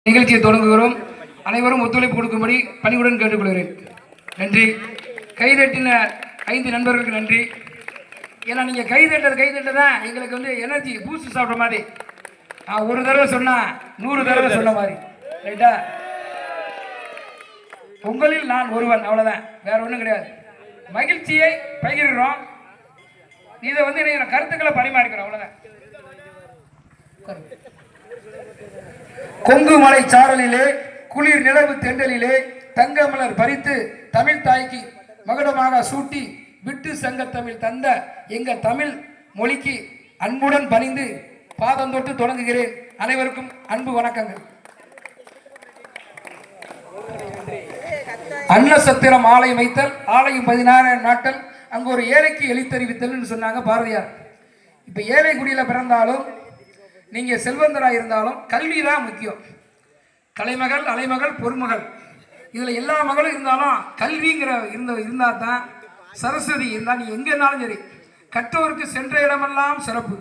நிகழ்ச்சியை தொடங்குகிறோம். அனைவரும் ஒத்துழைப்பு கொடுக்கும்படி பணிவுடன் கேட்டுக்கொள்கிறேன். நன்றி. கைதட்டின 5 நண்பர்களுக்கு நன்றி. ஏன்னா நீங்கள் கைதட்ட தான் எங்களுக்கு வந்து எனர்ஜி பூஸ்ட் சாப்பிட்ற மாதிரி. நான் ஒரு தடவை சொன்னால் 100 தடவை சொன்ன மாதிரி. ரைட்டா? உங்களில் நான் ஒருவன், அவ்வளோதான், வேற ஒன்றும் கிடையாது. மகிழ்ச்சியை பகிர்கிறோம். இதை வந்து நீங்கள் கருத்துக்களை பரிமாறிக்கிறோம், அவ்வளோதான். கொங்கு மலை சாரலிலே குளிர் நிலவு தெண்டலிலே தங்கமலர் பறித்து தமிழ் தாய்க்கு மகுடமாக சூட்டி விட்டு சங்க தமிழ் தந்த எங்க தமிழ் மொழிக்கு அன்புடன் பணிந்து பாதம் தொட்டு தொடங்குகிறேன். அனைவருக்கும் அன்பு வணக்கங்கள். அன்னசத்திரம் ஆலயம் வைத்தல், ஆலயம் 16 நாட்கள், அங்கு ஒரு ஏழைக்கு எழுத்தறிவித்தல் சொன்னாங்க பாரதியார். இப்ப ஏழை குடியில பிறந்தாலும் நீங்க செல்வந்தராக இருந்தாலும் கல்வி தான் முக்கியம். கலைமகள், அலைமகள், பொறுமகள், இதுல எல்லா மகளும் இருந்தாலும் கல்விங்கிற இருந்தா தான், சரஸ்வதி இருந்தால் நீ எங்க இருந்தாலும் சரி, கற்றோருக்கு சென்ற இடமெல்லாம் சிறப்பு.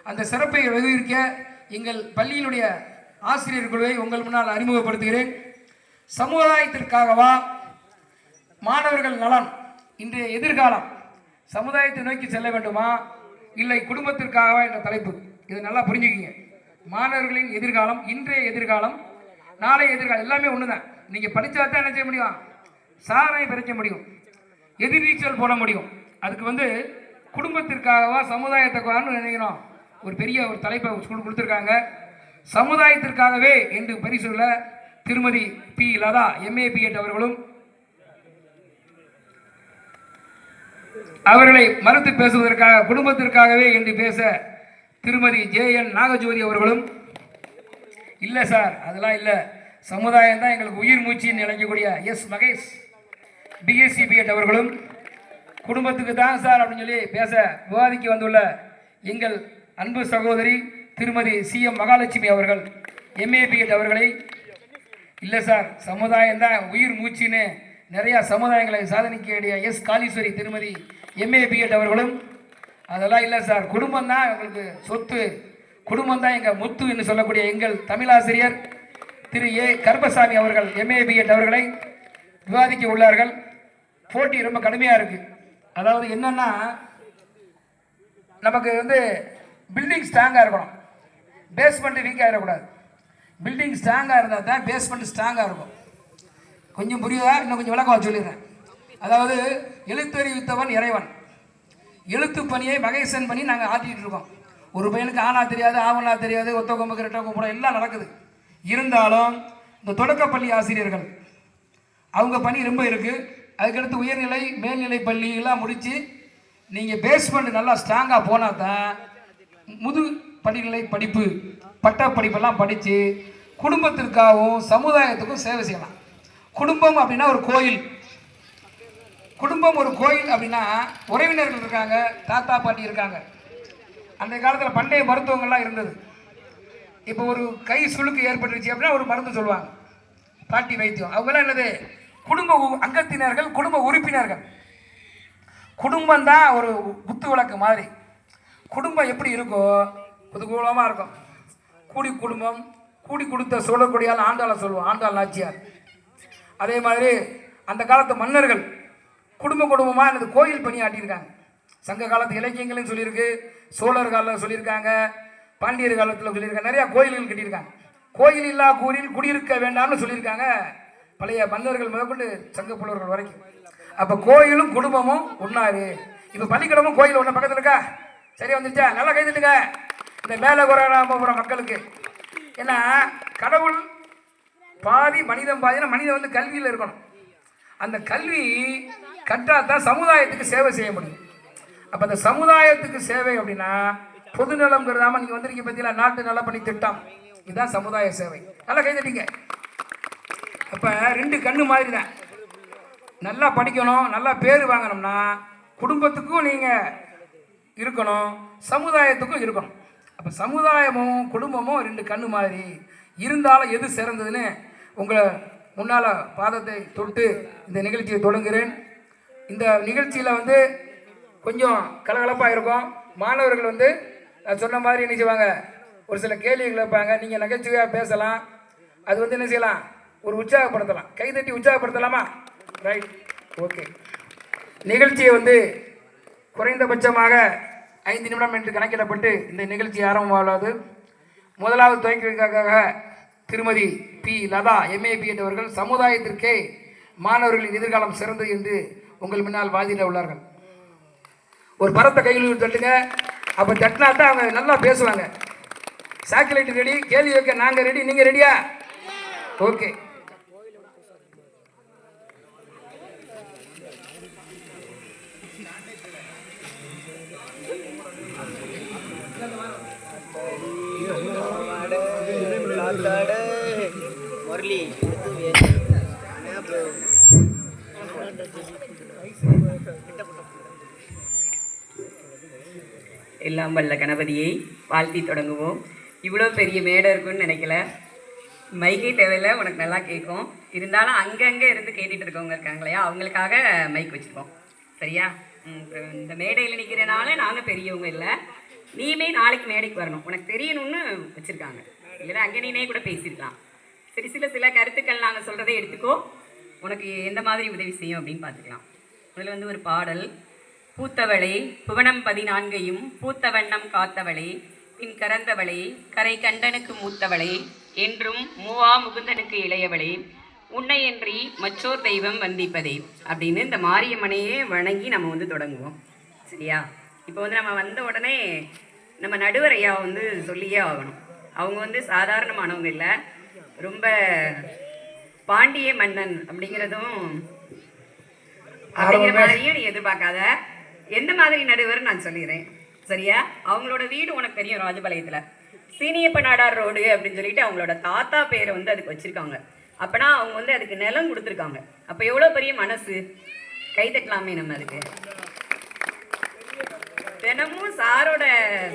அந்த சிறப்பை வகிக்க எங்கள் பள்ளியினுடைய ஆசிரியர் குழுவை உங்கள் முன்னால் அறிமுகப்படுத்துகிறேன். சமுதாயத்திற்காகவா, மாணவர்கள் நலன், இன்றைய எதிர்காலம் சமுதாயத்தை நோக்கி செல்ல வேண்டுமா இல்லை குடும்பத்திற்காகவா என்ற தலைப்பு. இதை நல்லா புரிஞ்சுக்கிங்க. மாணவர்களின் எதிர்காலம், இன்றைய எதிர்காலம், நாளைய எதிர்காலம் எல்லாமே ஒன்று தான். நீங்கள் படித்தா தான் என்ன செய்ய முடியும்? சாதனை பறிக்க முடியும், எதிர்நீச்சல் போட முடியும். அதுக்கு வந்து குடும்பத்திற்காகவா சமுதாயத்துக்காகனு நினைக்கிறோம். ஒரு பெரிய ஒரு தலைப்பை கொடுத்துருக்காங்க. சமுதாயத்திற்காகவே என்று பரிசுள்ள திருமதி பி லதா MA BEd அவர்களும், அவர்களை மறுத்து பேசுவதற்காக குடும்பத்திற்காகவே என்று பேச திருமதி JN நாகஜோதி அவர்களும், இல்லை சார் அதெல்லாம் இல்லை, சமுதாயம் தான் எங்களுக்கு உயிர் மூச்சின்னு நினைக்கக்கூடிய S மகேஷ் BSc BEd அவர்களும், குடும்பத்துக்கு தான் சார் அப்படின்னு சொல்லி பேச விவாதிக்க வந்துள்ள எங்கள் அன்பு சகோதரி திருமதி CM மகாலட்சுமி அவர்கள் MA BEd அவர்களை, இல்லை சார் சமுதாயம் தான் உயிர் மூச்சின்னு நிறையா சமுதாயங்களை சாதனைக்கூடிய S காளீஸ்வரி திருமதி MA BEd அவர்களும், அதெல்லாம் இல்லை சார் குடும்பம் தான் எங்களுக்கு சொத்து, குடும்பம் தான் எங்கள் முத்து என்று சொல்லக்கூடிய எங்கள் தமிழாசிரியர் திரு A கருப்பசாமி அவர்கள் MA BEd அவர்களை விவாதிக்க உள்ளார்கள். போட்டி ரொம்ப கடுமையாக இருக்குது. அதாவது என்னன்னா, நமக்கு வந்து பில்டிங் ஸ்ட்ராங்காக இருக்கணும், பேஸ்மெண்ட் வீக்காக இருக்கக்கூடாது. பில்டிங் ஸ்ட்ராங்காக இருந்தால் தான் பேஸ்மெண்ட் ஸ்ட்ராங்காக இருக்கும். கொஞ்சம் புரியுதா? இன்னும் கொஞ்சம் விளக்கம் சொல்லிடுறேன். அதாவது எழுத்தறிவித்தவன் இறைவன், எழுத்து பணியை மகேசன் பண்ணி நாங்கள் ஆற்றிட்டு இருக்கோம். ஒரு பையனுக்கு ஆனா தெரியாது, ஆவணா தெரியாது, ஒத்த கொம்புக்கு ரெட்ட கொம்புற எல்லாம் நடக்குது. இருந்தாலும் இந்த தொடக்கப்பள்ளி ஆசிரியர்கள் அவங்க பணி ரொம்ப இருக்குது. அதுக்கடுத்து உயர்நிலை மேல்நிலை பள்ளி எல்லாம் முடித்து நீங்கள் பேஸ்மெண்ட் நல்லா ஸ்ட்ராங்காக போனால் தான் முது படிநிலை படிப்பு பட்ட படிப்பெல்லாம் படித்து குடும்பத்திற்காகவும் சமுதாயத்துக்கும் சேவை செய்யலாம். குடும்பம் அப்படின்னா ஒரு கோயில், குடும்பம் ஒரு கோயில் அப்படின்னா உறவினர்கள் இருக்காங்க, தாத்தா பாட்டி இருக்காங்க. அந்த காலத்தில் பண்டைய மருத்துவங்கள்லாம் இருந்தது. இப்போ ஒரு கை சுளுக்கு ஏற்பட்டுருச்சு அப்படின்னா ஒரு மருந்து சொல்லுவாங்க, பாட்டி வைத்தியம். அவங்கெல்லாம் என்னது? குடும்ப அங்கத்தினர்கள், குடும்ப உறுப்பினர்கள். குடும்பம் தான் ஒரு குத்து விளக்கு மாதிரி. குடும்பம் எப்படி இருக்கோ புதுகூலமாக இருக்கும். கூடி குடும்பம், கூடி கொடுத்த சோழக்கூடியால் ஆண்டாளை சொல்லுவோம், ஆண்டாள் நாச்சியார். அதே மாதிரி அந்த காலத்து மன்னர்கள் குடும்பமாக எனது கோயில் பணி ஆட்டியிருக்காங்க. சங்க காலத்து இலக்கியங்களையும் சொல்லியிருக்கு, சோழர் காலத்தில் சொல்லியிருக்காங்க, பாண்டியர் காலத்தில் சொல்லியிருக்காங்க, நிறையா கோயில்கள் கட்டியிருக்காங்க. கோயில் இல்லா கூறில் குடியிருக்க வேண்டாம்னு சொல்லியிருக்காங்க பழைய மன்னர்கள் முதற்கொண்டு சங்க புலவர்கள் வரைக்கும். அப்போ கோயிலும் குடும்பமும் ஒன்றாரு. இப்போ பள்ளிக்கூடமும் கோயில் ஒன்று பக்கத்தில் இருக்கா? சரியா வந்துருச்சா? நல்லா கைதுட்டுங்க இந்த மேலே குறையாம மக்களுக்கு. ஏன்னா கடவுள் பாதி மனிதன் பாதினா மனிதன் வந்து கல்வியில் இருக்கணும். அந்த கல்வி கற்றாதான் சமுதாயத்துக்கு சேவை செய்ய முடியும். அப்போ அந்த சமுதாயத்துக்கு சேவை அப்படின்னா பொதுநலம் கருதாமல் நீங்கள் வந்திருக்கீங்க பார்த்தீங்களா, நாட்டு நலப்பணி திட்டம், இதுதான் சமுதாய சேவை. நல்லா கைதட்டிங்க. அப்போ 2 கண்ணு மாதிரி தான். நல்லா படிக்கணும், நல்லா பேர் வாங்கணும்னா குடும்பத்துக்கும் நீங்கள் இருக்கணும், சமுதாயத்துக்கும் இருக்கணும். அப்போ சமுதாயமும் குடும்பமும் 2 கண்ணு மாதிரி இருந்தாலும் எது சிறந்ததுன்னு உங்களை முன்னால் பாதத்தை தொட்டு இந்த நிகழ்ச்சியை தொடங்குகிறேன். இந்த நிகழ்ச்சியில் வந்து கொஞ்சம் கலகலப்பாக இருக்கும். மாணவர்கள் வந்து நான் சொன்ன மாதிரி என்ன செய்வாங்க, ஒரு சில கேள்விகள் வைப்பாங்க. நீங்கள் நகைச்சுவையாக பேசலாம், அது வந்து என்ன செய்யலாம், ஒரு உற்சாகப்படுத்தலாம், கைதட்டி உற்சாகப்படுத்தலாமா? Right, okay. நிகழ்ச்சியை வந்து குறைந்தபட்சமாக 5 நிமிடம் என்று கணக்கிடப்பட்டு இந்த நிகழ்ச்சி ஆரம்பமானது. முதலாவது துவக்கி வைக்காக திருமதி பி லதா MA BEd அவர்கள் சமுதாயத்திற்கே மாணவர்களின் எதிர்காலம் சிறந்தது என்று உங்கள் முன்னால் வாதிட உள்ளார்கள். ஒரு பரத்தை கையில் தட்டுங்க. அப்போ தட்டினா தான் அவங்க நல்லா பேசுவாங்க. சாக்லேட் ரெடி, கேள்வி வைக்க நாங்கள் ரெடி, நீங்கள் ரெடியா? ஓகே. முரளி எல்லாம் வல்ல கணபதியை வாழ்த்தி தொடங்குவோம். இவ்வளோ பெரிய மேடை இருக்குன்னு நினைக்கல. மைக்கே தேவையில்லை, உனக்கு நல்லா கேட்கும். இருந்தாலும் அங்கங்கே இருந்து கேட்டுட்டு இருக்கவங்க இருக்காங்களையா, அவங்களுக்காக மைக் வச்சுருக்கோம். சரியா? இந்த மேடையில் நிற்கிறனால நாங்கள் பெரியவங்க இல்லை, நீயுமே நாளைக்கு மேடைக்கு வரணும், உனக்கு தெரியணும்னு வச்சுருக்காங்க. இல்லைன்னா அங்கே நீனே கூட பேசியிருக்கலாம். சரி, சில கருத்துக்கள் நாங்கள் சொல்கிறதே எடுத்துக்கோ, உனக்கு எந்த மாதிரி உதவி செய்யும் அப்படின்னு பார்த்துக்கலாம். அதில் வந்து ஒரு பாடல், பூத்தவளே புவனம் 14 பூத்த வண்ணம் காத்தவளே பின் கறந்தவளே கரை கண்டனுக்கு மூத்தவளே என்றும் மூவா முகுந்தனுக்கு இளையவளே உன்னையன்றி மற்றோர் தெய்வம் வந்திப்பதே அப்படின்னு இந்த மாரியம்மனையே வணங்கி நம்ம வந்து தொடங்குவோம். சரியா? இப்போ வந்து நம்ம வந்த உடனே நம்ம நடுவர் ஐயா வந்து சொல்லியே ஆகணும். அவங்க வந்து சாதாரணமானவங்க இல்லை, ரொம்ப பாண்டிய மன்னன் அப்படிங்கிறதும் அப்படிங்கிற மாதிரியும் நீ எதிர்பார்க்காத. எந்த மாதிரி நடுவர் நான் சொல்லிடுறேன். சரியா? அவங்களோட வீடு உனக்கு தெரியும், ராஜபாளையத்தில் சீனியப்ப நாடார் ரோடு அப்படின்னு சொல்லிட்டு அவங்களோட தாத்தா பேரை வந்து அதுக்கு வச்சுருக்காங்க. அப்போனா அவங்க வந்து அதுக்கு நிலம் கொடுத்துருக்காங்க. அப்போ எவ்வளோ பெரிய மனசு, கை தட்டலாமே நம்ம அதுக்கு. தினமும் சாரோட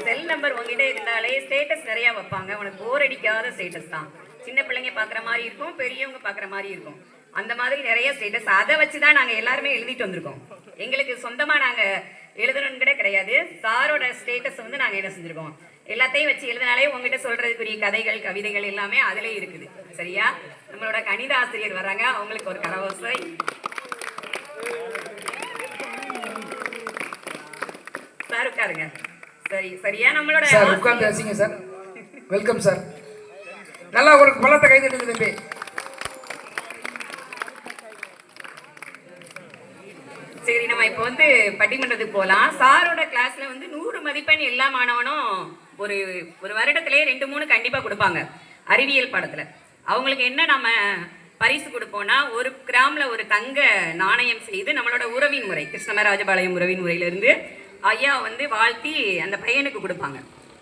செல் நம்பர் உங்ககிட்ட இருந்தாலே ஸ்டேட்டஸ் நிறையா வைப்பாங்க. உனக்கு போர் அடிக்காத ஸ்டேட்டஸ் தான். சின்ன பிள்ளைங்க பார்க்குற மாதிரி இருக்கும், பெரியவங்க பார்க்குற மாதிரி இருக்கும். அந்த மாதிரி நிறைய ஸ்டேட்டஸ், அதை வச்சு தான் நாங்கள் எல்லாருமே எழுதிட்டு வந்திருக்கோம். எங்களுக்கு சொந்தமாக நாங்கள் எழுதணும்னு கூட கிடையாது. சாரோட ஸ்டேட்டஸ் வந்து நாங்கள் என்ன செஞ்சுருக்கோம், எல்லாத்தையும் வச்சு எழுதினாலே உங்ககிட்ட சொல்கிறதுக்குரிய கதைகள் கவிதைகள் எல்லாமே அதிலே இருக்குது. சரியா? நம்மளோட கணித ஆசிரியர் வராங்க, அவங்களுக்கு ஒரு கரவோசை. சார் உட்காருங்க. சரி, சரியா? நம்மளோட சார் உட்கார்ந்து பேசுங்க சார். Welcome sir. நல்லா ஒரு பலத்தை கை தட்டுங்க தம்பி. சரி, நம்ம இப்போ வந்து பட்டிமன்றத்துக்கு போகலாம். சாரோட கிளாஸ்ல வந்து 100 மதிப்பெண் எல்லா மாணவனும் ஒரு ஒரு வருடத்திலே 2-3 கண்டிப்பாக கொடுப்பாங்க. அறிவியல் பாடத்தில் அவங்களுக்கு என்ன நம்ம பரிசு கொடுப்போம்னா, 1 கிராம்ல ஒரு தங்க நாணயம் செய்து நம்மளோட உறவின் முறை கிருஷ்ணமராஜபாளையம் உறவின் முறையிலிருந்து ஐயா வந்து வாழ்த்தி அந்த பையனுக்கு கொடுப்பாங்க.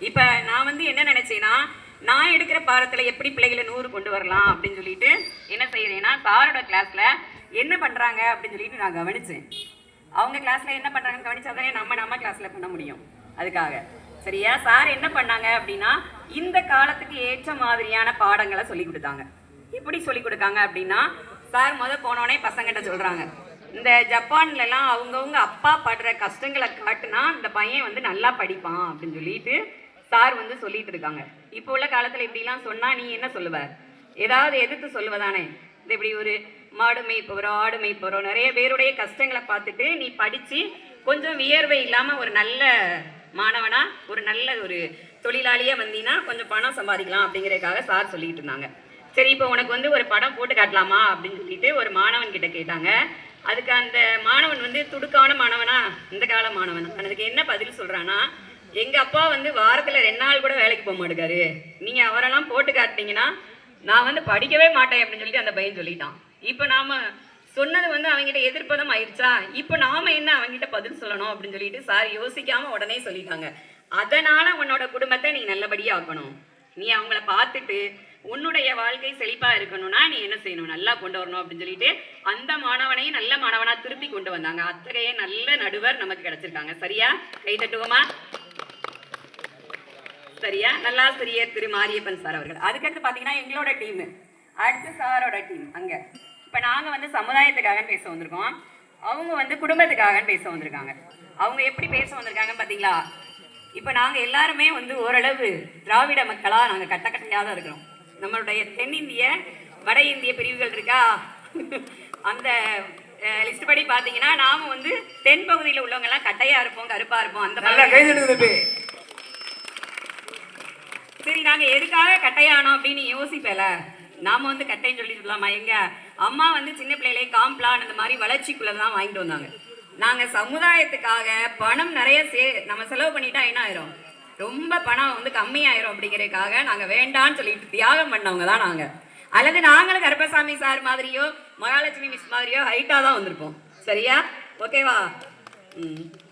இப்போ நான் வந்து என்ன நினைச்சேன்னா, நான் எடுக்கிற பாடத்தில் எப்படி பிள்ளைகளை 100 கொண்டு வரலாம் அப்படின்னு சொல்லிட்டு என்ன செய்யறேன்னா, சாரோட கிளாஸ்ல என்ன பண்றாங்க அப்படின்னு சொல்லிட்டு நான் கவனிச்சேன். அவங்க கிளாஸ்ல என்ன பண்றாங்கன்னு கவனிச்சாதானே நம்ம கிளாஸ்ல பண்ண முடியும். அதுக்காக சரியா? சார் என்ன பண்ணாங்க அப்படின்னா, இந்த காலத்துக்கு ஏற்ற மாதிரியான பாடங்களை சொல்லி கொடுத்தாங்க. எப்படி சொல்லி கொடுக்காங்க அப்படின்னா, சார் போனோடனே பசங்கிட்ட சொல்றாங்க, இந்த ஜப்பான்ல எல்லாம் அவங்கவுங்க அப்பா படுற கஷ்டங்களை காட்டுனா இந்த பையன் வந்து நல்லா படிப்பான் அப்படின்னு சொல்லிட்டு சார் வந்து சொல்லிட்டு இருக்காங்க. இப்போ உள்ள காலத்துல இப்படிலாம் சொன்னா நீ என்ன சொல்லுவ? ஏதாவது எதிர்த்து சொல்லுவதானே? இந்த இப்படி ஒரு மாடு மேய்ப்பவரோ ஆடு மேய்ப்பவரோ நிறைய பேருடைய கஷ்டங்களை பார்த்துட்டு நீ படிச்சு கொஞ்சம் வியர்வை இல்லாம ஒரு நல்ல மாணவனா ஒரு நல்ல ஒரு தொழிலாளியா வந்தீங்கன்னா கொஞ்சம் பணம் சம்பாதிக்கலாம் அப்படிங்கிறதுக்காக சார் சொல்லிட்டு இருந்தாங்க. சரி, இப்போ உனக்கு வந்து ஒரு படம் போட்டு காட்டலாமா அப்படின்னு சொல்லிட்டு ஒரு மாணவன் கிட்ட கேட்டாங்க. அதுக்கு அந்த மாணவன் வந்து துடுக்கான மாணவனா, இந்த கால மாணவனா, அதுக்கு என்ன பதில் சொல்றானா, எங்க அப்பா வந்து வாரத்துல 2 நாள் கூட வேலைக்கு போக மாட்டேங்காரு, நீங்க அவரெல்லாம் போட்டு காட்டினீங்கன்னா நான் வந்து படிக்கவே மாட்டேன் அப்படின்னு சொல்லிட்டு அந்த பையன் சொல்லிட்டான். இப்போ நாம சொன்னது வந்து அவங்ககிட்ட எதிர்ப்பதம் ஆயிடுச்சா, இப்போ நாம என்ன அவங்ககிட்ட பதில் சொல்லணும் அப்படின்னு சொல்லிட்டு சார் யோசிக்காம உடனே சொல்லிட்டாங்க. அதனால உன்னோட குடும்பத்தை நீ நல்லபடியா ஆக்கணும், நீ அவங்கள பார்த்துட்டு உன்னுடைய வாழ்க்கை செழிப்பா இருக்கணும்னா நீ என்ன செய்யணும், நல்லா கொண்டு வரணும் அப்படின்னு சொல்லிட்டு அந்த மாணவனையும் நல்ல மாணவனா திருப்பி கொண்டு வந்தாங்க. அத்தகைய நல்ல நடுவர் நமக்கு கிடைச்சிருக்காங்க. சரியா? கை தட்டுவோமா? சரியா? நல்லாசிரியர் திரு மாரியப்பன் சார் அவர்கள். அதுக்கடுத்து பார்த்தீங்கன்னா எங்களோட டீம், அடுத்து சாரோட டீம். அங்க இப்போ நாங்கள் வந்து சமுதாயத்துக்காக பேச வந்திருக்கோம், அவங்க வந்து குடும்பத்துக்காக பேச வந்திருக்காங்க. அவங்க எப்படி பேச வந்திருக்காங்கன்னு பார்த்தீங்களா? இப்போ நாங்கள் எல்லாருமே வந்து ஓரளவு திராவிட மக்களாக நாங்கள் கட்டக்கட்டையாக தான் இருக்கிறோம். நம்மளுடைய தென்னிந்திய வட இந்திய பிரிவுகள் இருக்கா அந்த லிஸ்ட் படி பாத்தீங்கன்னா நாம வந்து தென் பகுதியில் உள்ளவங்க எல்லாம் கட்டையா இருப்போம், கருப்பா இருப்போம். அந்த மாதிரி சரி, நாங்க எதுக்காக கட்டையானோம் அப்படின்னு யோசிப்பல. நாம வந்து கட்டைன்னு சொல்லி சொல்லலாமா? எங்க அம்மா வந்து சின்ன பிள்ளையிலே காம்ப்ளான் அந்த மாதிரி வளர்ச்சிக்குள்ளதான் வாங்கிட்டு வந்தாங்க. நாங்க சமுதாயத்துக்காக பணம் நிறைய நம்ம செலவு பண்ணிட்டா என்ன ஆயிரும், ரொம்ப பணம் வந்து கம்மியாயிரும் அப்படிங்கிறதுக்காக நாங்க வேண்டான்னு சொல்லிட்டு தியாகம் பண்ணவங்க தான் நாங்க. அல்லது நாங்களும் கருப்பசாமி சார் மாதிரியோ மகாலட்சுமி மிஸ் மாதிரியோ ஹைட்டா தான் வந்திருப்போம். சரியா? ஓகேவா?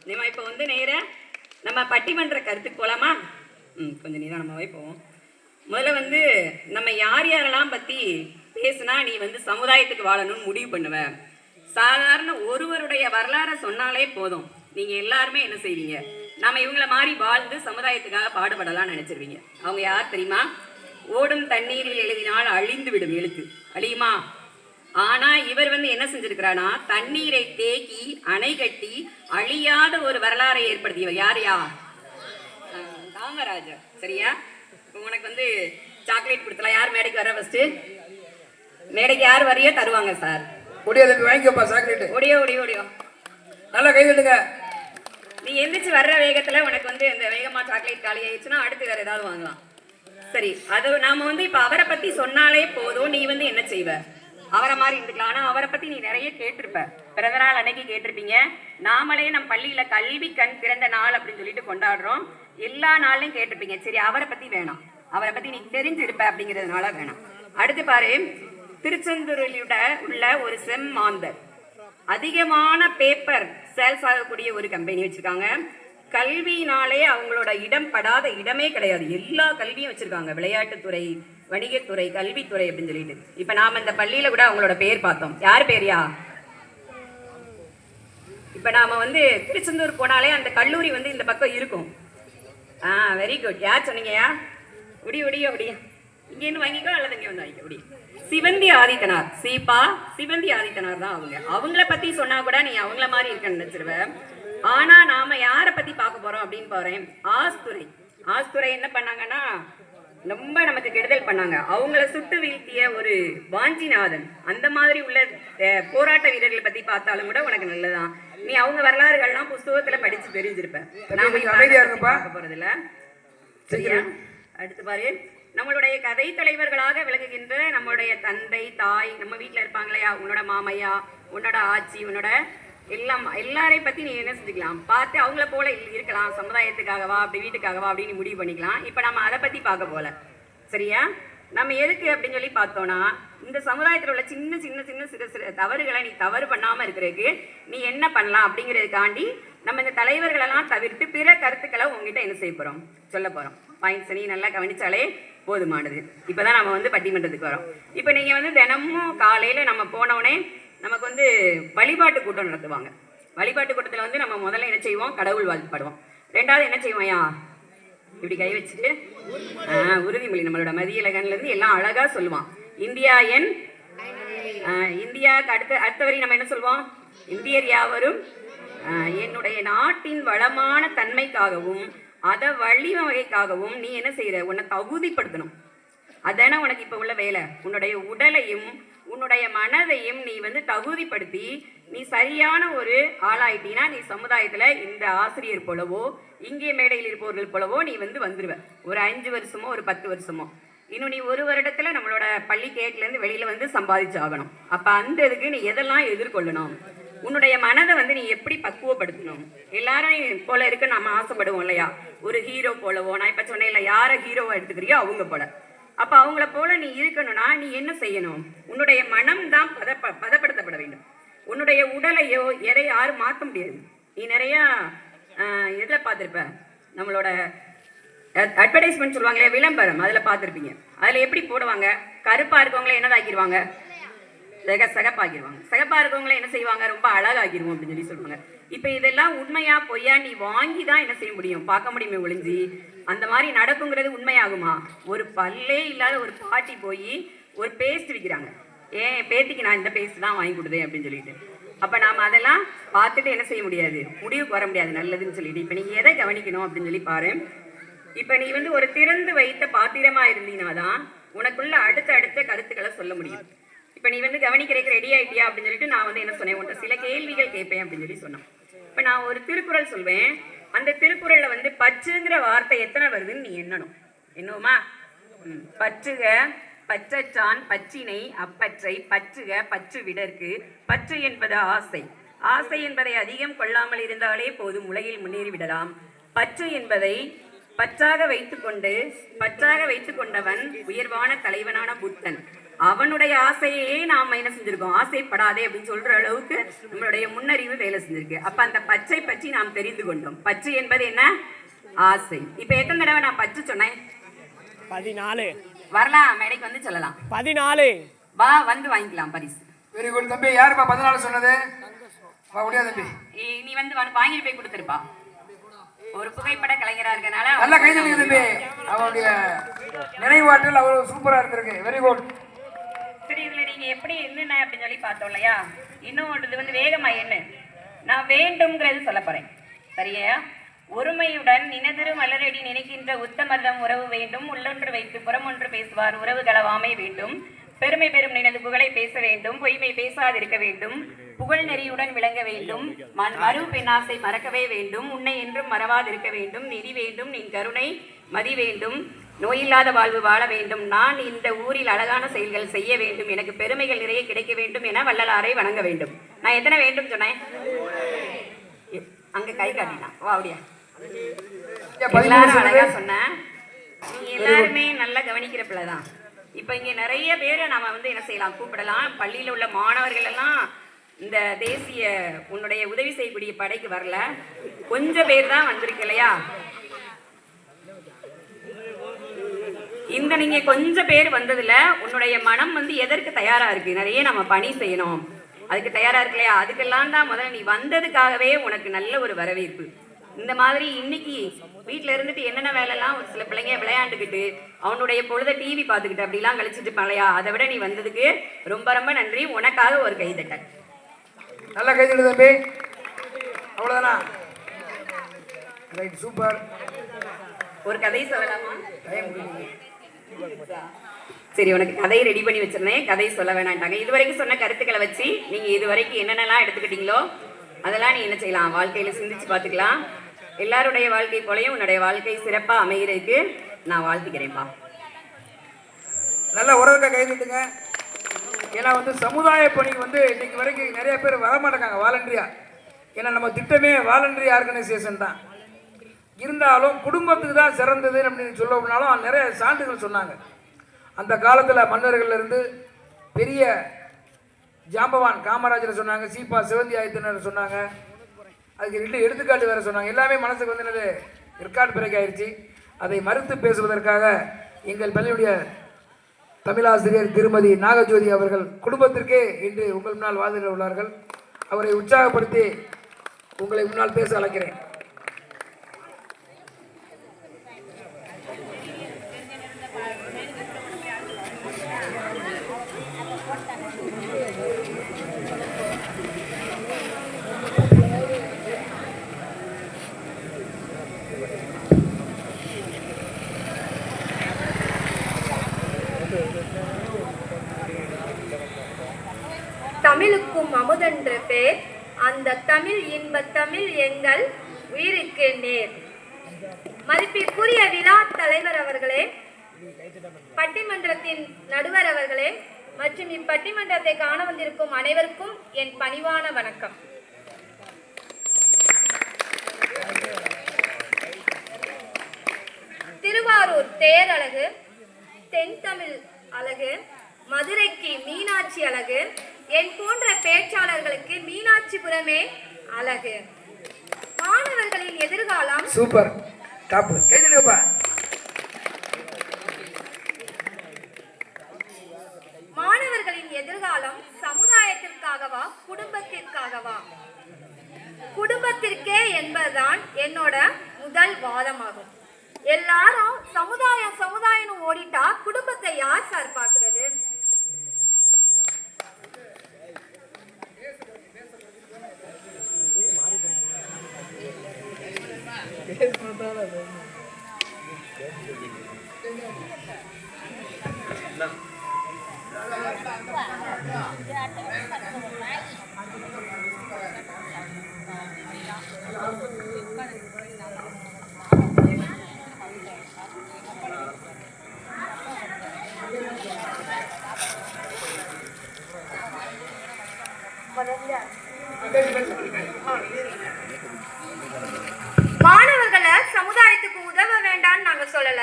நம்ம இப்போ வந்து நேர நம்ம பட்டிமன்ற கருத்துக்கு போலாமா? கொஞ்சம் நிதானமாகவே போவோம். முதல்ல வந்து நம்ம யார் யாரெல்லாம் பற்றி பேசுனா நீ வந்து சமுதாயத்துக்கு வாழணும்னு முடிவு பண்ணுவ. சாதாரண ஒருவருடைய வரலாறை சொன்னாலே போதும், நீங்கள் எல்லாருமே என்ன செய்வீங்க, நம்ம இவங்கள மாதிரி வாழ்ந்து சமுதாயத்துக்காக பாடுபடலாம்னு நினச்சிருவீங்க. அவங்க யார் தெரியுமா? ஓடும் தண்ணீரில் எழுதினால் அழிந்து விடும் எழுத்து அழியுமா? ஆனால் இவர் வந்து என்ன செஞ்சிருக்கிறானா, தண்ணீரை தேக்கி அணை கட்டி அழியாத ஒரு வரலாறை ஏற்படுத்தியவர். யாரையா? காமராஜர். சரியா? உனக்கு வந்து சாக்லேட் கொடுத்தலாம். யார் மேடைக்கு வர? ஃபர்ஸ்ட் மேடைக்கு யார் வரையோ தருவாங்க சார். ஒடியோ தம்பி வாங்கிக்கோப்பா சாக்லேட். ஒடியோ ஒடியோ ஒடியோ நல்லா கை தட்டுங்க. நீ எந்திரிச்சு வர்ற வேகத்துல உனக்கு வந்து இந்த வேகமா சாக்லேட் காலி ஆயிடுச்சுன்னா அடுத்து வேற ஏதாவது வாங்கலாம். சரி, அது நாம வந்து இப்ப அவரை பத்தி சொன்னாலே போதும், நீ வந்து என்ன செய்வ, அவரை மாதிரி இருந்துக்கலாம். ஆனா அவரை பத்தி நீ நிறைய கேட்டிருப்ப. பிறந்த நாள் அன்னைக்கு கேட்டிருப்பீங்க. நாமளே நம்ம பள்ளியில கல்வி கண் திறந்த நாள் அப்படின்னு சொல்லிட்டு கொண்டாடுறோம். எல்லா நாள்லையும் கேட்டிருப்பீங்க. சரி, அவரை பத்தி வேணாம், அவரை பத்தி நீ தெரிஞ்சிருப்ப அப்படிங்கிறதுனால வேணாம். அடுத்து பாரு, திருச்செந்தூரில் உள்ள ஒரு செம்மாந்தர் அதிகமான பேப்பர் சேல்ஸ் ஆகக்கூடிய ஒரு கம்பெனி வச்சிருக்காங்க. கல்வியினாலே அவங்களோட இடம் படாத இடமே கிடையாது. எல்லா கல்வியும் வச்சிருக்காங்க. விளையாட்டுத்துறை, வணிகத்துறை, கல்வித்துறை அப்படின்னு சொல்லிட்டு. இப்ப நாம இந்த பள்ளியில கூட அவங்களோட பேர் பார்த்தோம். யார் பேரியா? இப்ப நாம வந்து திருச்செந்தூர் போனாலே அந்த கல்லூரி வந்து இந்த பக்கம் இருக்கும். Very good. யார் சொன்னீங்கயா? ஒடிய ஒடிய ஒடிய இங்கேருந்து வாங்கிக்கோ அல்லது இங்கே வந்து வாங்கிக்கோ. ஒடி சிவந்தி ஆதித்தனார். சீப்பா சிவந்தி ஆதித்தனார் தான் அவங்க. அவங்கள பத்தி சொன்னா கூட நீ அவங்கள மாதிரி இருக்கன்னு நினைச்சிருவ. ஆனா நாம யாரை பத்தி பார்க்க போறோம் அப்படின்னு போறேன். ஆஸ்துரை. ஆஸ்துரை என்ன பண்ணாங்கன்னா ரொம்ப நமக்கு கெடுதல் பண்ணாங்க. அவங்கள சுட்டு வீழ்த்திய ஒரு வாஞ்சிநாதன். அந்த மாதிரி உள்ள போராட்ட வீரர்களை பத்தி பார்த்தாலும் கூட உனக்கு நல்லதான். நீ அவங்க வரலாறுகள்லாம் புஸ்தகத்துல படிச்சு தெரிஞ்சிருப்ப. நாம போறது இல்ல. சரியா? அடுத்து பாரு, நம்மளுடைய கதை தலைவர்களாக விளங்குகின்ற நம்மளுடைய தந்தை, தாய், நம்ம வீட்டுல இருப்பாங்க இல்லையா, உன்னோட மாமையா, உன்னோட ஆச்சி, உன்னோட எல்லாரையும் பத்தி நீ என்ன செஞ்சுக்கலாம், பார்த்து அவங்கள போல இருக்கலாம். சமுதாயத்துக்காகவா அப்படி வீட்டுக்காகவா அப்படின்னு முடிவு பண்ணிக்கலாம். இப்ப நம்ம அதை பத்தி பார்க்க போல. சரியா? நம்ம எதுக்கு அப்படின்னு சொல்லி பார்த்தோம்னா, இந்த சமுதாயத்தில் உள்ள சின்ன சின்ன சின்ன சிறு சிறு தவறுகளை நீ தவறு பண்ணாம இருக்கிறதுக்கு நீ என்ன பண்ணலாம் அப்படிங்கிறதுக்காண்டி நம்ம இந்த தலைவர்களெல்லாம் தவிர்த்து பிற கருத்துக்களை உங்ககிட்ட என்ன செய்ய போறோம், சொல்ல போறோம். பாயிண்ட்ஸ் நீ நல்லா கவனிச்சாலே போதுமானது. இப்பதான் நம்ம வந்து பட்டிமன்றத்துக்கு வரோம். இப்ப நீங்க வந்து தினமும் காலையில நம்ம போனோடனே நமக்கு வந்து வழிபாட்டு கூட்டம் நடத்துவாங்க. வழிபாட்டு கூட்டத்தில் வந்து நம்ம முதல்ல என்ன செய்வோம், கடவுள் வாழ்த்துப்படுவோம். ரெண்டாவது என்ன செய்வோம்யா, இப்படி கை வச்சுட்டு உறுதிமொழி நம்மளோட மதியழகன்லேருந்து எல்லாம் அழகா சொல்லுவான். இந்தியா என் இந்தியாவுக்கு அடுத்த வரி நம்ம என்ன சொல்லுவோம், இந்தியர் யாவரும் என்னுடைய நாட்டின் வளமான தன்மைக்காகவும் அதை வழிவகைக்காகவும் நீ என்ன செய்யற, உன்னை தகுதிப்படுத்தணும். அதான உனக்கு இப்போ உள்ள வேலை. உன்னுடைய உடலையும் உன்னுடைய மனதையும் நீ வந்து தகுதிப்படுத்தி நீ சரியான ஒரு ஆளாயிட்டீன்னா நீ சமுதாயத்தில் இந்த ஆசிரியர் போலவோ இங்கே மேடையில் இருப்பவர்கள் போலவோ நீ வந்து வந்துடுவ. ஒரு 5 வருஷமோ ஒரு 10 வருஷமோ இன்னும் நீ ஒரு வருடத்துல நம்மளோட பள்ளி கேட்லேருந்து வெளியில வந்து சம்பாதிச்சு ஆகணும். அப்ப அந்த இதுக்கு நீ எதெல்லாம் எதிர்கொள்ளணும், உன்னுடைய மனதை வந்து நீ எப்படி பக்குவப்படுத்தணும். எல்லாரும் போல இருக்க நம்ம ஆசைப்படுவோம் இல்லையா, ஒரு ஹீரோ போலவோ. நான் இப்ப சொன்னேன் இல்லை, யாரை ஹீரோவா எடுத்துக்கிறியோ அவங்க போல. அப்ப அவங்கள போல நீ இருக்கணும்னா நீ என்ன செய்யணும், உன்னுடைய மனம் தான் பதப்படுத்தப்பட வேண்டும். உன்னுடைய உடலையோ எதை யாரும் மாற்ற முடியாது. நீ நிறைய எதில் பார்த்துருப்ப, நம்மளோட அட்வர்டைஸ்மெண்ட் சொல்லுவாங்களே, விளம்பரம், அதில் பார்த்துருப்பீங்க. அதில் எப்படி போடுவாங்க, கருப்பாக இருக்கவங்களே என்னதாக்கிடுவாங்க, சிகப்பாக்கிடுவாங்க. சிகப்பாக இருக்கவங்களே என்ன செய்வாங்க, ரொம்ப அழகாகிடுவோம் அப்படின்னு சொல்லி சொல்லுவாங்க. இப்போ இதெல்லாம் உண்மையா பொய்யா நீ வாங்கி தான் என்ன செய்ய முடியும், பார்க்க முடியுமே ஒழிஞ்சு அந்த மாதிரி நடக்குங்கிறது உண்மையாகுமா? ஒரு பல்லே இல்லாத ஒரு பாட்டி போய் ஒரு பேஸ்ட் விற்கிறாங்க, ஏன் பேத்திக்கு நான் இந்த பேஸ்ட் தான் வாங்கி கொடுத்தேன் அப்படின்னு சொல்லிட்டு. அப்போ நாம் அதெல்லாம் பார்த்துட்டு என்ன செய்ய முடியாது, முடிவுக்கு வர முடியாது நல்லதுன்னு சொல்லிட்டு. இப்போ நீங்கள் எதை கவனிக்கணும் அப்படின்னு சொல்லி பாரு. இப்போ நீ வந்து ஒரு திறந்து வைத்த பாத்திரமா இருந்தீங்கன்னா தான் உனக்குள்ள அடுத்த கருத்துக்களை சொல்ல முடியும். இப்போ நீ வந்து கவனிக்கிறதுக்கு ரெடி ஆயிட்டியா அப்படின்னு சொல்லிட்டு நான் வந்து என்ன சொன்னேன், உன்ட்ட சில கேள்விகள் கேட்பேன் அப்படின்னு சொல்லி சொன்னேன். இப்போ நான் ஒரு திருக்குறள் சொல்வேன், அந்த திருக்குறள்ல வந்து பற்றுங்கிற வார்த்தை எத்தனை வருதுன்னு நீ எண்ணணும். என்னவுமா? பற்றுக பற்றற்றான் பற்றினை அப்பற்றை பற்றுக பற்று விடற்கு. பற்று என்பது ஆசை. ஆசை என்பதை அதிகம் கொள்ளாமல் இருந்தாலே போதும், உலகில் முன்னேறி விடலாம். பற்று என்பதை பற்றாக வைத்துக் கொண்டவன் உயர்வான தலைவனான புத்தன். அவனுடைய ஆசையே நாம் என்ன செஞ்சிருக்கோம், ஆசைப்படாதே அப்படின்னு சொல்ற அளவுக்கு நம்மளுடைய முன்னறிவு வேலை செஞ்சிருக்கு. அப்ப அந்த பற்றை பற்றி நாம் தெரிந்து கொண்டோம். பற்று என்பது என்ன? ஆசை. இப்ப எத்தனை தடவை நான் பற்று சொன்னேன்? 14. வரலாம், மேடைக்கு வந்து சொல்லலாம். 14. வா, வந்து வாங்கிக்கலாம் பரிசு. வெரி குட் தம்பி. யாருப்பா 14 சொன்னது? வா முடியா தம்பி. நீ வந்து வாங்கிட்டு போய் கொடுத்துருப்பா. ஒரு புகைப்பட கலைஞரா இருக்கனால நல்லா கை தட்டுங்க தம்பி. அவனுடைய நினைவாற்றல் அவ்வளவு சூப்பரா இருந்திருக்கு. Very good. சரி, இதுல நீங்க எப்படி என்னென்ன அப்படின்னு சொல்லி பார்த்தோம் இல்லையா? இன்னும் இது வந்து வேகமா என்ன நான் வேண்டும்ங்கிறது சொல்ல போறேன். சரியா? ஒருமையுடன் நினதிரு மலரடி நினைக்கின்ற உத்தமர்தம் உறவு வேண்டும். உள்ளொன்று வைத்து புறமொன்று பேசுவார் உறவு களவாமை வேண்டும். பெருமை பெறும் நினது புகழை பேச வேண்டும். பொய்மை பேசாதிருக்க வேண்டும். புகழ் நெறியுடன் விளங்க வேண்டும். மறு பெண்ணாசை மறக்கவே வேண்டும். உன்னை என்றும் மறவாதிருக்க வேண்டும். நெறி வேண்டும், நின் கருணை மதி வேண்டும். நோயில்லாத வாழ்வு வாழ வேண்டும். நான் இந்த ஊரில் அழகான செயல்கள் செய்ய வேண்டும். எனக்கு பெருமைகள் நிறைய கிடைக்க வேண்டும் என வள்ளலாரை வணங்க வேண்டும். நான் எத்தனை வேண்டும் சொன்னேன்? அங்க கை காட்டினான். வா அப்படியா? எல்லாரும் அழகா சொன்னேன். நீங்க எல்லாருமே நல்லா கவனிக்கிற பிள்ளைதான். இப்ப இங்க நிறைய பேரை நாம வந்து என்ன செய்யலாம், கூப்பிடலாம். பள்ளியில உள்ள மாணவர்கள் எல்லாம் இந்த தேசிய உன்னுடைய உதவி செய்யக்கூடிய படைக்கு வரல. கொஞ்சம் பேர் தான் வந்திருக்கு இல்லையா? இந்த நீங்க கொஞ்சம் பேர் வந்ததுல உன்னுடைய மனம் வந்து எதற்கு தயாரா இருக்கு? நிறைய நம்ம பணி செய்யணும், அதுக்கு தயாரா இருக்கு இல்லையா? அதுக்கெல்லாம் தான் முதல்ல நீ வந்ததுக்காகவே உனக்கு நல்ல ஒரு வரவேற்பு. இந்த மாதிரி இன்னைக்கு வீட்டில் இருந்துட்டு என்னென்ன வேலைலாம் ஒரு சில பிள்ளைங்க விளையாண்டுக்கிட்டு அவனுடைய பொழுத டிவி பார்த்துக்கிட்டு அப்படிலாம் கழிச்சிட்டு இருப்பாங்களையா? அதை விட நீ வந்ததுக்கு ரொம்ப ரொம்ப நன்றி. உனக்காக ஒரு கைதட்ட. நல்லா கைதட்டு தம்பி. அவ்வளோதானா? Right, super. ஒரு கதை சொல்லலாமா? சரி, உனக்கு கதையை ரெடி பண்ணி வச்சிருந்தேன். கதை சொல்ல வேணாண்டாங்க. இதுவரைக்கும் சொன்ன கருத்துக்களை வச்சு நீங்க இதுவரைக்கும் என்னென்னலாம் எடுத்துக்கிட்டீங்களோ அதெல்லாம் நீ என்ன செய்யலாம், வாழ்க்கையில சிந்திச்சு பார்த்துக்கலாம். எல்லாருடைய வாழ்க்கை போலையும் உன்னுடைய வாழ்க்கை சிறப்பா அமைகிறதுக்கு நான் வாழ்த்துக்கிறேன்ப்பா. நல்ல உறவுக்க கைதுட்டுங்க. ஏன்னா வந்து சமுதாய பணி வந்து இன்னைக்கு வரைக்கும் நிறைய பேர் வரமாட்டேங்காங்க வாலண்டரியா. ஏன்னா நம்ம திட்டமே வாலண்டரி ஆர்கனைசேஷன் தான். இருந்தாலும் குடும்பத்துக்கு தான் சிறந்தது அப்படின்னு சொல்லணும்னாலும் நிறைய சான்றுகள் சொன்னாங்க. அந்த காலத்தில் மன்னர்கள் இருந்து பெரிய ஜாம்பவான் காமராஜர் சொன்னாங்க, சீபா சிவந்தி ஆயத்தினர் சொன்னாங்க, அதுக்கு 2 எடுத்துக்காட்டு வேற சொன்னாங்க. எல்லாமே மனசுக்கு வந்து என்னது ரெக்கார்டு பிரேக் ஆயிடுச்சு. அதை மறுத்து பேசுவதற்காக எங்கள் பள்ளியுடைய தமிழாசிரியர் திருமதி நாகஜோதி அவர்கள் குடும்பத்திற்கே இன்று உங்கள் முன்னால் வாதிட உள்ளார்கள். அவரை உற்சாகப்படுத்தி உங்களை முன்னால் பேச அழைக்கிறேன். தமிழுக்கும் அமுதென்று பேர், அந்த தமிழ் இன்ப தமிழ் எங்கள் உயிருக்கு நேர். மதிப்பிற்குரிய விழா தலைவர் அவர்களே, பட்டிமன்றத்தின் நடுவர் அவர்களே மற்றும் இப்பட்டிமன்றத்தை காண வந்திருக்கும் அனைவருக்கும் என் பணிவான வணக்கம். திருவாரூர் தேரழகு, தென் தமிழ் அழகு, மதுரைக்கு மீனாட்சி அழகு, என் போன்ற பேச்சாளர்களுக்கு மீனாட்சிபுரமே அழகு. மாணவர்களின் எதிர்காலம் சூப்பர் டாப். கைதட்டுப்பா. மாணவர்களின் எதிர்காலம் சமுதாயத்திற்காகவா குடும்பத்திற்காகவா? குடும்பத்திற்கே என்பதுதான் என்னோட முதல் வாதமாகும். எல்லாரும் சமுதாயம் ஓடிட்டா குடும்பத்தை யார் சார் பார்க்கிறது? மாணவர்களை சமுதாயத்துக்கு உதவ வேண்டாம்னு நாங்க சொல்லல.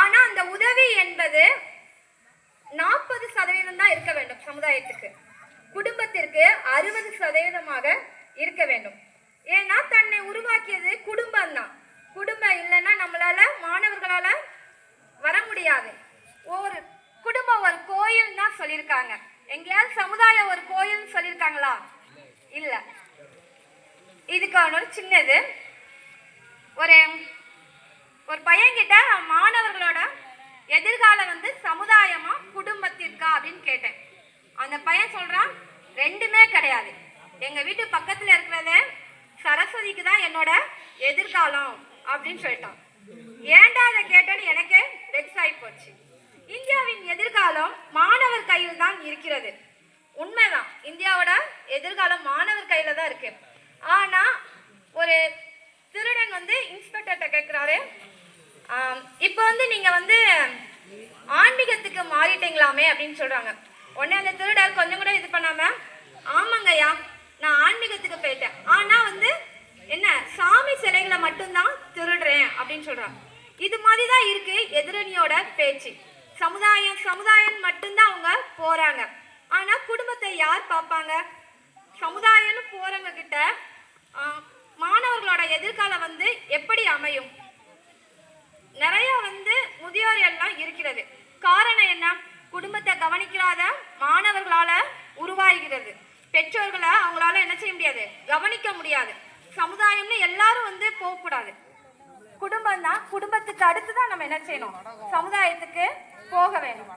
ஆனா அந்த உதவி என்பது 40% தான் இருக்க வேண்டும். சமுதாயத்துக்கு, குடும்பத்திற்கு 60% இருக்க வேண்டும். ஏன்னா தன்னை உருவாக்கியது குடும்பம் தான். குடும்பம் இல்லைன்னா நம்மளால மாணவர்களால வர முடியாது. ஒரு குடும்பம் ஒரு கோயில் தான் சொல்லியிருக்காங்க. எங்கேயாவது சமுதாயம் ஒரு கோயில் சொல்லியிருக்காங்களா? இல்ல. இதுக்கான ஒரு சின்னது, ஒரு பையன்கிட்ட மாணவர்களோட எதிர்காலம் சமுதாயமா குடும்பத்திற்கா அப்படின்னு கேட்டேன். அந்த பையன் சொல்றான், ரெண்டுமே கிடையாது. எங்க வீட்டு பக்கத்துல இருக்கிறது சரஸ்வதிக்கு தான் என்னோட எதிர்காலம் அப்படின்னு சொல்லிட்டான். ஏன்டா அதை கேட்டேன்னு எனக்கு வெக்ஸ் ஆகி போச்சு. இந்தியாவின் எதிர்காலம் மாணவர் கையில் தான் இருக்கிறது. உண்மைதான், இந்தியாவோட எதிர்காலம் மாணவர் கையில தான் இருக்கு. ஆனா ஒரு திருடன் இன்ஸ்பெக்டர்கிட்ட கேட்கிறாரு, இப்போ நீங்க ஆன்மீகத்துக்கு மாறிட்டீங்களாமே அப்படின்னு சொல்றாங்க. உடனே அந்த திருடர் கொஞ்சம் கூட இது பண்ணாம, ஆமாங்கய்யா நான் ஆன்மீகத்துக்கு போயிட்டேன், ஆனா என்ன சாமி சிலைகளை மட்டும்தான் திருடுறேன் அப்படின்னு சொல்றாங்க. இது மாதிரிதான் இருக்கு எதிரணியோட பேச்சு. சமுதாயம் மட்டும்தான் அவங்க போறாங்க. ஆனா குடும்பத்தை யார் பார்ப்பாங்க? சமுதாயம்னு போறவங்க கிட்ட மாணவர்களோட எதிர்காலம் எப்படி அமையும்? நிறைய முதியோர் எல்லாம் இருக்கிறது. காரணம் என்ன? குடும்பத்தை கவனிக்காத மாணவர்களால உருவாகிறது. பெற்றோர்களை அவங்களால என்ன செய்ய முடியாது, கவனிக்க முடியாது. சமுதாயம்னு எல்லாரும் போகக்கூடாது. குடும்பம் தான். குடும்பத்துக்கு அடுத்துதான் நம்ம என்ன செய்யணும், சமுதாயத்துக்கு போக வேண்டும்.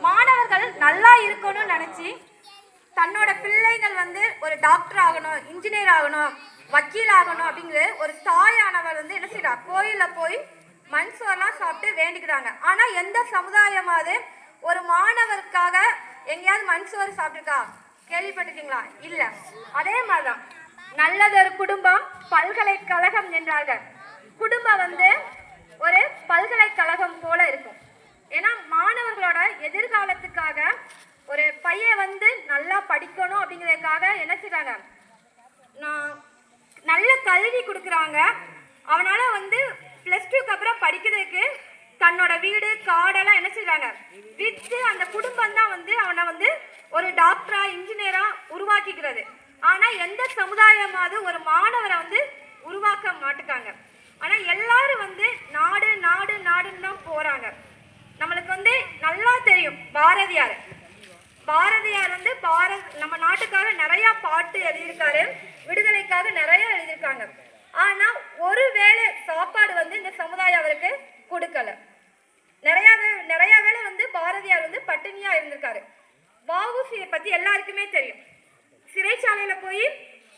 மாணவர்கள் நல்லா இருக்கணும்னு நினைச்சு தன்னோட பிள்ளைகள் ஒரு டாக்டர் ஆகணும், இன்ஜினியர் ஆகணும், வக்கீல் ஆகணும் அப்படிங்கிற ஒரு தாயானவர் என்ன செய்யறா, கோயில போய் மண் சோறுலாம் சாப்பிட்டு வேண்டிக்கிறாங்க. ஆனா எந்த சமுதாயமாவது ஒரு மாணவருக்காக எங்கேயாவது மண் சோறு சாப்பிட்டுருக்கா? கேள்விப்பட்டிருக்கீங்களா? இல்ல. அதே மாதிரிதான் நல்லதொரு குடும்பம் பல்கலைக்கழகம் என்றார்கள். குடும்பம் ஒரு பல்கலைக்கழகம் போல இருக்கும். ஏன்னா மாணவர்களோட எதிர்காலத்துக்காக ஒரு பையன் நல்லா படிக்கணும் அப்படிங்கிறதுக்காக என்ன செய்றாங்க, நல்ல கல்வி கொடுக்குறாங்க. அவனால +2க்கு அப்புறம் படிக்கிறதுக்கு தன்னோட வீடு காடெல்லாம் என்ன செய்றாங்க, விற்று அந்த குடும்பம் தான் அவனை ஒரு டாக்டரா இன்ஜினியரா உருவாக்கிக்கிறது. ஆனா எந்த சமுதாயமாவது ஒரு மாணவரை உருவாக்க மாட்டுக்காங்க. ஆனா எல்லாரும் நாடு நாடு நாடுன்னு தான் போறாங்க. நம்மளுக்கு நல்லா தெரியும் பாரதியார் நம்ம நாட்டுக்காக நிறைய பாட்டு எழுதியிருக்காரு, விடுதலைக்காக நிறைய எழுதியிருக்காங்க. ஆனா ஒரு வேளை சாப்பாடு இந்த சமுதாயம் அவருக்கு கொடுக்கல. நிறைய வேளை பாரதியார் பட்டினியா இருந்திருக்காரு. வ.உ.சியை பத்தி எல்லாருக்குமே தெரியும். சிறைச்சாலையில போய்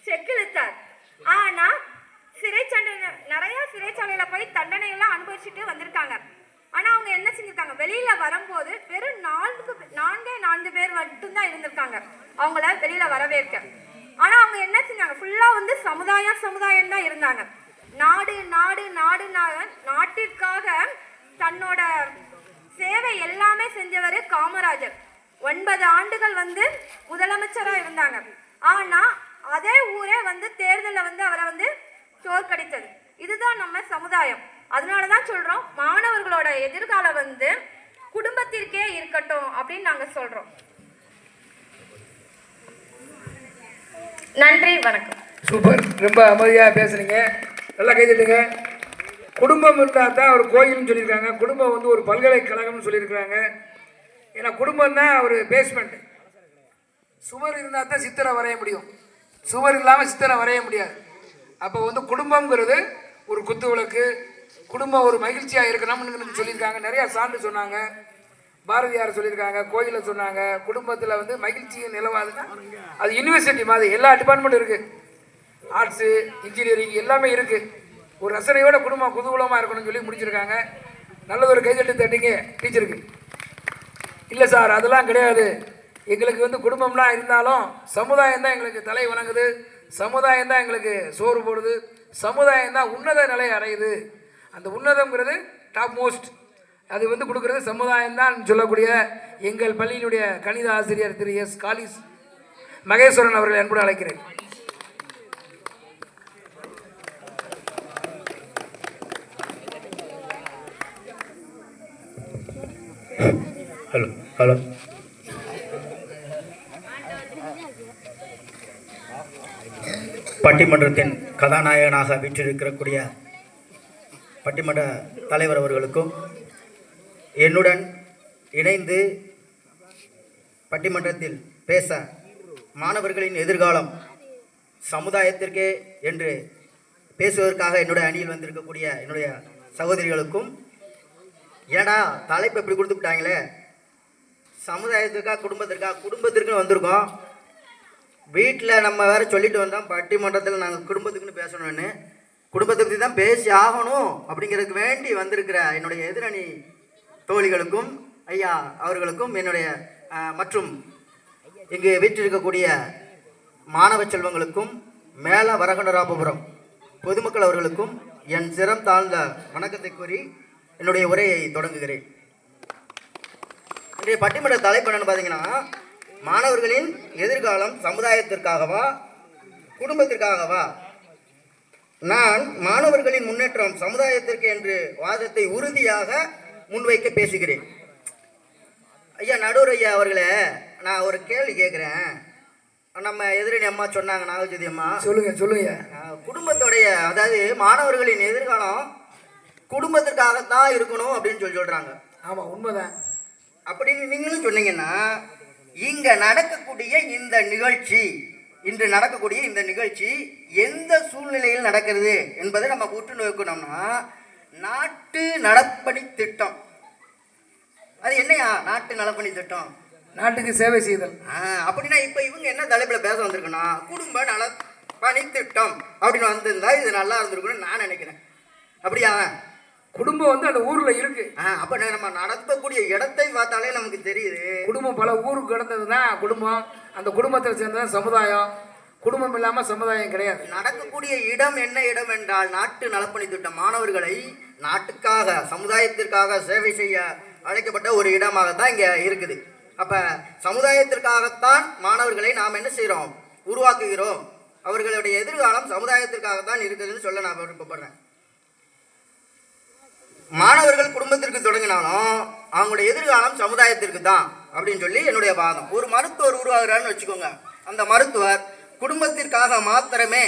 செக்கிழுத்தார். ஆனா நிறைய சிறைச்சாலையில போய் தண்டனை எல்லாம் அனுபவிச்சுட்டு வந்திருக்காங்க. ஆனா அவங்க என்ன செஞ்சிருக்காங்க, வெளியில வரும்போது வெறும் 4 பேர் மட்டும்தான் இருந்திருக்காங்க அவங்கள வெளியில வரவேற்க. ஆனா அவங்க என்ன செஞ்சாங்க, ஃபுல்லா சமுதாயம் தான் இருந்தாங்க. நாடு நாடு நாடு நாட்டிற்காக தன்னோட சேவை எல்லாமே செஞ்சவர் காமராஜர். 9 ஆண்டுகள் முதலமைச்சரா இருந்தாங்க. ஆனா அதே ஊரே தேர்தலில் அவரை தோற்கடித்தது. இதுதான் நம்ம சமுதாயம். அதனாலதான் சொல்றோம், மாணவர்களோட எதிர்காலம் குடும்பத்திற்கே இருக்கட்டும் அப்படின்னு நாங்க சொல்றோம். நன்றி, வணக்கம். சூப்பர், ரொம்ப அமைதியா பேசுறீங்க, நல்லா கைதட்டுங்க. குடும்பம் இருந்தால் தான் ஒரு கோயில்னு சொல்லியிருக்காங்க. குடும்பம் ஒரு பல்கலைக்கழகம்னு சொல்லியிருக்கிறாங்க. ஏன்னா குடும்பம் தான் ஒரு பேஸ்மெண்ட். சுவர் இருந்தால் தான் சித்திரை வரைய முடியும், சுவர் இல்லாமல் சித்திரை வரைய முடியாது. அப்போ குடும்பம்ங்கிறது ஒரு குத்து விளக்கு. குடும்பம் ஒரு மகிழ்ச்சியாக இருக்கணும்னு சொல்லியிருக்காங்க. நிறையா சான்று சொன்னாங்க. பாரதியார் சொல்லியிருக்காங்க, கோயிலில் சொன்னாங்க. குடும்பத்தில் மகிழ்ச்சி நிலவாதுன்னா அது யூனிவர்சிட்டி மாதிரி எல்லா டிபார்ட்மெண்ட்டும் இருக்குது. ஆர்ட்ஸு, இன்ஜினியரிங் எல்லாமே இருக்குது. ஒரு ரசனையோட குடும்பம் குதூகலமாக இருக்கணும்னு சொல்லி முடிச்சிருக்காங்க. நல்லது ஒரு கைதட்டி தட்டிங்க டீச்சருக்கு. இல்லை சார் அதெல்லாம் கிடையாது, எங்களுக்கு வந்து குடும்பம்னா இருந்தாலும் சமுதாயம் தான் எங்களுக்கு தலை வணங்குது, சமுதாயம் தான் எங்களுக்கு சோறு போடுது, சமுதாயம் தான் உன்னத நிலை அடையுது. அந்த உன்னதம்ங்கிறது டாப் மோஸ்ட், அது வந்து கொடுக்குறது சமுதாயம் தான் சொல்லக்கூடிய எங்கள் பள்ளியினுடைய கணித ஆசிரியர் திரு எஸ் காலிஸ் மகேஸ்வரன் அவர்களை அன்புடன் அழைக்கிறேன். ஹலோ ஹலோ பட்டிமன்றத்தின் கதாநாயகனாக வீற்றிருக்கக்கூடிய பட்டிமன்ற தலைவர் அவர்களுக்கும் என்னுடன் இணைந்து பட்டிமன்றத்தில் பேச மாணவர்களின் எதிர்காலம் சமுதாயத்திற்கே என்று பேசுவதற்காக என்னுடைய அணியில் வந்திருக்கக்கூடிய என்னுடைய சகோதரிகளுக்கும், ஏடா தலைப்பு எப்படி கொடுத்துக்கிட்டாங்களே, சமுதாயத்துக்காக குடும்பத்திற்குன்னு வந்திருக்கோம், வீட்டில் நம்ம வேறு சொல்லிட்டு வந்தோம் பட்டிமன்றத்தில் நாங்கள் குடும்பத்துக்குன்னு பேசணும்னு, குடும்பத்தை பற்றி தான் பேசி ஆகணும் அப்படிங்கிறதுக்கு வேண்டி வந்திருக்கிற என்னுடைய எதிரணி தோழிகளுக்கும் ஐயா அவர்களுக்கும் என்னுடைய மற்றும் இங்கு வீற்றிருக்கக்கூடிய மாணவ செல்வங்களுக்கும் மேல வரகண்டராமபுரம் பொதுமக்கள் அவர்களுக்கும் என் சிரம் தாழ்ந்த வணக்கத்தை கூறி என்னுடைய உரையை தொடங்குகிறேன். இன்றைய பட்டிமன்ற தலைப்பு என்னன்னு பார்த்தீங்கன்னா, மாணவர்களின் எதிர்காலம் சமுதாயத்திற்காகவா குடும்பத்திற்காகவா? நான் மாணவர்களின் முன்னேற்றம் சமுதாயத்திற்கு என்று வாதத்தை உறுதியாக முன்வைக்க பேசுகிறேன். ஐயா நடுவர் ஐயா அவர்களே, நான் ஒரு கேள்வி கேட்குறேன். நம்ம எதிரணி அம்மா சொன்னாங்க, நாகஜோதி அம்மா சொல்லுங்க. குடும்பத்தோடைய, அதாவது மாணவர்களின் எதிர்காலம் குடும்பத்திற்காகத்தான் இருக்கணும் அப்படின்னு சொல்றாங்க. ஆமா, உண்மைதான். அப்படின்னு நீங்களும் சொன்னீங்கன்னா, இங்க நடக்கக்கூடிய இந்த நிகழ்ச்சி, இன்று நடக்கக்கூடிய இந்த நிகழ்ச்சி எந்த சூழ்நிலையில் நடக்கிறது என்பதை நம்ம உற்று நோக்கணும்னா, நாட்டு நலப்பணி திட்டம். அது என்னையா நாட்டு நலப்பணி திட்டம்? நாட்டுக்கு சேவை செய்தல். அப்படின்னா இப்ப இவங்க என்ன தலைப்புல பேச வந்திருக்குன்னா, குடும்ப நல பணி திட்டம் அப்படின்னு வந்திருந்தா இது நல்லா இருந்திருக்குன்னு நான் நினைக்கிறேன். அப்படியா? குடும்பம் வந்து அந்த ஊர்ல இருக்கு. அப்ப நம்ம நடத்தக்கூடிய இடத்தை பார்த்தாலே நமக்கு தெரியுது. குடும்பம் பல ஊருக்கு கிடந்ததுதான் குடும்பம். அந்த குடும்பத்தை சேர்ந்ததான் சமுதாயம். குடும்பம் இல்லாம சமுதாயம் கிடையாது. நடக்கக்கூடிய இடம் என்ன இடம் என்றால் நாட்டு நலப்பணி திட்டம். மாணவர்களை நாட்டுக்காக சமுதாயத்திற்காக சேவை செய்ய அழைக்கப்பட்ட ஒரு இடமாக தான் இங்க இருக்குது. அப்ப சமுதாயத்திற்காகத்தான் மாணவர்களை நாம் என்ன செய்யறோம்? உருவாக்குகிறோம். அவர்களுடைய எதிர்காலம் சமுதாயத்திற்காகத்தான் இருக்குதுன்னு சொல்ல நான் விருப்பப்படுறேன். மாணவர்கள் குடும்பத்திற்கு தொடங்கினாலும் அவங்களுடைய எதிர்காலம் சமுதாயத்திற்கு தான் அப்படின்னு சொல்லி என்னுடைய வாதம். ஒரு மருத்துவர் உருவாகிறான்னு வச்சுக்கோங்க. அந்த மருத்துவர் குடும்பத்திற்காக மாத்திரமே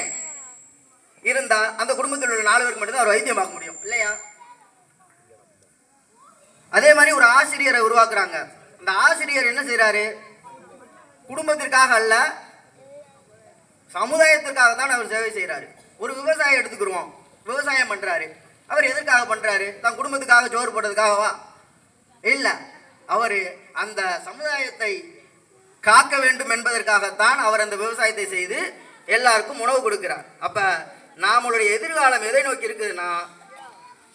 இருந்தா அந்த குடும்பத்தில் உள்ள 4 பேருக்கு மட்டும்தான் அவர் வைத்தியம் பார்க்க முடியும், இல்லையா? அதே மாதிரி ஒரு ஆசிரியரை உருவாக்குறாங்க. அந்த ஆசிரியர் என்ன செய்யறாரு? குடும்பத்திற்காக அல்ல, சமுதாயத்திற்காக தான் அவர் சேவை செய்யறாரு. ஒரு விவசாயம் எடுத்துக்கிறோம், விவசாயம் பண்றாரு. அவர் எதற்காக பண்றாரு? தன் குடும்பத்துக்காக சோறு போடுறதுக்காகவா? இல்ல, அவரு அந்த சமுதாயத்தை காக்க வேண்டும் என்பதற்காகத்தான் அவர் அந்த விவசாயத்தை செய்து எல்லாருக்கும் உணவு கொடுக்கிறார். அப்ப நம்மளுடைய எதிர்காலம் எதை நோக்கி இருக்குதுன்னா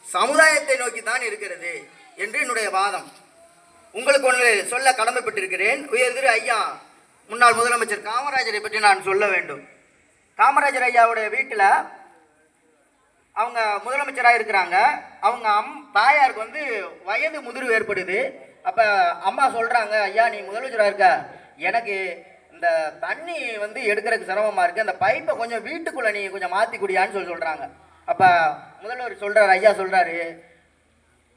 சமுதாயத்தை நோக்கி தான் இருக்கிறது என்று என்னுடைய வாதம். உங்களுக்கு ஒன்று சொல்ல கடமைப்பட்டிருக்கிறேன். உயர்திரு ஐயா முன்னாள் முதலமைச்சர் காமராஜரை பற்றி நான் சொல்ல வேண்டும். காமராஜர் ஐயாவுடைய வீட்டில் அவங்க முதலமைச்சராக இருக்கிறாங்க. அவங்க தாயாருக்கு வந்து வயது முதிர்வு ஏற்படுது. அப்போ அம்மா சொல்கிறாங்க, ஐயா நீ முதலமைச்சராக இருக்க, எனக்கு இந்த தண்ணி வந்து எடுக்கிறதுக்கு சிரமமாக இருக்குது, அந்த பைப்பை கொஞ்சம் வீட்டுக்குள்ளே நீ கொஞ்சம் மாற்றி குடியான்னு சொல்கிறாங்க. அப்போ முதல்வர் சொல்கிறார், ஐயா சொல்கிறாரு,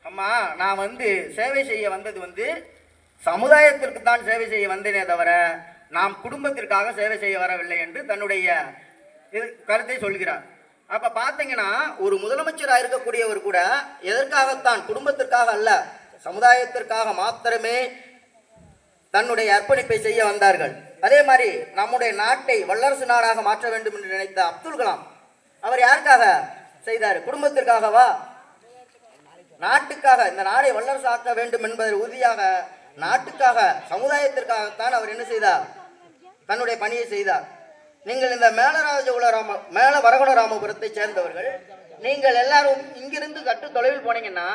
அம்மா நான் வந்து சேவை செய்ய வந்தது வந்து சமுதாயத்திற்கு தான் சேவை செய்ய வந்தேனே தவிர நாம் குடும்பத்திற்காக சேவை செய்ய வரவில்லை என்று தன்னுடைய கருத்தை சொல்கிறார். அப்போ பார்த்தீங்கன்னா ஒரு முதலமைச்சராக இருக்கக்கூடியவர் கூட எதற்காகத்தான், குடும்பத்திற்காக அல்ல, சமுதாயத்திற்காக மாத்திரமே தன்னுடைய அர்ப்பணிப்பை செய்ய வந்தார்கள். அதே மாதிரி நம்முடைய நாட்டை வல்லரசு நாடாக மாற்ற வேண்டும் என்று நினைத்த அப்துல் கலாம் அவர் யாருக்காக செய்தார்? குடும்பத்திற்காகவா? நாட்டுக்காக, இந்த நாடை வல்லரசு ஆக்க வேண்டும் என்பதை உறுதியாக நாட்டுக்காக சமுதாயத்திற்காகத்தான் அவர் என்ன செய்தார்? தன்னுடைய பணியை செய்தார். நீங்கள் இந்த மேல வரகுணராமபுரத்தை சேர்ந்தவர்கள், நீங்கள் எல்லாரும் இங்கிருந்து சற்று தொலைவில் போனீங்கன்னா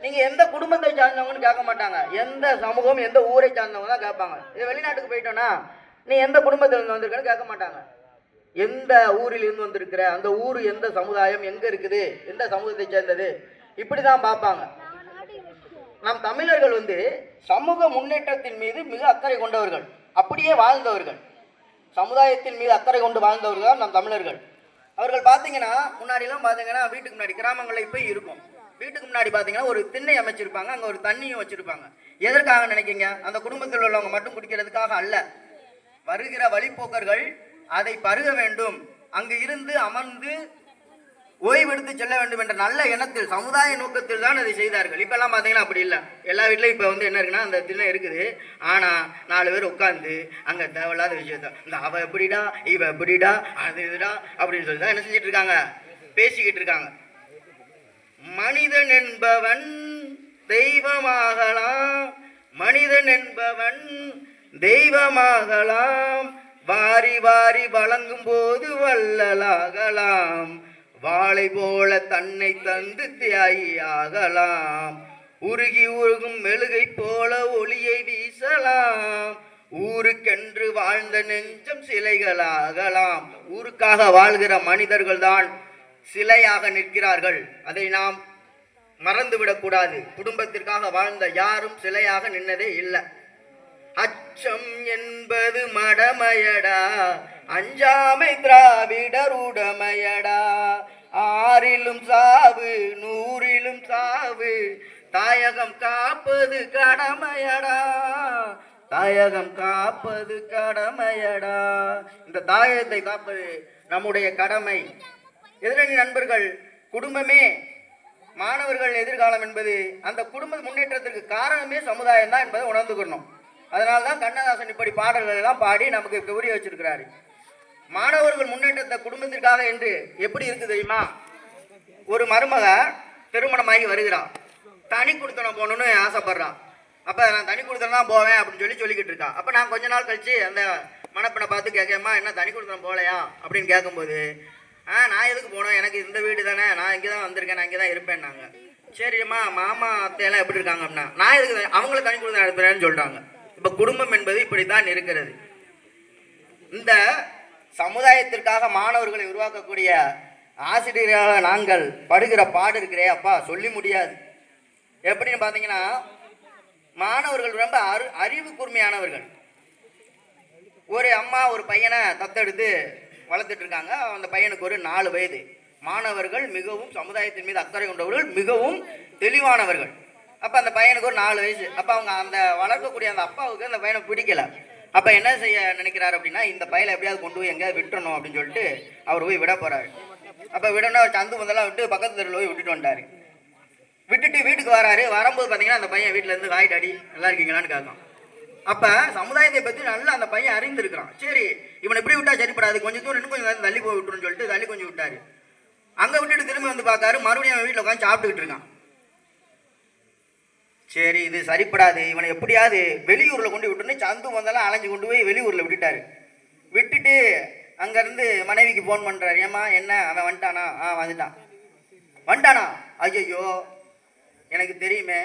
நீங்க எந்த குடும்பத்தை சார்ந்தவங்கன்னு கேட்க மாட்டாங்க, எந்த சமூகம் எந்த ஊரை சார்ந்தவங்க தான் கேட்பாங்க. இது வெளிநாட்டுக்கு போயிட்டோன்னா நீ எந்த குடும்பத்தில் இருந்து வந்திருக்கன்னு கேட்க மாட்டாங்க. எந்த ஊரில் இருந்து வந்திருக்கிற, அந்த ஊர் எந்த சமுதாயம் எங்க இருக்குது, எந்த சமூகத்தை சேர்ந்தது, இப்படிதான் பார்ப்பாங்க. நம் தமிழர்கள் சமூக முன்னேற்றத்தின் மீது மிக அக்கறை கொண்டவர்கள், அப்படியே வாழ்ந்தவர்கள், சமுதாயத்தின் மீது அக்கறை கொண்டு வாழ்ந்தவர்கள் தான் நம் தமிழர்கள். அவர்கள் பார்த்தீங்கன்னா முன்னாடிலாம் பார்த்தீங்கன்னா வீட்டுக்கு முன்னாடி கிராமங்களில் இப்போ இருக்கும், வீட்டுக்கு முன்னாடி பார்த்தீங்கன்னா ஒரு திண்ணை அமைச்சிருப்பாங்க, அங்கே ஒரு தண்ணியும் வச்சிருப்பாங்க. எதற்காக நினைக்கிங்க? அந்த குடும்பத்தில் உள்ளவங்க மட்டும் குடிக்கிறதுக்காக அல்ல, வருகிற வழிப்போக்கர்கள் அதை பருக வேண்டும், அங்கு இருந்து அமர்ந்து ஓய்வெடுத்து செல்ல வேண்டும் என்ற நல்ல எண்ணத்தில், சமுதாய நோக்கத்தில் தான் அதை செய்தார்கள். இப்பெல்லாம் பார்த்தீங்கன்னா அப்படி இல்லை. எல்லா வீட்லையும் இப்போ என்ன இருக்குன்னா, அந்த திண்ணை இருக்குது, ஆனால் 4 பேர் உட்காந்து அங்கே தேவையில்லாத விஷயத்த இந்த அவ எப்படிடா இவ எப்படிடா அது இதுடா அப்படின்னு சொல்லி தான் என்ன செஞ்சிட்டு இருக்காங்க, பேசிக்கிட்டு இருக்காங்க. மனிதன் என்பவன் தெய்வமாகலாம், மனிதன் என்பவன் தெய்வமாகலாம், வாரி வாரி வழங்கும் போது வள்ளலாகலாம், வாளை போல தன்னை தந்து தியாகியாகலாம், உருகி உருகும் மெழுகை போல ஒளியை வீசலாம், ஊருக்கென்று வாழ்ந்த நெஞ்சம் சிலைகளாகலாம். ஊருக்காக வாழ்கிற மனிதர்கள் தான் சிலையாக நிற்கிறார்கள், அதை நாம் மறந்துவிடக்கூடாது. குடும்பத்திற்காக வாழ்ந்த யாரும் சிலையாக நின்னதே இல்லை. அச்சம் என்பது மடமையடா, அஞ்சாமை திராவிடர் உடமையடா, ஆறிலும் சாவு 100லும் சாவு, தாயகம் காப்பது கடமையடா, தாயகம் காப்பது கடமையடா. இந்த தாயகத்தை காப்பது நம்முடைய கடமை. எதிரணி நண்பர்கள், குடும்பமே மாணவர்கள் எதிர்காலம் என்பது, அந்த குடும்ப முன்னேற்றத்திற்கு காரணமே சமுதாயம் தான் என்பதை உணர்ந்துக்கணும். அதனால தான் கண்ணதாசன் இப்படி பாடல்கள் எல்லாம் பாடி நமக்கு புரிய வச்சிருக்கிறாரு. மாணவர்கள் முன்னேற்றத்தை குடும்பத்திற்காக என்று எப்படி இருக்கு தெரியுமா? ஒரு மருமக திருமணமாகி வருகிறான், தனி குடித்தனம் போகணும்னு ஆசைப்படுறான். அப்போ நான் தனி குடித்தனம் தான் போவேன் அப்படின்னு சொல்லிக்கிட்டு இருக்கான். அப்போ நான் கொஞ்ச நாள் கழிச்சு அந்த மணப்பெண்ணை பார்த்து கேட்கமா, என்ன தனி குடித்தனம் போகலையா அப்படின்னு கேட்கும்போது, நான் எதுக்கு போனோம், எனக்கு இந்த வீடு தானே, நான் இங்கே தான் வந்திருக்கேன், நான் இங்கே தான் இருப்பேன்னாங்க. சரிம்மா மாமா அத்தையெல்லாம் எப்படி இருக்காங்க அப்படின்னா, நான் எதுக்கு அவங்கள தனி குடித்தனம் நடத்துறேன்னு சொல்கிறாங்க. இப்போ குடும்பம் என்பது இப்படித்தான் இருக்கிறது. இந்த சமுதாயத்திற்காக மாணவர்களை உருவாக்கக்கூடிய ஆசிரியர்களாக நாங்கள் படுகிற பாடு இருக்கிறே அப்பா சொல்லி முடியாது. எப்படின்னு பார்த்தீங்கன்னா, மாணவர்கள் ரொம்ப அறிவு கூர்மையானவர்கள். ஒரு அம்மா ஒரு பையனை தத்தெடுத்து வளர்த்துட்டு இருக்காங்க. அந்த பையனுக்கு ஒரு 4 வயது. மாணவர்கள் மிகவும் சமுதாயத்தின் மீது அக்கறை கொண்டவர்கள், மிகவும் தெளிவானவர்கள். அப்போ அந்த பையனுக்கு ஒரு 4 வயசு. அப்போ அவங்க அந்த வளர்க்கக்கூடிய அந்த அப்பாவுக்கு அந்த பையனை பிடிக்கல. அப்போ என்ன செய்ய நினைக்கிறாரு அப்படின்னா, இந்த பையனை எப்படியாவது கொண்டு போய் எங்கேயாவது விட்டுறணும் அப்படின்னு சொல்லிட்டு அவர் போய் விட போறாரு. அப்போ விடணும், அவர் சந்து பந்தெல்லாம் விட்டு பக்கத்து தெருவில் போய் விட்டுட்டு வந்துட்டாரு. விட்டுட்டு வீட்டுக்கு வராரு. வரும்போது பார்த்தீங்கன்னா அந்த பையன் வீட்டில் இருந்து ஹாய் டாடி நல்லா இருக்கீங்களான்னு கேட்கும். அப்போ சமுதாயத்தை பற்றி நல்லா அந்த பையன் அறிந்திருக்கிறான். சரி இவனை இப்படி விட்டா சரிப்படாது, கொஞ்சம் தூரம் இன்னும் கொஞ்சம் தள்ளி போய் விட்டுருன்னு சொல்லிட்டு தள்ளி கொஞ்சம் விட்டாரு. அங்கே விட்டுட்டு திரும்பி வந்து பார்க்காரு, மறுபடியும் அவன் வீட்டில் உட்காந்து சாப்பிட்டுக்கிட்டு இருக்கான். சரி இது சரிப்படாது, இவனை எப்படியாவது வெளியூரில் கொண்டு விட்டுன்னு சந்து வந்தாலும் அலைஞ்சு கொண்டு போய் வெளியூரில் விட்டுட்டாரு. விட்டுட்டு அங்கேருந்து மனைவிக்கு ஃபோன் பண்ணுறாரு, ஏம்மா என்ன அவன் வந்துட்டானா? வந்துட்டானா? ஐயோ எனக்கு தெரியுமே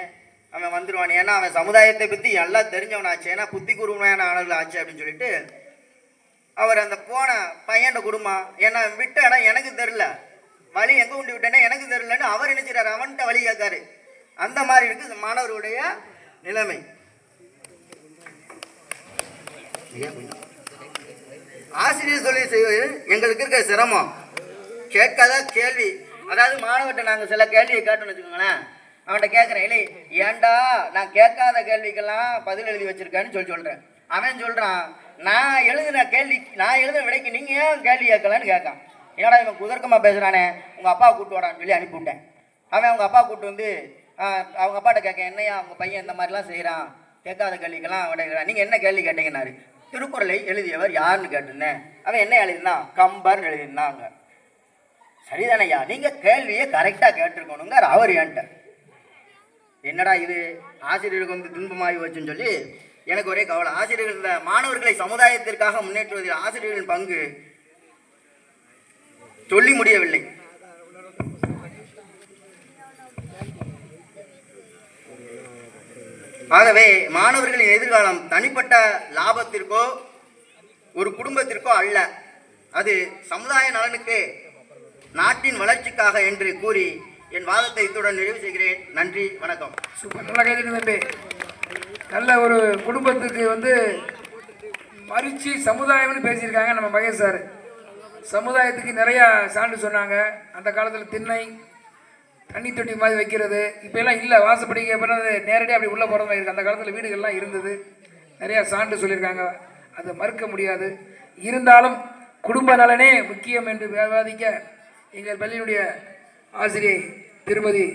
அவன் வந்துடுவான், ஏன்னா அவன் சமுதாயத்தை பற்றி எல்லாம் தெரிஞ்சவனாச்சு, ஏன்னா புத்தி கூர்மையான ஆனது ஆச்சு அப்படின்னு சொல்லிட்டு அவர் அந்த போன பையன் குடும்பம், ஏன்னா விட்ட இடம் எனக்கு தெரில, வழி எங்கே கொண்டு விட்டேன்னா எனக்கு தெரிலன்னு அவர் நினைச்சிட்டாரு, அவன்கிட்ட வழி கேட்காரு. அந்த மாதிரி இருக்கு மாணவர்களுடைய நிலைமை. ஆசிரியர் தொழில் செய்வது எங்களுக்கு இருக்க சிரமம். கேட்காத கேள்வி, அதாவது மாணவர்கிட்ட நாங்கள் சில கேள்வியை கேட்டோம்னு வச்சுக்கோங்களேன், அவன்கிட்ட கேட்குறேன், இல்லை ஏன்டா நான் கேட்காத கேள்விக்கெல்லாம் பதில் எழுதி வச்சிருக்கேன்னு சொல்கிறேன். அவன் சொல்கிறான், நான் எழுதின விடைக்கு நீங்கள் ஏன் கேள்வி கேட்கலான்னு கேட்கான். ஏன்னா இவன் குதர்க்கமாக பேசுகிறானே, உங்கள் அப்பா கூப்பிட்டு வாடான்னு சொல்லி அனுப்பிவிட்டேன். அவன் அவங்க அப்பா கூப்பிட்டு வந்து அவங்க அப்பாட்ட கேட்க, என்னையா அவங்க பையன் இந்த மாதிரிலாம் செய்கிறான், கேட்காத கேள்விக்கெல்லாம் விடைக்கிறான், நீங்கள் என்ன கேள்வி கேட்டீங்கன்னாரு. திருக்குறளை எழுதியவர் யாருன்னு கேட்டிருந்தேன். அவன் என்ன எழுதினான், கம்பர்னு எழுதியிருந்தாங்க. சரிதானையா, நீங்கள் கேள்வியை கரெக்டாக கேட்டிருக்கணுங்க. அவர் ஏன்ட்ட என்னடா இது ஆசிரியருக்கு வந்து துன்பமாகி வச்சுன்னு சொல்லி எனக்கு ஒரே கவலை. ஆசிரியர்கள் இந்த மாணவர்களை சமுதாயத்திற்காக முன்னேற்றுவதில் ஆசிரியர்களின் பங்கு சொல்லி முடியவில்லை. ஆகவே மாணவர்களின் எதிர்காலம் தனிப்பட்ட லாபத்திற்கோ ஒரு குடும்பத்திற்கோ அல்ல, அது சமுதாய நலனுக்கு, நாட்டின் வளர்ச்சிக்காக என்று கூறி என் வாதத்தை இத்துடன் நிறைவு செய்கிறேன். நன்றி, வணக்கம். சூப்பர், நல்லா கேட்டுங்க தம்பி. நல்ல ஒரு குடும்பத்துக்கு வந்து மறிச்சு சமுதாயம்னு பேசியிருக்காங்க நம்ம மகேஷ் சார். சமுதாயத்துக்கு நிறையா சான்று சொன்னாங்க. அந்த காலத்தில் திண்ணை தண்ணி தொட்டி மாதிரி வைக்கிறது இப்போ எல்லாம் இல்லை. வாசப்படிக்க அப்புறம் அது நேரடியாக அப்படி உள்ளே போகிற மாதிரி இருக்குது. அந்த காலத்தில் வீடுகள்லாம் இருந்தது. நிறையா சான்று சொல்லியிருக்காங்க, அதை மறுக்க முடியாது. இருந்தாலும் குடும்ப நலனே முக்கியம் என்று விவாதிக்க எங்கள் பள்ளியினுடைய ஆசிரியை திருமதி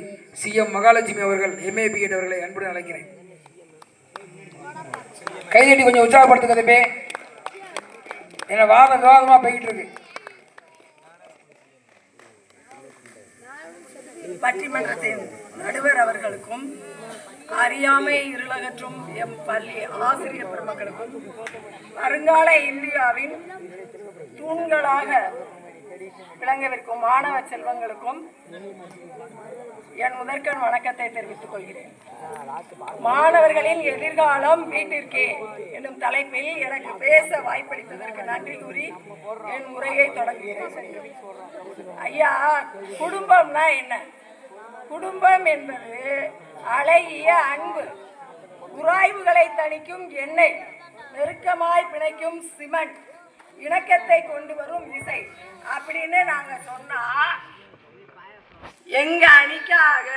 CM மகாலட்சுமி அவர்கள் MA BEd அவர்களை அன்புடன் அழைக்கிறேன். கைதட்டி கொஞ்சம் உற்சாகப்படுத்துங்க தம்பி. என்ன விவாதமாக போய்கிட்டு இருக்கு. பட்டிமன்றத்தின் நடுவர் அவர்களுக்கும் அறியாமை இருளகற்றும் எம் பள்ளி ஆசிரியர் பெருமக்களுக்கும் வருங்கால இந்தியாவின் தூண்களாக விளங்கவிருக்கும் மாணவ செல்வங்களுக்கும் என் முதற்கண் வணக்கத்தை தெரிவித்துக் கொள்கிறேன். மாணவர்களின் எதிர்காலம் வீட்டிற்கே என்னும் தலைப்பில் எனக்கு பேச வாய்ப்பளித்ததற்கு நன்றி கூறி என் உரையை தொடங்குகிறேன். ஐயா, குடும்பம்னா என்ன? குடும்பம் என்பது அழகிய அன்பு, உராய்வுகளை தணிக்கும் எண்ணெய், நெருக்கமாய் பிணைக்கும் சிமெண்ட், இணக்கத்தை கொண்டு வரும் இசை அப்படின்னு நாங்க சொன்னா எங்க அணிக்காக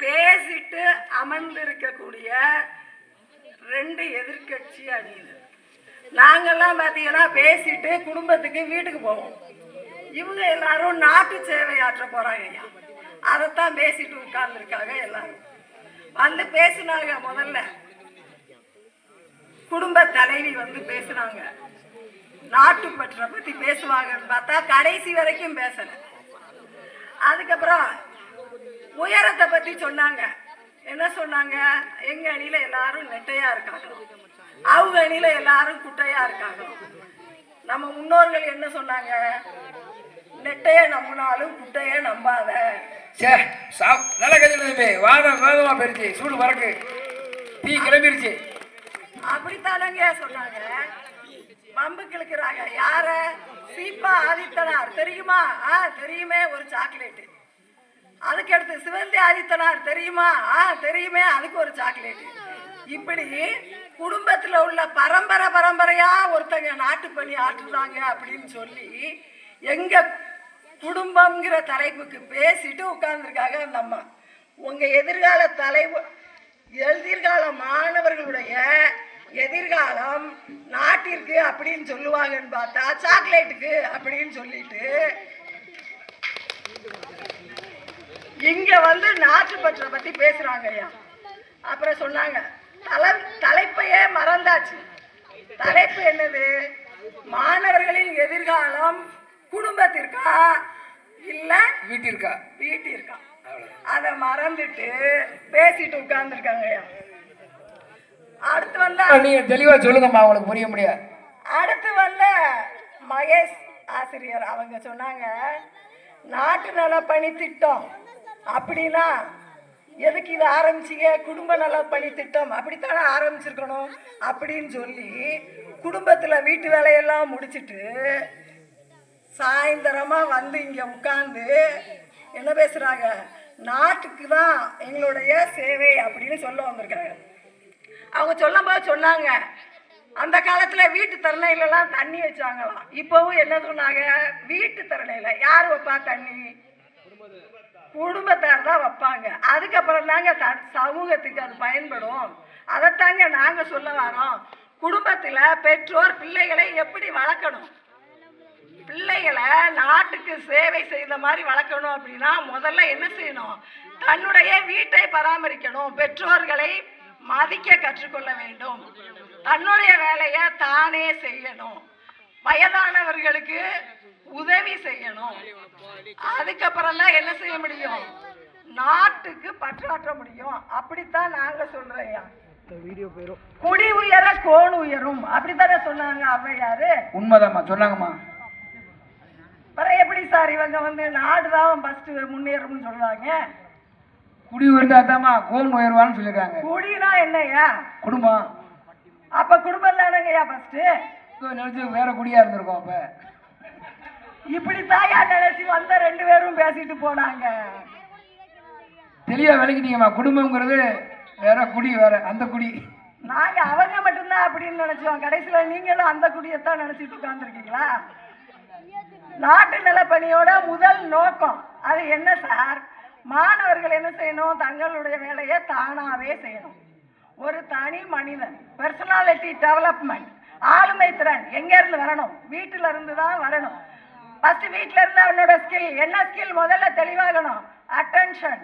பேசிட்டு அமர்ந்திருக்கக்கூடிய 2 எதிர்கட்சி அணியினர். நாங்கெல்லாம் பார்த்தீங்கன்னா பேசிட்டு குடும்பத்துக்கு வீட்டுக்கு போவோம். இவங்க எல்லாரும் நாட்டு சேவை ஆற்ற போறாங்க ஐயா. அதைத்தான் பேசிட்டு உட்கார்ந்துருக்காங்க. எல்லாரும் வந்து பேசினாங்க. முதல்ல குடும்ப தலைவி வந்து பேசினாங்க, நாட்டுப்பற்றை பத்தி பேசுவாங்கன்னு பார்த்தா கடைசி வரைக்கும் பேசல. அதுக்கப்புறம் உயரத்தை பத்தி சொன்னாங்க. என்ன சொன்னாங்க? எங்க அணியில எல்லாரும் நெட்டையா இருக்காங்க, அவங்க அணியில எல்லாரும் குட்டையா இருக்காங்க. நம்ம முன்னோர்கள் என்ன சொன்னாங்க? நெட்டைய நம்பினாலும் குட்டைய நம்பாத. நல்லா கேட்டு வாதமா போயிருச்சு, சூடு பறக்கு, தீ கிளம்பிருச்சு. அப்படித்தானங்க சொன்னாங்க. பம்பு கிழக்குறாங்க. யார? சீப்பா ஆதித்தனார் தெரியுமா? தெரியுமே, ஒரு சாக்லேட்டு. அதுக்கு அடுத்து சிவந்தி ஆதித்தனார் தெரியுமா? தெரியுமே, அதுக்கு ஒரு சாக்லேட்டு. இப்படி குடும்பத்துல உள்ள பரம்பரையா ஒருத்தங்க நாட்டு பணி ஆற்றுறாங்க அப்படின்னு சொல்லி எங்க குடும்பம்ங்கிற தலைப்புக்கு பேசிட்டு உட்கார்ந்துருக்காங்க அந்த அம்மா. உங்க எதிர்கால மாணவர்களுடைய எதிர்காலம் நாட்டிற்கு அப்படின்னு சொல்லுவாங்கன்னு பார்த்தா சாக்லேட்டுக்கு அப்படின்னு சொல்லிட்டு இங்க வந்து நாட்டுப்பற்றை பத்தி பேசுறாங்க ஐயா. அப்புறம் சொன்னாங்க தலைப்பையே மறந்தாச்சு. தலைப்பு என்னது? மாணவர்களின் எதிர்காலம் குடும்பத்திற்கா இல்ல வீட்டிற்கா? அதை மறந்துட்டு பேசிட்டு உட்கார்ந்துருக்காங்க ஐயா. அடுத்து வந்த நீங்க தெளிவா சொல்லுங்கம்மா, அவங்களுக்கு புரிய முடியாது. அடுத்து வந்த மகேஷ் ஆசிரியர் அவங்க சொன்னாங்க, நாட்டு நல பணி திட்டம் அப்படின்னா எதுக்கு இது ஆரம்பிச்சிங்க? குடும்ப நல பணி திட்டம் அப்படித்தானே ஆரம்பிச்சிருக்கணும் அப்படின்னு சொல்லி குடும்பத்துல வீட்டு வேலையெல்லாம் முடிச்சுட்டு சாயந்தரமா வந்து இங்க உட்கார்ந்து என்ன பேசுறாங்க? நாட்டுக்கு தான் எங்களுடைய சேவை அப்படின்னு சொல்ல வந்திருக்காங்க. அவங்க சொல்லும் போது சொன்னாங்க, அந்த காலத்துல வீட்டு தரணையிலாம் தண்ணி வச்சாங்களாம். இப்பவும் என்ன சொன்னாங்க? வீட்டு தரணையில யார் வைப்பா தண்ணி? குடும்பத்தார் தான் வைப்பாங்க. அதுக்கப்புறம் தாங்க சமூகத்துக்கு அது பயன்படும். அதைத்தாங்க நாங்க சொல்ல வரோம். குடும்பத்துல பெற்றோர் பிள்ளைகளை எப்படி வளர்க்கணும், பிள்ளைகளை நாட்டுக்கு சேவை செய்த மாதிரி வளர்க்கணும் அப்படின்னா முதல்ல என்ன செய்யணும்? தன்னுடைய வீட்டை பராமரிக்கணும், பெற்றோர்களை மதிக்க கற்றுக்கொள்ள வேண்டும், தன்னுடைய வேலையை தானே செய்யணும், வயதானவர்களுக்கு உதவி செய்யணும். அதுக்கப்புறம் தான் என்ன செய்ய முடியும்? நாட்டுக்கு பற்றாற்ற முடியும். அப்படித்தான் நாங்க சொல்றோம். குடி உயர கோன் உயரும் அப்படித்தானே சொன்னாங்க ஔவையாரு. உண்மைதாம்மா, சொன்னாங்கம்மா. அப்புறம் எப்படி சார் இவங்க வந்து நாடுதான் ஃபர்ஸ்ட் முன்னேறும்னு சொல்றாங்க? குடி உயர்ந்தாதாம்மா கோன் உயர்வான்னு சொல்லியிருக்காங்க. குடினா என்னய்யா? குடும்பம். அப்ப குடும்பம் தானங்கய்யா ஃபர்ஸ்ட். நினைச்சு வேற குடியா இருந்திருக்கோம். அப்ப இப்படித்தாயா நினைச்சு வந்த 2 பேரும் பேசிட்டு போனாங்க. தெளிவா விளக்கிட்டீங்கம்மா. குடும்பம்ங்கிறது வேற, குடி வேற. அந்த குடி நாங்க அவங்க மட்டும்தான் அப்படின்னு நினைச்சோம். கடைசியில நீங்களும் அந்த குடியத்தான் நினைச்சிட்டு உட்கார்ந்துருக்கீங்களா? நாட்டு நலப்பணியோட முதல் நோக்கம் அது என்ன சார்? மாணவர்கள் என்ன செய்யணும்? தங்களுடைய வேலையை தானாவே செய்யணும். ஒரு தனி மனிதன் பர்சனாலிட்டி டெவலப்மெண்ட், ஆளுமை திறன் எங்க இருந்து வரணும்? வீட்டுல இருந்து தான் வரணும். ஃபர்ஸ்ட் வீட்டுல இருந்து அவனோட ஸ்கில் என்ன? ஸ்கில் முதல்ல தெளிவாகணும். அட்டென்ஷன்,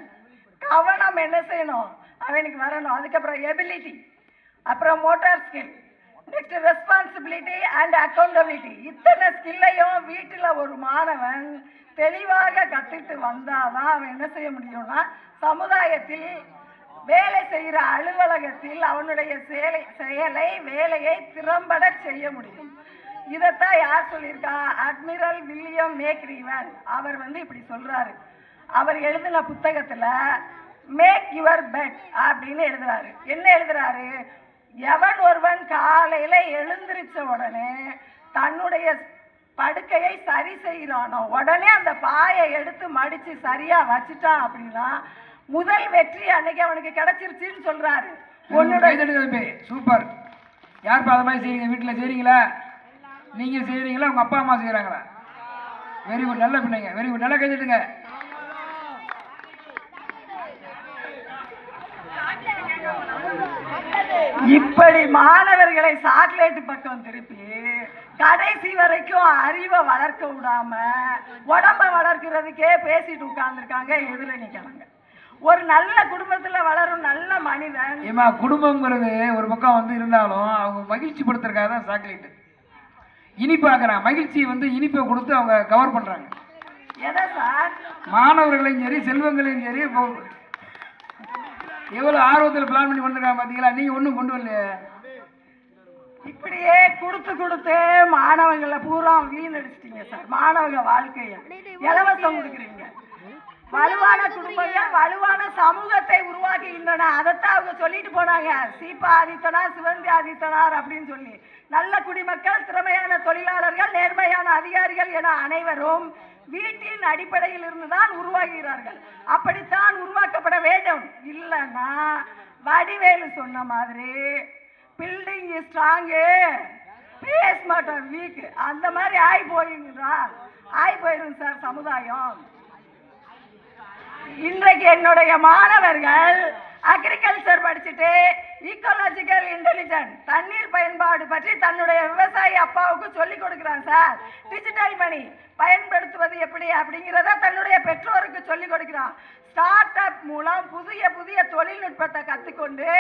கவனம் என்ன செய்யணும்? அவனுக்கு வரணும். அதுக்கப்புறம் எபிலிட்டி, அப்புறம் motor skill, next responsibility and accountability. இத்தனை ஸ்கில்லையும் வீட்டில் ஒரு மாணவன் தெளிவாக கற்றுட்டு வந்தாதான் அவன் என்ன செய்ய முடியும்னா சமுதாயத்தில் வேலை செய்கிற அலுவலகத்தில் அவனுடைய செயலை வேலையை திறம்பட செய்ய முடியும். இதைத்தான் யார் சொல்லியிருக்கா? Admiral William மேக்ரீவன். அவர் இப்படி சொல்றாரு. அவர் எழுதின புத்தகத்துல மேக் யுவர் பெட் அப்படின்னு எழுதுறாரு. என்ன எழுதுறாரு? எவன் ஒருவன் காலையில எழுந்திருச்ச உடனே தன்னுடைய படுக்கையை சரி செய்கிறானோ, உடனே அந்த பாயை எடுத்து மடிச்சு சரியா வச்சுட்டான் அப்படின்னா முதல் வெற்றி அன்னைக்கு அவனுக்கு கிடைச்சிருச்சுன்னு சொல்றாரு. சூப்பர். யாருப்பா அது மாதிரி செய்றீங்க? வீட்டுல செய்றீங்களா? நீங்க செய்றீங்களா? உங்க அப்பா அம்மா செய்யறாங்களா? வெரி குட், நல்ல பிள்ளைங்க. வெரி குட், நல்லா கைதட்டுங்க. இப்படி மாணவர்களை சாக்லேட் பக்கம் திருப்பி கடைசி வரைக்கும் அறிவை வளர்க்க விடாம உடம்ப வளர்க்கிறதுக்கே பேசிட்டு உட்கார்ந்துருக்காங்க. எதிர நிக்கிறாங்க. ஒரு நல்ல குடும்பத்துல வளரும் நல்ல மனிதன். குடும்பம்ங்கிறது ஒரு பக்கம் இருந்தாலும் அவங்க மகிழ்ச்சி படுத்துறதுக்காக தான் சாக்லேட் இனிப்பாக்குறாங்க. மகிழ்ச்சி இனிப்பை கொடுத்து அவங்க கவர் பண்றாங்க. எதை சார்? மாணவர்களையும் சரி செல்வங்களையும் சரி எவ்வளவு ஆர்வத்தில் பிளான் பண்ணி கொண்டிருக்காங்க பாத்தீங்களா? நீங்க ஒண்ணும் கொண்டு வரலையே. இப்படியே கொடுத்து கொடுத்து மாணவங்களை பூரா வீணடிச்சிட்டீங்க சார். மாணவங்க வாழ்க்கைய இலவசம் கொடுக்குறீங்க. வலுவான குடும்பங்கள் வலுவான சமூகத்தை உருவாக்குகின்றன. அதைத்தான் அவங்க சொல்லிட்டு போனாங்க. சீபா ஆதித்தனார், சிவந்தி ஆதித்தனார் அப்படின்னு சொல்லி. நல்ல குடிமக்கள், திறமையான தொழிலாளர்கள், நேர்மையான அதிகாரிகள் என அனைவரும் வீட்டின் அடிப்படையில் இருந்துதான் உருவாகிறார்கள். அப்படித்தான் உருவாக்கப்பட வேண்டும். இல்லைன்னா வடிவேலு சொன்ன மாதிரி building is strong, basement weak, அந்த மாதிரி ஆகி போயிடும் சார் சமுதாயம். இன்றைக்கு என்னுடைய மாணவர்கள் அக்ரிகல்ச்சர் படிச்சுட்டு ஈக்கோலாஜிக்கல் இன்டெலிஜென்ட், தண்ணீர் பயன்பாடு பற்றி தன்னுடைய விவசாயி அப்பாவுக்கு சொல்லிக் கொடுக்கிறான் சார். டிஜிட்டல் மணி பயன்படுத்துவது எப்படி அப்படிங்கிறத தன்னுடைய பெற்றோருக்கு சொல்லிக் கொடுக்கிறான். ஸ்டார்ட் அப் மூலம் புதிய புதிய தொழில்நுட்பத்தை கற்றுக்கொண்டு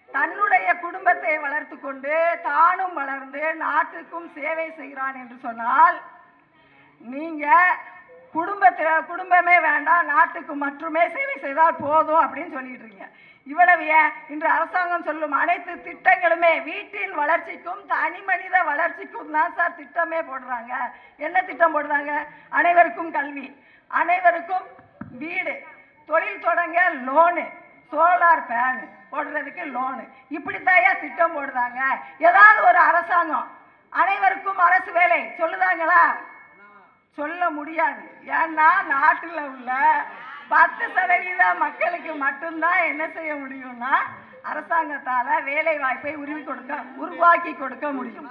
தன்னுடைய குடும்பத்தை வளர்த்து கொண்டு தானும் வளர்ந்து நாட்டுக்கும் சேவை செய்கிறான் என்று சொன்னால் நீங்க குடும்பமே வேண்டாம், நாட்டுக்கு மட்டுமே சேவை செய்தால் போதும் அப்படின்னு சொல்லிட்டு இருக்கீங்க. இவ்வளவு ஏன்? இன்று அரசாங்கம் சொல்லும் அனைத்து திட்டங்களுமே வீட்டின் வளர்ச்சிக்கும் தனி மனித வளர்ச்சிக்கும் தான் சார் திட்டமே போடுறாங்க. என்ன திட்டம் போடுறாங்க? அனைவருக்கும் கல்வி, அனைவருக்கும் வீடு, தொழில் தொடங்க லோனு, சோலார் பேனு போடுறதுக்கு லோனு, இப்படித்தாயா திட்டம் போடுறாங்க. ஏதாவது ஒரு அரசாங்கம் அனைவருக்கும் அரசு வேலை சொல்லுதாங்களா? சொல்ல முடியாது. ஏன்னா நாட்டில் உள்ள 10% மக்களுக்கு மட்டும்தான் என்ன செய்ய முடியும்னா அரசாங்கத்தால வேலை வாய்ப்பை உருவாக்கி கொடுக்க முடியும்.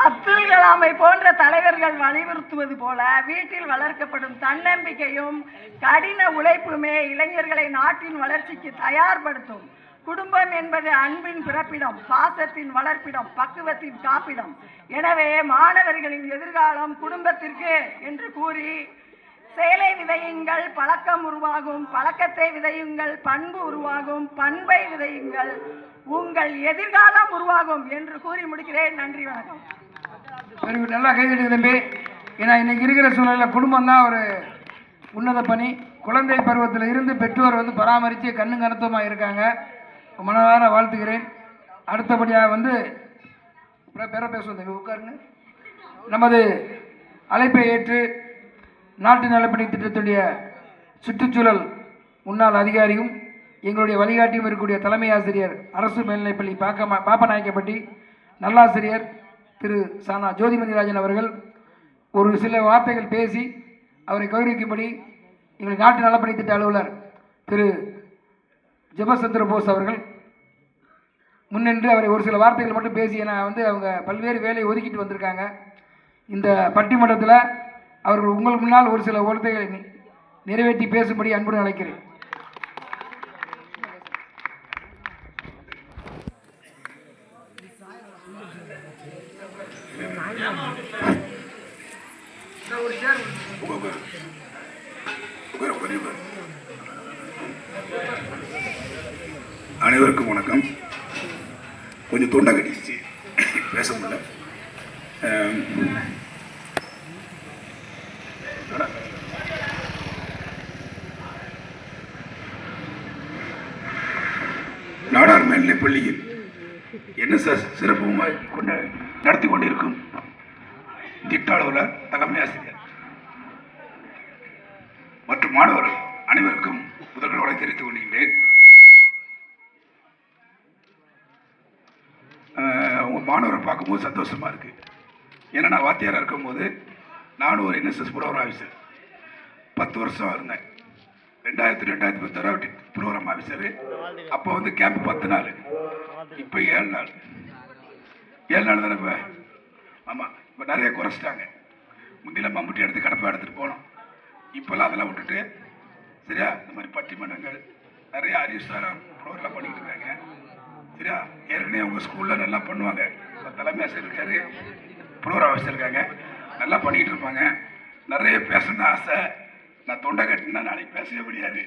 அப்துல் கலாமை போன்ற தலைவர்கள் வலியுறுத்துவது போல வீட்டில் வளர்க்கப்படும் தன்னம்பிக்கையும் கடின உழைப்புமே இளைஞர்களை நாட்டின் வளர்ச்சிக்கு தயார்படுத்தும். குடும்பம் என்பது அன்பின் பிறப்பிடம், பாசத்தின் வளர்ப்பிடம், பக்குவத்தின் காப்பிடம். எனவே மாணவர்களின் எதிர்காலம் குடும்பத்திற்கு என்று கூறி செயலை விதையுங்கள், பழக்கம் உருவாகும், பழக்கத்தை விதையுங்கள், பண்பு உருவாகும், பண்பை விதையுங்கள், உங்கள் எதிர்காலம் உருவாகும் என்று கூறி முடிக்கிறேன். நன்றி, வணக்கம். நல்லா கைதட்டு தம்பி. ஏன்னா இன்னைக்கு இருக்கிற சூழ்நிலையில் குடும்பம் தான் ஒரு உன்னத பணி. குழந்தை பருவத்தில் இருந்து பெற்றோர் பராமரித்து கண்ணு கருத்துமாக இருக்காங்க. மனதார வாழ்த்துகிறேன். அடுத்தபடியாக பேர பேசுவோம் தம்பி, உட்காருங்க. நமது அழைப்பை ஏற்று நாட்டு நலப்பணி திட்டத்துடைய சுற்றுச்சூழல் முன்னாள் அதிகாரியும் எங்களுடைய வழிகாட்டியும் இருக்கக்கூடிய தலைமை ஆசிரியர் அரசு மேல்நிலைப்பள்ளி பாப்பநாயக்கப்பட்டி நல்லாசிரியர் திரு சானா ஜோதிமதிராஜன் அவர்கள் ஒரு சில வார்த்தைகள் பேசி அவரை கௌரவிக்கும்படி எங்களுடைய நாட்டு நலப்பணி திட்ட அலுவலர் திரு ஜெபசந்திர போஸ் அவர்கள் முன்னின்று அவரை ஒரு சில வார்த்தைகள் மட்டும் பேசி, ஏன்னா அவங்க பல்வேறு வேலையை ஒதுக்கிட்டு வந்திருக்காங்க. இந்த பட்டிமன்றத்தில் அவர்கள் உங்கள் முன்னால் ஒரு சில வார்த்தைகளை நிறைவேற்றி பேசும்படி அன்புடன் அழைக்கிறேன். அனைவருக்கும் வணக்கம். கொஞ்சம் தொண்டை கட்டிடுச்சு, பேச முடியல. நாடார் மேல்நிலைப் பள்ளியில் என்எஸ்எஸ் சிறப்பு நடத்தி கொண்டிருக்கும் திட்ட அலுவலர், தலைமை ஆசிரியர் மற்றும் மாணவர்கள் அனைவருக்கும் முதல்வரை தெரிவித்துக் கொள்கின்றேன். உங்கள் மாணவரை பார்க்கும்போது சந்தோஷமாக இருக்குது. ஏன்னா நான் வாத்தியாராக இருக்கும்போது நானும் ஒரு என்எஸ்எஸ் ப்ரோக்ராம் ஆஃபீஸர் 10 வருஷம் இருந்தேன். 2010 ப்ரோக்ராம் ஆஃபீஸரு. அப்போ கேம்ப் 10 நாள், இப்போ 7 நாள். 7 நாள் தானே இப்போ? ஆமாம், இப்போ நிறைய குறைச்சிட்டாங்க. முந்தியில் மம்முட்டி எடுத்து கடப்பை எடுத்துகிட்டு போனோம். இப்போல்லாம் அதெல்லாம் விட்டுட்டு சரியா இந்த மாதிரி பட்டிமன்றங்கள் நிறைய அறிவுசாரம் ப்ரோக்ராம் பண்ணிக்கிட்டு இருக்காங்க. சரியா, ஏற்கனவே உங்கள் ஸ்கூலில் நல்லா பண்ணுவாங்க. தலைமை ஆசிரியர் இருக்காரு, ப்ரோக்ராம் ஆஃபீஸர் இருக்காங்க, நல்லா பண்ணிக்கிட்டு இருப்பாங்க. நிறைய பேசணும்னு ஆசை. நான் தொண்டை கட்டினா நாளைக்கு பேசவே முடியாது.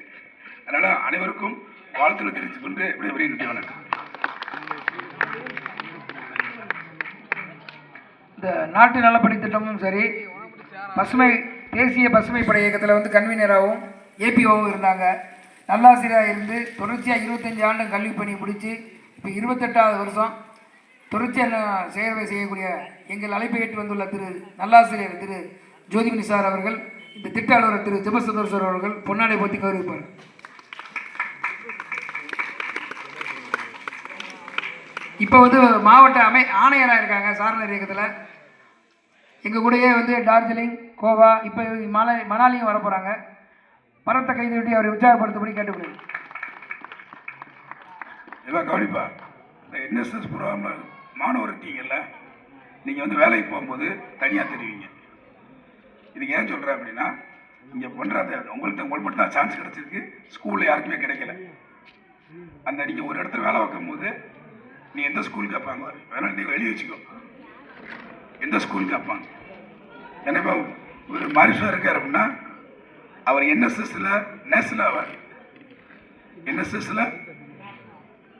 அதனால் அனைவருக்கும் வாழ்த்துக்களை தெரிவித்துக் கொண்டு விடைபெறுகிறேன். நன்றி, வணக்கம். இந்த நாட்டு நலப்பணி திட்டமும் சரி, தேசிய பசுமை படை இயக்கத்தில் கன்வீனராகவும் ஏபிஓவும் இருந்தாங்க. நல்லாசிரியராக இருந்து தொடர்ச்சியாக 25 ஆண்டு கல்வி பணி முடித்து இப்போ 28வது வருஷம் தொடர்ச்சியாக சேவை செய்யக்கூடிய எங்கள் அழைப்பை ஏற்று வந்துள்ள திரு நல்லாசிரியர் திரு ஜோதிமணி சார் அவர்கள், இந்த திட்ட அலுவலர் திரு ஜெபசுந்தர் சார் அவர்கள் பொன்னாடை பற்றி கௌரவிப்பார். இப்போ மாவட்ட ஆணையராக இருக்காங்க சாரணர் இயக்கத்தில். எங்கள் கூடயே டார்ஜிலிங், கோவா, இப்போ மணாலியும் வர போகிறாங்க. பரத்தை கைது விட்டு அவரை உற்சாகப்படுத்தபடி கேட்டுக்கொள்கிறேன். எல்லாம் கவனிப்பா, இந்த என்எஸ்எஸ் ப்ரோக்ராமில் மாணவர் இருக்கீங்கல்ல, நீங்கள் வேலைக்கு போகும்போது தனியாக தெரிவிங்க. இதுக்கு ஏன் சொல்கிறேன் அப்படின்னா, இங்கே பண்ணுறது உங்களுக்கு மட்டும் தான் சான்ஸ் கிடச்சிருக்கு, ஸ்கூலில் யாருக்குமே கிடைக்கல. அந்த நீங்கள் ஒரு இடத்துல வேலை வைக்கும் போது நீ எந்த ஸ்கூல் கேட்பாங்க வேணா நீங்கள் எழுதி வச்சுக்கோ, எந்த ஸ்கூல் கேட்பாங்க. ஏன்னா இப்போ ஒரு மாரிஷா இருக்கார் அப்படின்னா அவர் என்எஸ்எஸ்ல நேஷனல் ஆவார். என்எஸ்எஸ்ல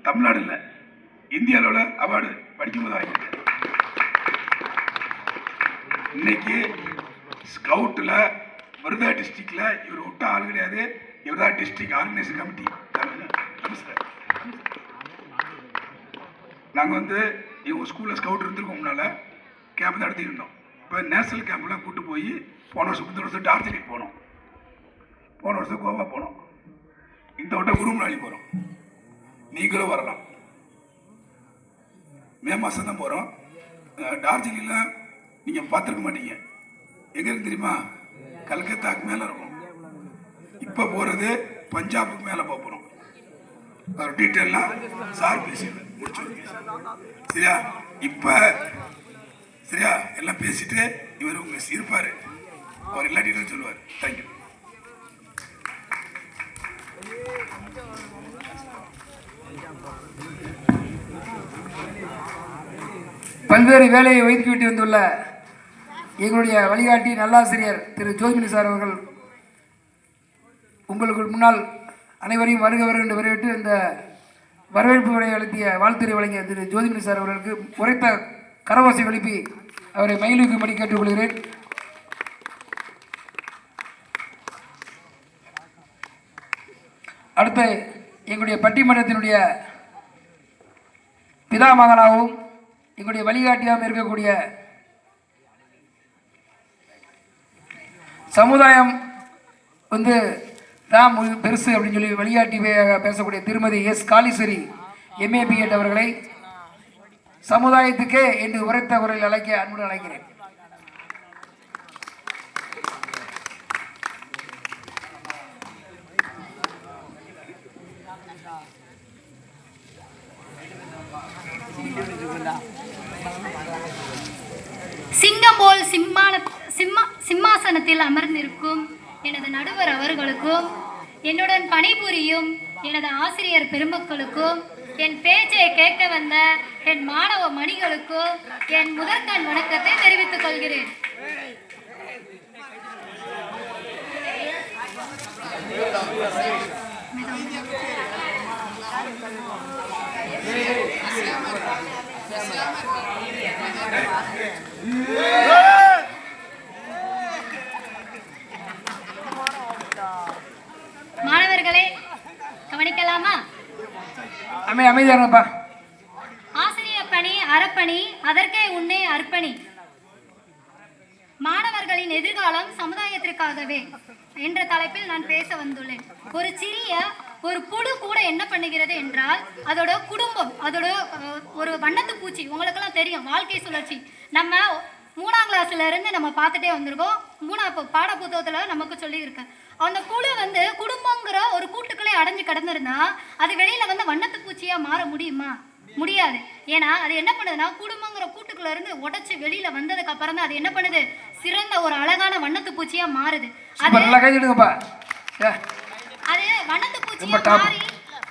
தமிழ்நாடு இல்லை, இந்திய அளவில் அவார்டு படிக்கும்போது வாங்கிட்டார். இன்னைக்கு ஸ்கவுட்டில் விருதா டிஸ்ட்ரிக்டில் இவர் விட்ட ஆள் கிடையாது. இவர் தான் டிஸ்ட்ரிக்ட் ஆர்கனைசேஷன் கமிட்டி. நாங்கள் இவங்க ஸ்கூலில் ஸ்கவுட் இருந்திருக்கோம், முன்னால் கேம்ப் தான் எடுத்துக்கிட்டோம். இப்போ நேஷனல் கேம்ப்லாம் கூப்பிட்டு போய் போன வருஷம் டார்ஜிலிங் போனோம், போன வருஷம் கோவா போனோம், இந்த வட்டம் குருமணாலி போகிறோம். நீங்களும் வரலாம். மே மாதம் தான் போகிறோம். டார்ஜிலிங்கில் நீங்கள் பார்த்துருக்க மாட்டீங்க. எங்கே இருக்கு தெரியுமா? கல்கத்தாக்கு மேலே இருக்கும். இப்போ போகிறது பஞ்சாபுக்கு மேலே போகிறோம். ஒரு டீட்டெயிலாம் சார் பேசிடுவேன், முடிச்சு சரியா? இப்போ சரியா எல்லாம் பேசிட்டு இவர் உங்க இருப்பார், அவர் எல்லா டீட்டெயிலும் சொல்லுவார். தேங்க்யூ. பல்வேறு வேலையை ஒதுக்கிவிட்டு வந்துள்ள எங்களுடைய வழிகாட்டி நல்லாசிரியர் திரு ஜோதிமணி சார் அவர்கள் உங்களுக்கு முன்னால் அனைவரையும் வருக வருக என்று வரவேற்று இந்த வரவேற்பு உரை அளித்திய வாழ்த்துறை வழங்கிய திரு ஜோதிமணி சார் அவர்களுக்கு உரைத்த கரவோசை எழுப்பி அவரை மகிழ்விக்கும்படி கேட்டுக்கொள்கிறேன். அடுத்து எங்களுடைய பட்டிமன்றத்தினுடைய பிதாமகனாகவும் எங்களுடைய வழிகாட்டியாக இருக்கக்கூடிய சமுதாயம் வந்து தான் பெருசு அப்படின்னு சொல்லி வழிகாட்டி பேசக்கூடிய திருமதி எஸ் காளீஸ்வரி MA BEd அவர்களை சமுதாயத்துக்கே என்று உரைத்த குரலில் அழைக்க அன்புடன் அழைக்கிறேன். சிங்கம் போல் சிம்மாசனத்தில் அமர்ந்திருக்கும் எனது நடுவர் அவர்களுக்கும், என்னுடன் பணிபுரியும் எனது ஆசிரியர் பெருமக்களுக்கும், என் பேச்சை கேட்க வந்த என் மாணவ மணிகளுக்கும் என் முதற்கண் வணக்கத்தை தெரிவித்துக் கொள்கிறேன். மாணவர்களே கவனிக்கலாமா? அமைதியானப்பா. ஆசிரியர் பணி அறப்பணி, அதற்கே உன்னே அர்ப்பணி. மாணவர்களின் எதிர்காலம் சமுதாயத்திற்காகவே என்ற தலைப்பில் நான் பேச வந்துள்ளேன். ஒரு புழு கூட என்ன பண்ணுகிறது என்றால் அதோட குடும்பம், அதோட ஒரு வண்ணத்து பூச்சி. உங்களுக்கெல்லாம் தெரியும் வாழ்க்கை சுழற்சி. நம்ம 3ஆம் கிளாஸ்ல இருந்து நம்ம பார்த்துட்டே வந்திருக்கோம். 3ஆம் பாட புத்தகத்தில் நமக்கு சொல்லி இருக்கு. அந்த புழு வந்து குடும்பங்கிற ஒரு கூட்டுக்குள்ளே அடைஞ்சு கிடந்திருந்தா அது வெளியில வந்து வண்ணத்து பூச்சியா மாற முடியுமா? முடியாது. ஏன்னா அது என்ன பண்ணுதுன்னா குடும்பங்கிற கூட்டுக்குள்ள இருந்து உடைச்சு வெளியில வந்ததுக்கு அப்புறம் தான் அது என்ன பண்ணுது, சிறந்த ஒரு அழகான வண்ணத்து பூச்சியா மாறுது. அது வண்ணத்து பூச்சியா மாறி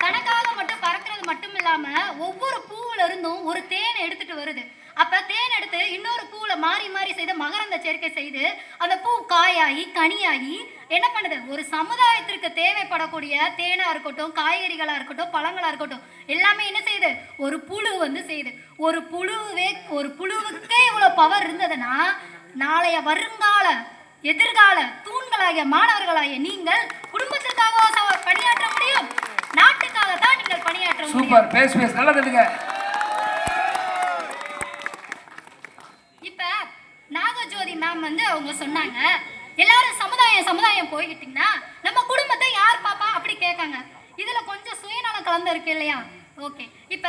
தனக்காக மட்டும் பறக்கிறது மட்டும் இல்லாம ஒவ்வொரு பூவுல இருந்தும் ஒரு தேன் எடுத்துட்டு வருது. அப்ப தேன் எடுத்து இன்னொரு பூவுல மாறி மாறி செய்து மகரந்த சேர்க்கை செய்து அந்த பூ காயாகி கனியாகி என்ன பண்ணுது, ஒரு சமுதாயத்திற்கு தேவைப்படக்கூடிய தேனா இருக்கட்டும், காய்கறிகளா இருக்கட்டும், பழங்களா இருக்கட்டும், எல்லாமே என்ன செய்யுது, ஒரு புழு வந்து செய்யுது. ஒரு புழுவுக்கே இவ்வளவு பவர் இருந்ததுன்னா நாளைய வருங்கால எதிர்கால தூண்களாகிய மாணவர்களாகிய நீங்கள் குடும்பத்திற்காக பணியாற்ற முடியும், நாட்டுக்காக தான் நீங்கள் பணியாற்ற முடியும். சூப்பர், பேஸ் நல்லதுங்க. இப்ப நாகஜோதி மேம் வந்து அவங்க சொன்னாங்க, எல்லாரும் சமுதாயம் போய்கிட்டீங்கன்னா நம்ம குடும்பத்தை யார் பாப்பா அப்படி கேட்காங்க. இதுல கொஞ்சம் சுயநலம் கலந்து இருக்கு இல்லையா? ஓகே. இப்ப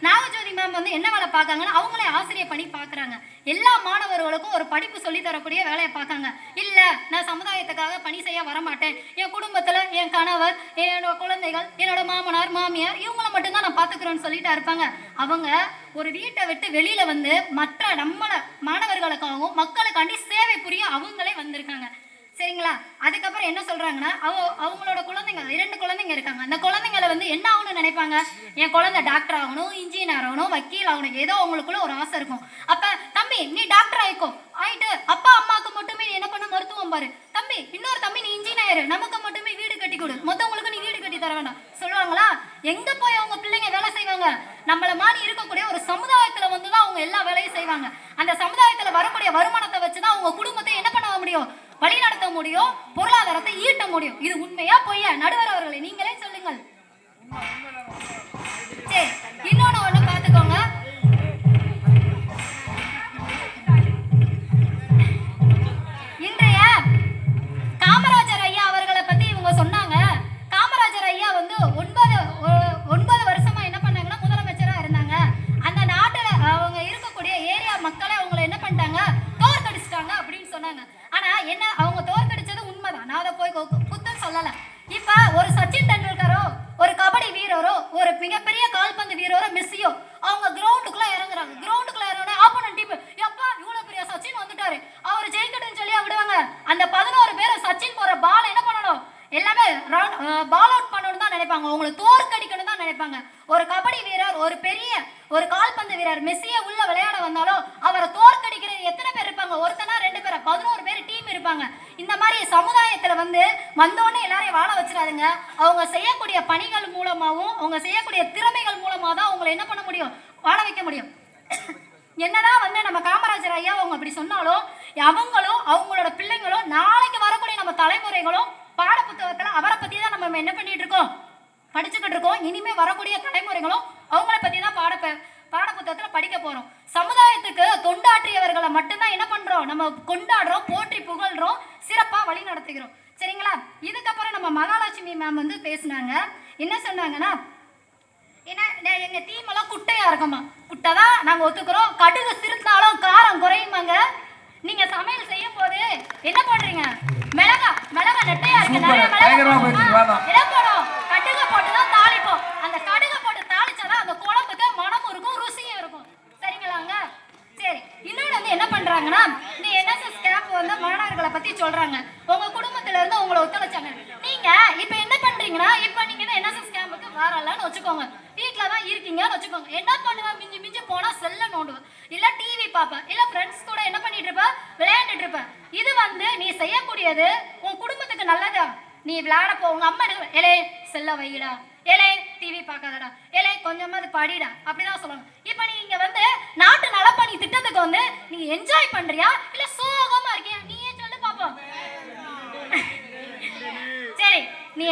நாகஜோதி மேம் வந்து என்ன வேலை பார்க்காங்கன்னா அவங்களே ஆசிரியர் பணி பார்க்குறாங்க. எல்லா மாணவர்களுக்கும் ஒரு படிப்பு சொல்லி தரக்கூடிய வேலையை பார்க்காங்க. இல்லை நான் சமுதாயத்துக்காக பணி செய்ய வரமாட்டேன், என் குடும்பத்தில் என் கணவர், என்னோட குழந்தைகள், என்னோட மாமனார் மாமியார் இவங்கள மட்டும்தான் நான் பார்த்துக்கிறேன்னு சொல்லிட்டு இருப்பாங்க. அவங்க ஒரு வீட்டை விட்டு வெளியில வந்து மற்ற மாணவர்களுக்காகவும் மக்களுக்காண்டி சேவை புரிய அவங்களே வந்திருக்காங்க. சரிங்களா? அதுக்கப்புறம் என்ன சொல்றாங்கன்னா அவங்களோட குழந்தைங்க 2 குழந்தைங்க இருக்காங்க. அந்த குழந்தைங்களை வந்து என்ன ஆகணும்னு நினைப்பாங்க, என் குழந்தை டாக்டர் ஆகணும், இன்ஜினியர் ஆகணும், வக்கீல் ஆகணும், ஏதோ அவங்களுக்குள்ள ஒரு ஆசை இருக்கும். அப்ப தம்பி நீ டாக்டர் ஆயிட்டு அப்பா அம்மாவுக்கு மட்டுமே என்ன பண்ண மருத்துவம் பாரு, தம்பி இன்னொரு தம்பி நீ இன்ஜினியர், நமக்கு மட்டுமே வீடு கட்டி கொடு, மொத்தவங்களுக்கு நீ வீடு கட்டி தர வேண்டாம் சொல்லுவாங்களா? எங்க போய் அவங்க பிள்ளைங்க வேலை செய்வாங்க? நம்மள மாதிரி இருக்கக்கூடிய ஒரு சமுதாயத்துல வந்துதான் அவங்க எல்லா வேலையும் செய்வாங்க. அந்த சமுதாயத்துல வரக்கூடிய வருமானத்தை வச்சுதான் அவங்க குடும்பத்தை என்ன பண்ண முடியும், வழி நடத்த முடியும், பொருளாதாரத்தை ஈட்ட முடியும். இது உண்மையா பொய்யா? நடுவர் அவர்களை நீங்களே சொல்லுங்கள். சரி, இன்னொன்னு பார்த்துக்கோங்க. இன்றைய காமராஜர் ஐயா அவர்களை பத்தி இவங்க சொன்னாங்க. காமராஜர் ஐயா வந்து 9 வருஷமா என்ன பண்ணாங்கன்னா முதலமைச்சரா இருந்தாங்க. அந்த நாட்டுல அவங்க இருக்கக்கூடிய ஏரியா மக்களை அவங்களை என்ன பண்ணிட்டாங்க, தோற்கடிச்சிட்டாங்க அப்படின்னு சொன்னாங்க. ஆனா என்ன, அவங்க தோற்கடிச்சது உண்மைதான், நான் அதை போய் குத்தம் சொல்லல. இப்ப ஒரு சச்சின் டெண்டுல்கரோ, ஒரு கபடி வீரரோ, ஒரு மிகப்பெரிய கால்பந்து வீரரோ, மெஸ்ஸியோ அவங்க கிரவுண்டுக்குள்ள இறங்குறாங்க. கிரவுண்டுக்குள்ள இறங்கினா ஆப்போனன்ட் டீம் எப்பா இவ்வளவு பெரிய சச்சின் வந்துட்டாரு அவர் ஜெயிக்கட்டும்னு சொல்லி விடுவாங்க. அந்த 11 பேரும் சச்சின் போற பால் என்ன பண்ணணும், எல்லாமே பால் அவுட் பண்ணணும் தான் நினைப்பாங்க, அவங்களை தோற்கடிக்கணும் தான் நினைப்பாங்க. ஒரு கபடி வீரர், ஒரு கால்பந்து வீரர் மெஸ்ஸியை உள்ள விளையாட வந்தாலும் அவரை தோற்கடிக்கிறது எத்தனை பேர் இருப்பாங்க? ஒருத்தனா 2 பேரா? 11 பேர் டீம் இருப்பாங்க. இந்த மாதிரி சமுதாயத்துல வந்து வந்தோடனே எல்லாரையும் வாழ வச்சிடாதுங்க. அவங்க செய்யக்கூடிய பணிகள் மூலமாகவும் அவங்க செய்யக்கூடிய திறமைகள் மூலமா தான் அவங்களை என்ன பண்ண முடியும், வாழ வைக்க முடியும். என்னதான் வந்து நம்ம காமராஜர் ஐயா அவங்க அப்படி சொன்னாலும் அவங்களும் அவங்களோட பிள்ளைங்களும் நாளைக்கு வரக்கூடிய நம்ம தலைமுறைகளும் பாட புத்தகத்துல அவரை பத்தி தான் நம்ம என்ன பண்ணிட்டு இருக்கோம், படிச்சுக்கிட்டு இருக்கோம். இனிமே வரக்கூடிய தலைமுறைகளும் அவங்கள பத்தி தான் பாடப்புத்தகத்தில் படிக்க போகிறோம். சமுதாயத்துக்கு தொண்டாற்றியவர்களை மட்டும்தான் என்ன பண்ணுறோம், நம்ம கொண்டாடுறோம், போற்றி புகழ்கிறோம், சிறப்பாக வழி நடத்துகிறோம். சரிங்களா? இதுக்கப்புறம் நம்ம மகாலட்சுமி மேம் வந்து பேசினாங்க. என்ன சொன்னாங்கன்னா, ஏன்னா எங்கள் தீமெல்லாம் குட்டையாக இருக்குமா. குட்டை தான் நாங்கள் ஒத்துக்கிறோம். கடுகு சிறுத்தாலும் காரம் குறையுமாங்க. நீங்கள் சமையல் செய்யும் போது என்ன பண்ணுறீங்க, மிளகா நெட்டையா இருக்கு, நிறைய மிளகா என்ன போடும், கடுகு போட்டு தான் தாளிப்போம். அந்த கடுகு போட்டு தாளிச்சாதான் அந்த குழம்புக்கு மனமும் இருக்கும், ருசியும் இருக்கும். சரிங்களாங்க? சரி, இன்னொன்று வந்து என்ன பண்றாங்கன்னா, இந்த என்எஸ்எஸ் கேம்ப் வந்து மாணவர்களை பத்தி சொல்றாங்க. உங்க குடும்பத்துல இருந்து உங்களை ஒத்துழைச்சாங்க. நீங்க இப்ப என்ன பண்றீங்கன்னா, இப்ப நீங்க என்எஸ்எஸ் கேம்புக்கு வரலன்னு வச்சுக்கோங்க, வீட்டுல தான் இருக்கீங்கன்னு வச்சுக்கோங்க. என்ன பண்ணுவேன், மிஞ்சி போனா செல்ல நோண்டுவேன், இல்ல டிவி பார்ப்பேன், இல்ல ஃப்ரெண்ட்ஸ் கூட என்ன பண்ணிட்டு இருப்ப, விளையாண்டுட்டு இருப்பேன். இது வந்து நீ செய்யக்கூடியது உன் குடும்பத்துக்கு நல்லதா? நீ விளையாட போ, உங்க அம்மா ஏலே செல்ல வைடா, ஏலே டிவி பார்க்காதடா, ஏலே கொஞ்சமாவது படிடா, அப்படிதான் சொல்லுவாங்க. இப்ப நீங்க வந்து நாட்டு நலப்பணி திட்டத்துக்கு வந்து நீங்க என்ஜாய் பண்றியா, இல்ல சோகமா இருக்கியா? நீயே சொல்லு பாப்போம். சரி, நீ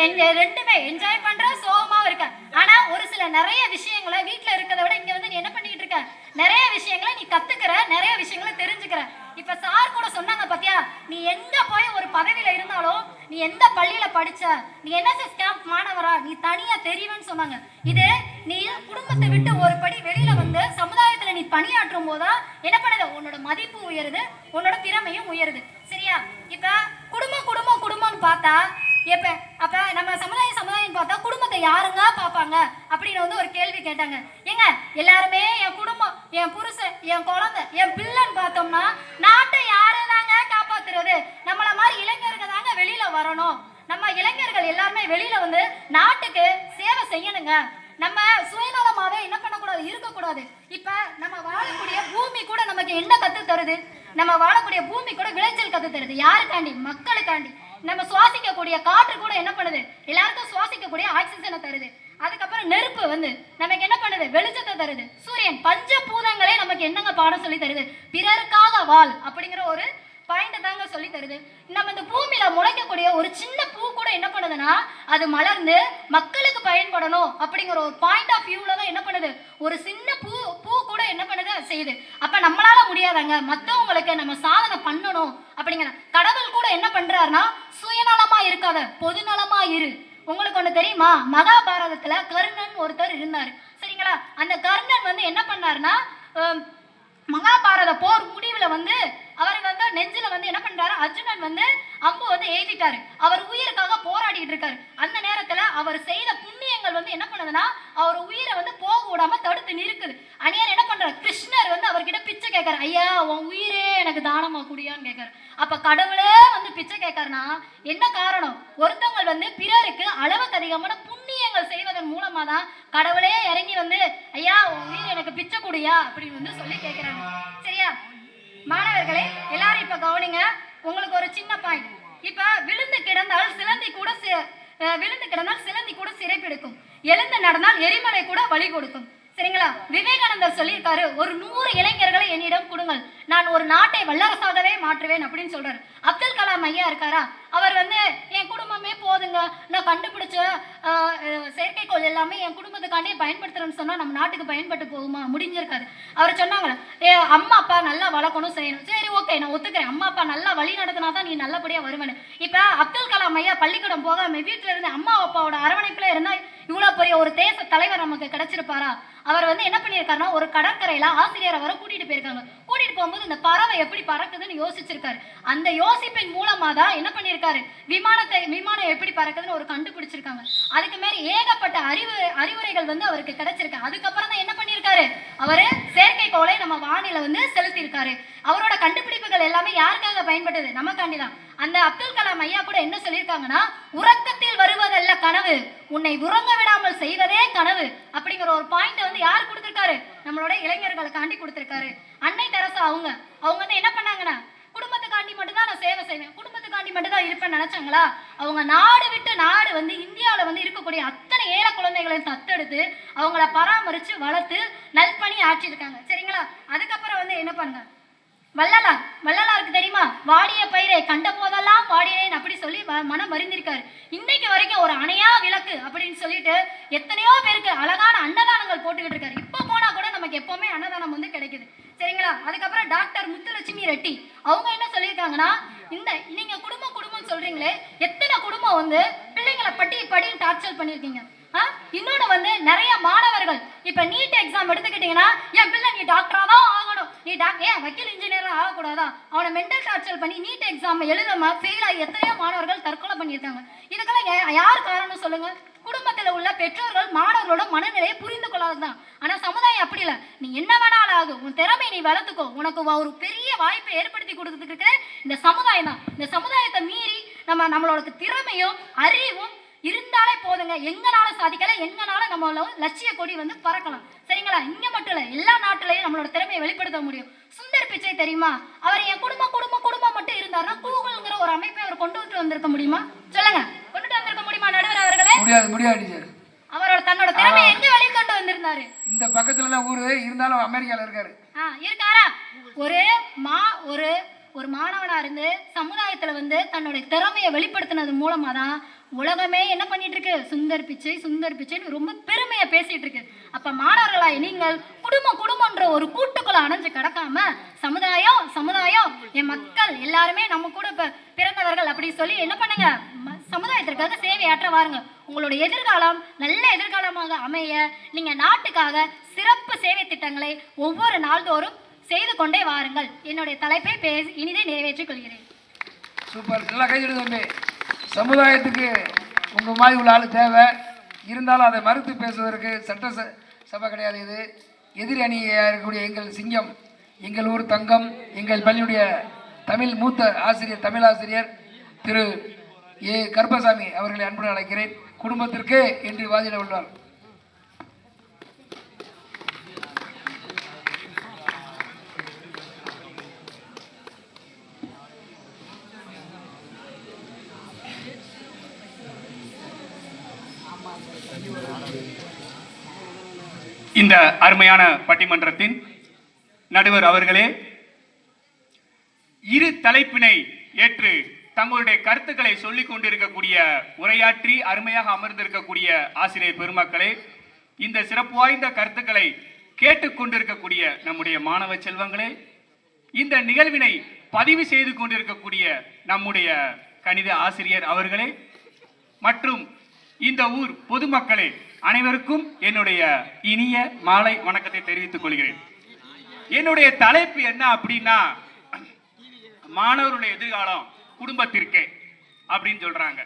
ரெண்டுமே என்ஜாய் பண்ற, சோகமாவும் இருக்க. ஆனா ஒரு சில நிறைய விஷயங்களை வீட்டுல இருக்கிறத விட இங்க வந்து நீ என்ன பண்ணிட்டு இருக்க, நிறைய விஷயங்களை நீ கத்துக்கிற, நிறைய விஷயங்களை தெரிஞ்சுக்கிற. இப்ப சார் கூட சொன்னாங்க பாத்தியா, நீ எங்க போய் ஒரு பதவியில இருந்தாலும், நீ எந்த பள்ளியில படிச்ச, நீ என்எஸ்எஸ் கேம்ப் மாணவரா, நீ தனியா தெரியுவேன்னு சொன்னாங்க. இது நீ குடும்பத்தை விட்டு ஒரு படி வெளியில வந்து சமுதாயத்துல நீ பணியாற்றும் போதா என்ன பண்ணுது, உன்னோட மதிப்பு உயருது, உன்னோட திறமையும் உயருது. சரியா? இப்ப குடும்பம்னு பார்த்தா அப்ப நம்ம சமுதாயம் பார்த்தா குடும்பத்தை யாருங்க பாப்பாங்க அப்படின்னு வந்து ஒரு கேள்வி கேட்டாங்க. ஏங்க எல்லாருமே என் குடும்பம், என் புருஷன், என் குழந்தை, என் பிள்ளைன்னு பார்த்தோம்னா நாட்டை யாரு தாங்க காப்பாத்துறது? நம்மள மாதிரி இளைஞர்கள் தாங்க வெளியில வரணும். நம்ம இளைஞர்கள் எல்லாருமே வெளியில வந்து நாட்டுக்கு சேவை செய்யணுங்க. நம்ம சுயநலமாவே என்ன பண்ணக்கூடாது, இருக்கக்கூடாது. இப்ப நம்ம வாழக்கூடிய பூமி கூட நமக்கு என்ன கத்து தருது, நம்ம வாழக்கூடிய பூமி கூட விளைச்சல் கத்து தருது. யாருக்காண்டி? மக்களுக்காண்டி. நம்ம சுவாசிக்கக்கூடிய காற்று கூட என்ன பண்ணுது, எல்லாருக்கும் சுவாசிக்கக்கூடிய ஆக்சிஜனை தருது. அதுக்கப்புறம் நெருப்பு வந்து நமக்கு என்ன பண்ணுது, வெளிச்சத்தை தருது. சூரியன், பஞ்சபூதங்களே நமக்கு என்னங்க பாடம் சொல்லி தருது, பிறருக்காக வாழ் அப்படிங்கிற ஒரு பாயிண்ட் தாங்க சொல்லி தருது. நம்ம இந்த பூமியில முளைக்கக்கூடிய ஒரு சின்ன பூ கூட என்ன பண்ணுதுன்னா, அது மலர்ந்து மக்களுக்கு பயன்படணும் அப்படிங்கிற ஒரு பாயிண்ட் ஆஃப் வியூல தான் என்ன பண்ணுது, ஒரு சின்ன பூ கூட என்ன பண்ணுது, செய்யுது. அப்ப நம்மளால முடியாதாங்க, மற்றவங்களுக்கு நம்ம சாதனை பண்ணணும் அப்படிங்கிற. கடவுள் கூட என்ன பண்றாருன்னா, சுயநலமா இருக்காத, பொதுநலமா இரு. உங்களுக்கு ஒண்ணு தெரியுமா, மகாபாரதத்துல கர்ணன் ஒருத்தர் இருந்தாரு. சரிங்களா? அந்த கர்ணன் வந்து என்ன பண்ணாருன்னா, மகாபாரத போர் முடிவுல வந்து அவர் வந்து நெஞ்சில வந்து என்ன பண்றாரு, அர்ஜுனன் வந்து அம்பு வந்து ஏற்றிட்டாரு. அவர் உயிருக்காக போராடிட்டு இருக்காரு. அந்த நேரத்துல அவர் செய்த புண்ணியங்கள் வந்து என்ன பண்ணுதுன்னா, அவர் உயிரை வந்து போக விடாம தடுத்து நிறுக்குது. அணியார் என்ன பண்றாரு, கிருஷ்ணர் வந்து அவர்கிட்ட பிச்சை கேட்காரு. ஐயா உன் உயிரே எனக்கு தானமா குடியான்னு கேட்காரு. அப்ப கடவுளே வந்து பிச்சை கேட்காருன்னா என்ன காரணம், ஒருத்தவங்க வந்து பிறருக்கு அளவுக்கு அதிகமான புண்ணியங்கள் செய்வதன் மூலமா தான் கடவுளே இறங்கி வந்து ஐயா உன் உயிர் எனக்கு பிச்சை குடியா அப்படின்னு வந்து சொல்லி கேட்கிறாங்க. சரியா மாணவர்களே, எல்லாரும் இப்ப கவனிங்க. உங்களுக்கு ஒரு சின்ன பாயிண்ட். இப்ப விழுந்து கிடந்தால் சிலந்தி கூட சிறைப்பிடிக்கும், எழுந்து நடந்தால் எரிமலை கூட வழி கொடுக்கும். சரிங்களா? விவேகானந்தர் சொல்லியிருக்காரு, ஒரு 100 இளைஞர்களை என்னிடம் கொடுங்கள், நான் ஒரு நாட்டை வல்லரசாகவே மாற்றுவேன் அப்படின்னு சொல்றாரு. அப்துல் கலாம் ஐயா இருக்காரா, அவர் வந்து என் குடும்பமே போதுங்க, நான் கண்டுபிடிச்ச செயற்கைக்கோள் எல்லாமே என் குடும்பத்துக்காண்டே பயன்படுத்துறேன்னு சொன்னா நம்ம நாட்டுக்கு பயன்பட்டு போகுமா? முடிஞ்சிருக்காது. அவர் சொன்னாங்களே, அம்மா அப்பா நல்லா வளர்க்கணும் செய்யணும். சரி ஓகே, நான் ஒத்துக்கிறேன், அம்மா அப்பா நல்லா வழி நடத்தினா தான் நீ நல்லபடியா வருவேன்னு. இப்ப அப்துல் கலாம் ஐயா பள்ளிக்கூடம் போகாம வீட்டுல இருந்து அம்மா அப்பாவோட அரவணைப்புல இருந்தா இவ்வளவு பெரிய ஒரு தேச தலைவர் நமக்கு கிடைச்சிருப்பாரா? அவர் வந்து என்ன பண்ணியிருக்காருன்னா, ஒரு கடற்கரையில ஆசிரியரை வர கூட்டிட்டு போயிருக்காங்க. கூட்டிட்டு போகும்போது இந்த பறவை எப்படி பறக்குதுன்னு யோசிச்சிருக்காரு. அந்த யோசிப்பின் மூலமா தான் என்ன பண்ணியிருக்காரு, விமானம் எப்படி பறக்குதுன்னு ஒரு கண்டுபிடிச்சிருக்காங்க. அதுக்கு மேல ஏகப்பட்ட அறிவுரைகள் வந்து அவருக்கு கிடைச்சிருக்கு. அதுக்கப்புறம் தான் என்ன பண்ணியிருக்காரு, அவரு செயற்கைக்கோளை நம்ம வானில வந்து செலுத்தியிருக்காரு. அவரோட கண்டுபிடிப்புகள் எல்லாமே யாருக்காக பயன்பட்டது, நமக்காண்டிதான். அந்த அப்துல் கலாம் ஐயா கூட என்ன சொல்லியிருக்காங்கன்னா, உறக்கத்தில் வருவதல்ல கனவு, உன்னை உறங்க விடாமல் செய்வதே கனவு அப்படிங்கிற ஒரு பாயிண்ட் வந்து யார் கொடுத்திருக்காரு, நம்மளோட இளைஞர்களுக்காண்டி கொடுத்திருக்காரு. அன்னை தெரசா அவங்க வந்து என்ன பண்ணாங்கன்னா, குடும்பத்துக்காண்டி மட்டும்தான் நான் சேவை செய்வேன், குடும்பத்துக்காண்டி மட்டும் தான் இருப்பேன்னு நினைச்சாங்களா? அவங்க நாடு விட்டு நாடு வந்து இந்தியாவில் வந்து இருக்கக்கூடிய அத்தனை ஏழை குழந்தைகளையும் தத்தெடுத்து அவங்கள பராமரித்து வளர்த்து நல்பணி ஆற்றிருக்காங்க. சரிங்களா? அதுக்கப்புறம் வந்து என்ன பண்ண, வள்ளலாருக்கு தெரியுமா, வாடிய பயிரை கண்ட போதெல்லாம் வாடினேன் அப்படி சொல்லி மனம் மருந்திருக்காரு. இன்னைக்கு வரைக்கும் ஒரு அணையா விளக்கு அப்படின்னு சொல்லிட்டு எத்தனையோ பேருக்கு அழகான அன்னதானங்கள் போட்டுக்கிட்டு இருக்காரு. இப்போ போனா கூட நமக்கு நமக்கு எப்பவுமே அன்னதானம் வந்து கிடைக்குது. சரிங்களா? அதுக்கப்புறம் டாக்டர் முத்துலட்சுமி ரெட்டி அவங்க என்ன சொல்லியிருக்காங்கன்னா, இந்த நீங்க குடும்பம் சொல்றீங்களே, எத்தனை குடும்பம் வந்து பிள்ளைங்களை படின்னு டார்ச்சர் பண்ணியிருக்கீங்க. இன்னொன்று வந்து நிறைய மாணவர்கள் இப்போ நீட் எக்ஸாம் எடுத்துக்கிட்டீங்கன்னா, என் பிள்ளை நீ டாக்டராக தான் ஆகணும், நீ ஏன் வக்கீல் இன்ஜினியராக ஆகக்கூடாதா, அவனை மென்டல் டார்ச்சர் பண்ணி நீட் எக்ஸாம் எழுதாம ஃபெயில் ஆகி எத்தனையோ மாணவர்கள் தற்கொலை பண்ணியிருக்காங்க. இதுக்கெல்லாம் யார் காரணம் சொல்லுங்க? குடும்பத்தில் உள்ள பெற்றோர்கள் மாணவர்களோட மனநிலையை புரிந்து கொள்ளாதுதான். ஆனால் சமுதாயம் அப்படி இல்லை. நீ என்ன வேணாலும் ஆகும், உன் திறமையை நீ வளர்த்துக்கோ, உனக்கு ஒரு பெரிய வாய்ப்பை ஏற்படுத்தி கொடுத்துட்டு இருக்கிற இந்த சமுதாயம் தான். இந்த சமுதாயத்தை மீறி நம்மளோட திறமையும் அறிவும் இருந்தாலே போதுங்க, எங்கனாலும் சாதிக்கல, எங்கனால நம்மளோட லட்சிய கொடி வந்து பறக்கலாம். சரிங்களா? இங்க மட்டும் இல்ல, எல்லா நாட்டிலையும் நம்மளோட திறமையை வெளிப்படுத்த முடியும். சுந்தர் பிச்சை தெரியுமா? அவர் என் குடும்பம் மட்டும் இருந்தாருன்னா கூகுள்ங்கிற ஒரு அமைப்பை அவர் கொண்டு வந்திருக்க முடியுமா? சொல்லுங்க, கொண்டுட்டு வந்திருக்க முடியுமா நடுவர் அவர்களே? முடியாது. அவரோட தன்னோட திறமையை எங்க வெளிக்கொண்டு வந்திருந்தாரு? இந்த பக்கத்துல தான் ஊரு இருந்தாலும் அமெரிக்கால இருக்காரு. இருக்காரா? ஒரு மாணவனா இருந்து சமுதாயத்துல வந்து தன்னுடைய திறமையை வெளிப்படுத்தினது மூலமா தான் உலகமே என்ன பண்ணிட்டு இருக்கு? சுந்தர் பிச்சைன்னு ரொம்ப பெருமையா பேசிட்டு இருக்கு. அப்ப மாணவர்களாய் நீங்கள் குடும்பம்ன்ற ஒரு கூட்டுக்குள்ள அணைஞ்சு கிடக்காம சமுதாயம் என் மக்கள் எல்லாருமே நம்ம கூட பிறந்தவர்கள் அப்படி சொல்லி என்ன பண்ணுங்க, சமுதாயத்திற்காக சேவையாற்ற வாருங்க. உங்களோட எதிர்காலம் நல்ல எதிர்காலமாக அமைய நீங்க நாட்டுக்காக சிறப்பு சேவை திட்டங்களை ஒவ்வொரு நாள்தோறும் செய்து கொண்டே வாருங்கள். என்னுடைய தலைப்பை இனிதே நிறைவேற்றிக் கொள்கிறேன். சூப்பர், நல்லா கையெழு தம்பி. சமுதாயத்துக்கு உங்கள் மாதிரி உள்ள ஆள் தேவை. இருந்தாலும் அதை மறுத்து பேசுவதற்கு சட்ட சபை கிடையாது. இது எதிரி அணியாக இருக்கக்கூடிய எங்கள் சிங்கம், எங்கள் ஊர் தங்கம், எங்கள் பள்ளியுடைய மூத்த ஆசிரியர், தமிழ் ஆசிரியர் திரு ஏ கருப்பசாமி அவர்களை அன்புடன் அழைக்கிறேன். குடும்பத்திற்கு என்று வாதிட உள்ளார். இந்த அருமையான பட்டிமன்றத்தின் நடுவர் அவர்களே, இரு தலைப்பினை ஏற்று தங்களுடைய கருத்துக்களை சொல்லிக் கொண்டிருக்கக்கூடிய உரையாற்றி அருமையாக அமர்ந்திருக்கக்கூடிய ஆசிரியர் பெருமக்களே, இந்த சிறப்பு வாய்ந்த கருத்துக்களை கேட்டுக்கொண்டிருக்கக்கூடிய நம்முடைய மாணவ செல்வங்களே, இந்த நிகழ்வினை பதிவு செய்து கொண்டிருக்கக்கூடிய நம்முடைய கணித ஆசிரியர் அவர்களே மற்றும் இந்த ஊர் பொதுமக்களே, அனைவருக்கும் என்னுடைய இனிய மாலை வணக்கத்தை தெரிவித்துக் கொள்கிறேன். என்னுடைய தலைப்பு என்ன அப்படின்னா, மாணவருடைய எதிர்காலம் குடும்பத்திற்கே அப்படின்னு சொல்றாங்க.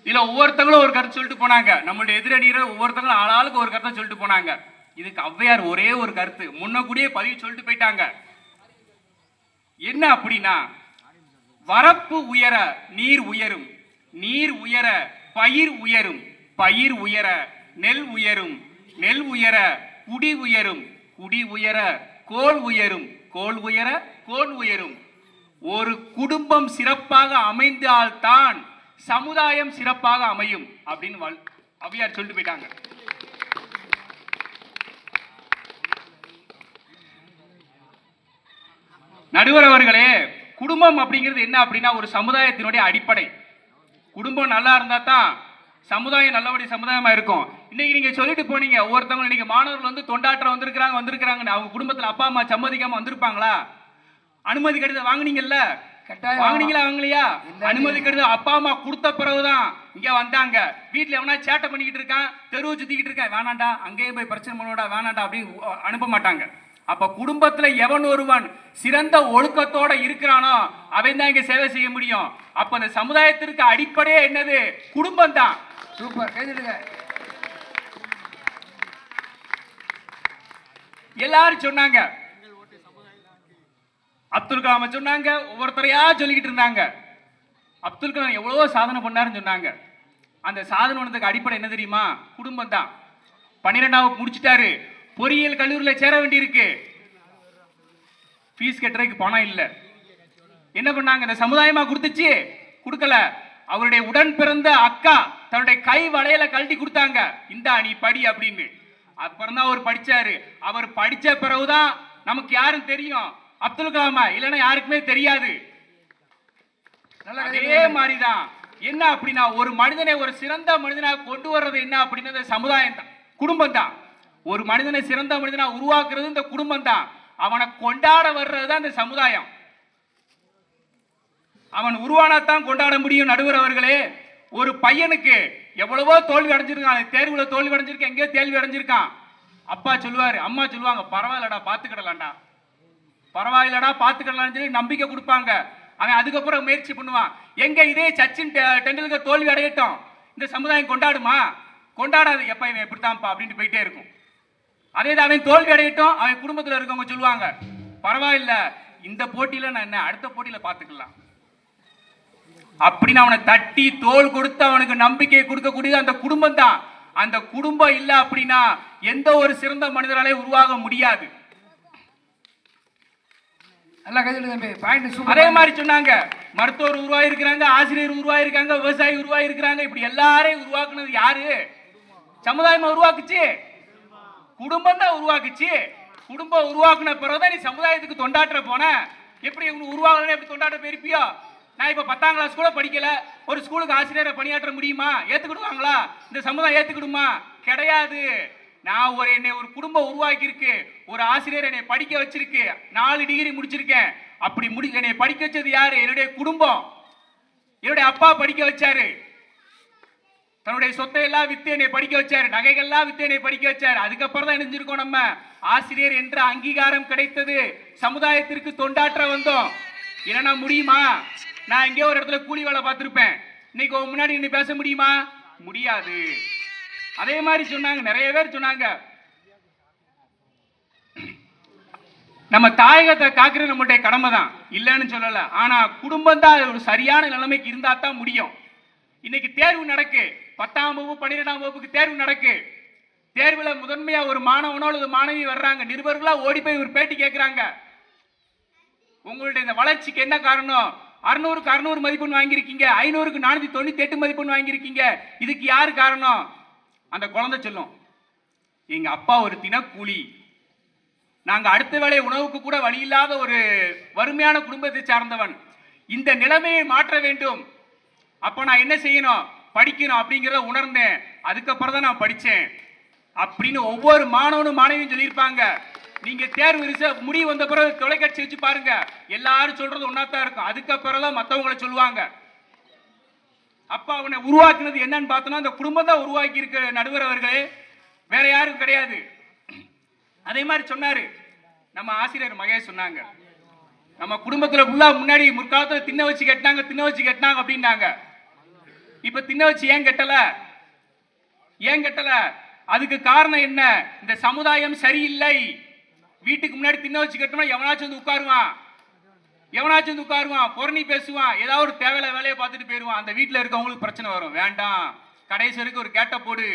இதுல ஒவ்வொருத்தங்களும் ஒரு கருத்து சொல்லிட்டு போனாங்க. நம்மளுடைய எதிரணியர் ஒவ்வொருத்தங்களும் ஆளாளுக்கு ஒரு கருத்தை சொல்லிட்டு போனாங்க. இதுக்கு ஔவையார் ஒரே ஒரு கருத்து முன்னக்கூடியே பதிவு சொல்லிட்டு போயிட்டாங்க. என்ன அப்படின்னா, வரப்பு உயர நீர் உயரும், நீர் உயர பயிர் உயரும், பயிர் உயர நெல் உயரும், நெல் உயர குடி உயரும், குடி உயர கோல் உயரும், கோல் உயர கோல் உயரும். ஒரு குடும்பம் சிறப்பாக அமைந்தால்தான் சமுதாயம் சிறப்பாக அமையும் அப்படின்னு ஔவையார் சொல்லிட்டு போயிட்டாங்க. நடுவர் அவர்களே, குடும்பம் அப்படிங்கிறது என்ன அப்படின்னா ஒரு சமுதாயத்தினுடைய அடிப்படை. குடும்பம் நல்லா இருந்தா தான் சமுதாயம் நல்லபடி சமுதாயமா இருக்கும். இன்னைக்கு நீங்க சொல்லிட்டு போனீங்க, ஒவ்வொருத்தவங்க இன்னைக்கு மாணவர்கள் வந்து தொண்டாற்ற வந்திருக்கிறாங்க. அவங்க குடும்பத்துல அப்பா அம்மா சம்மதிக்காம வந்திருப்பாங்களா? அனுமதி கடிதம் வாங்குனீங்கல்ல, வாங்குனீங்களா வாங்கலையா? அனுமதி கடிதம் அப்பா அம்மா கொடுத்த பிறகுதான் இங்க வந்தாங்க. வீட்டுல எவனா சேட்டை பண்ணிக்கிட்டு இருக்கான், தெருவு சுத்திக்கிட்டு இருக்கான், வேணாண்டா அங்கேயே போய் பிரச்சனை பண்ணோட வேணாண்டா அப்படின்னு அனுப்ப மாட்டாங்க. அப்ப குடும்பத்துல எவன் ஒருவன் சிறந்த ஒழுக்கத்தோட இருக்கிறானோ அவன் தான் இங்க சேவை செய்ய முடியும். அப்ப அந்த சமுதாயத்திற்கு அடிப்படையே என்னது? குடும்பம் தான். சூப்பர், கைதிடுங்க. எல்லாரும் சொன்னாங்க, அப்துல் கலாம் சொன்னாங்க, ஒவ்வொருத்தரையா சொல்லிக்கிட்டு இருந்தாங்க. அப்துல் கலாம் எவ்வளவோ சாதனை பண்ணாருன்னு சொன்னாங்க. அந்த சாதனை பண்ணதுக்கு அடிப்படை என்ன தெரியுமா? குடும்பம் தான். 12வது முடிச்சிட்டாரு, பொறியியல் கல்லூரியில் சேர வேண்டியிருக்கு, ஃபீஸ் கட்டுறதுக்கு பணம் இல்லை. என்ன பண்ணாங்க? இந்த சமுதாயமா கொடுத்துச்சு? கொடுக்கல. அவருடைய உடன் பிறந்த அக்கா தன்னுடைய கை வளையல கழட்டி கொடுத்தாங்க, இந்தா நீ படி அப்படின்னு. அப்புறம் தான் அவர் படிச்சாரு. அவர் படிச்ச பிறகுதான் நமக்கு யாரும் தெரியும், அப்துல் கலாமா, இல்லைன்னா யாருக்குமே தெரியாது. அதே மாதிரிதான் என்ன அப்படின்னா, ஒரு மனிதனை ஒரு சிறந்த மனிதனாக கொண்டு வர்றது என்ன அப்படின்னா சமுதாயம் தான், குடும்பம் தான். ஒரு மனிதனை சிறந்த மனிதனா உருவாக்குறது இந்த குடும்பம் தான். அவனை கொண்டாட வர்றது தான் இந்த சமுதாயம். அவன் உருவானாத்தான் கொண்டாட முடியும். நடுவர் அவர்களே, ஒரு பையனுக்கு எவ்வளவோ தோல்வி அடைஞ்சிருக்கான், தேர்வுல தோல்வி அடைஞ்சிருக்கான், எங்கேயோ தோல்வி அடைஞ்சிருக்கான். அப்பா சொல்லுவாரு, அம்மா சொல்லுவாங்க, பரவாயில்லடா பாத்துக்கிடலாம்டா, பரவாயில்லடா பாத்துக்கிடலாம்னு சொல்லி நம்பிக்கை கொடுப்பாங்க. அவன் அதுக்கப்புறம் முயற்சி பண்ணுவான். எங்க இதே சச்சின் டெண்டுல்கர் தோல்வி அடையட்டும், இந்த சமுதாயம் கொண்டாடுமா? கொண்டாடாது. எப்ப இவன் எப்படித்தான்ப்பா அப்படின்ட்டு போயிட்டே இருக்கும். அதே தான் அவன் தோல்வி அடையட்டும், அவன் குடும்பத்தில் இருக்கவங்க சொல்லுவாங்க, பரவாயில்ல இந்த போட்டியில நான் என்ன, அடுத்த போட்டியில பாத்துக்கலாம் அப்படின்னு அவனை தட்டி தோல் கொடுத்து அவனுக்கு நம்பிக்கையை கொடுக்கக்கூடியது அந்த குடும்பம் தான். அந்த குடும்பம் இல்ல அப்படின்னா எந்த ஒரு சிறந்த மனிதனாலே உருவாக முடியாது. அதே மாதிரி சொன்னாங்க, மருத்துவர் உருவாயிருக்கிறாங்க, ஆசிரியர் உருவாயிருக்காங்க, விவசாயி உருவாயிருக்கிறாங்க. இப்படி எல்லாரையும் உருவாக்குனது யாரு? சமுதாயமா உருவாக்குச்சு, குடும்பம் தான் உருவாக்குச்சு. குடும்பம் உருவாக்குன பிறகுதான் நீ சமுதாயத்துக்கு தொண்டாற்ற போன. எப்படி உருவாகலன்னு எப்படி தொண்டாற்ற போயிருப்பியோ? நான் இப்ப 10ஆம் கிளாஸ் கூட படிக்கல, ஒரு ஸ்கூலுக்கு ஆசிரியரை பணியாற்ற முடியுமா? ஏத்துக்கிடுவாங்களா? இந்த சமுதாயம் ஏத்துக்கிடுமா? கிடையாது. நான் என்னை ஒரு குடும்பம் உருவாக்கி இருக்கு, ஒரு ஆசிரியர் என்னை படிக்க வச்சிருக்கு, 4 டிகிரி முடிச்சிருக்கேன். அப்படி என்னை படிக்க வச்சது யாரு? என்னுடைய குடும்பம். என்னுடைய அப்பா படிக்க வச்சாரு, தன்னுடைய சொத்தை எல்லாம் வித்து என்னை படிக்க வச்சாரு, நகைகள்லாம் வித்து என்னை படிக்க வச்சாரு. அதுக்கப்புறம் தான் நினைஞ்சிருக்கோம் நம்ம ஆசிரியர் என்ற அங்கீகாரம் கிடைத்தது, சமுதாயத்திற்கு தொண்டாற்ற வந்தோம். இல்லைன்னா முடியுமா? நான் எங்கேயோ ஒரு இடத்துல கூலி வேலை பார்த்திருப்பேன், இன்னைக்கு முன்னாடி இன்னும் பேச முடியுமா? முடியாது. அதே மாதிரி சொன்னாங்க, நிறைய பேர் சொன்னாங்க, நம்ம தாயகத்தை காக்குறது நம்மளுடைய கடமை தான், இல்லைன்னு சொல்லல. ஆனா குடும்பம் தான் ஒரு சரியான நிலைமைக்கு இருந்தா தான் முடியும். இன்னைக்கு தேர்வு நடக்கு, 10ஆம் வகுப்பு 12ஆம் வகுப்புக்கு தேர்வு நடக்கு. தேர்வுல முதன்மையா ஒரு மாணவனோ அல்லது மாணவி வர்றாங்க, நிருபர்களா ஓடி போய் ஒரு பேட்டி கேட்கிறாங்க, உங்களுடைய இந்த வளர்ச்சிக்கு என்ன காரணம்? 600க்கு 600 மதிப்பெண் வாங்கியிருக்கீங்க, 500க்கு 498 மதிப்பெண் வாங்கியிருக்கீங்க, இதுக்கு யாரு காரணம்? அந்த குழந்தை சொல்லும், எங்க அப்பா ஒரு தினக்கூலி, நாங்க அடுத்த வேளை உணவுக்கு கூட வழி இல்லாத ஒரு வறுமையான குடும்பத்தை சார்ந்தவன், இந்த நிலைமையை மாற்ற வேண்டும், அப்ப நான் என்ன செய்யணும்? படிக்கணும் அப்படிங்கிறத உணர்ந்தேன், அதுக்கப்புறம் தான் நான் படிச்சேன் அப்படின்னு ஒவ்வொரு மாணவனும் மாணவியும் சொல்லியிருப்பாங்க. நீங்க தேர்வு முடிவு வந்த பிறகு தொலைக்காட்சி வச்சு பாருங்க, எல்லாரும் சொல்றது ஒன்னாத்தான் இருக்கும். அதுக்கப்புறம் தான் மற்றவங்களை சொல்லுவாங்க. அப்ப அவனை உருவாக்குனது என்னன்னு பார்த்தோம்னா அந்த குடும்பம் தான் உருவாக்கி இருக்க. நடுவர் அவர்களே, வேற யாரும் கிடையாது. அதே மாதிரி சொன்னாரு நம்ம ஆசிரியர் மகேஷ், சொன்னாங்க நம்ம குடும்பத்துல ஃபுல்லா முன்னாடி முற்காலத்துல திண்ண வச்சு கட்டினாங்க அப்படின்னாங்க. இப்ப திண்ண வச்சு ஏன் கட்டல? அதுக்கு காரணம் என்ன? இந்த சமுதாயம் சரியில்லை. வீட்டுக்கு முன்னாடி திண்ண வச்சு கட்டணும், எவனாச்சும் வந்து உட்காருவான், பொறணி பேசுவான், ஏதாவது ஒரு தேவையில்ல வேலையை பார்த்துட்டு போயிடுவான். அந்த வீட்டில் இருக்கவங்களுக்கு பிரச்சனை வரும். வேண்டாம், கடைசி வரைக்கும் ஒரு கேட்ட போடு,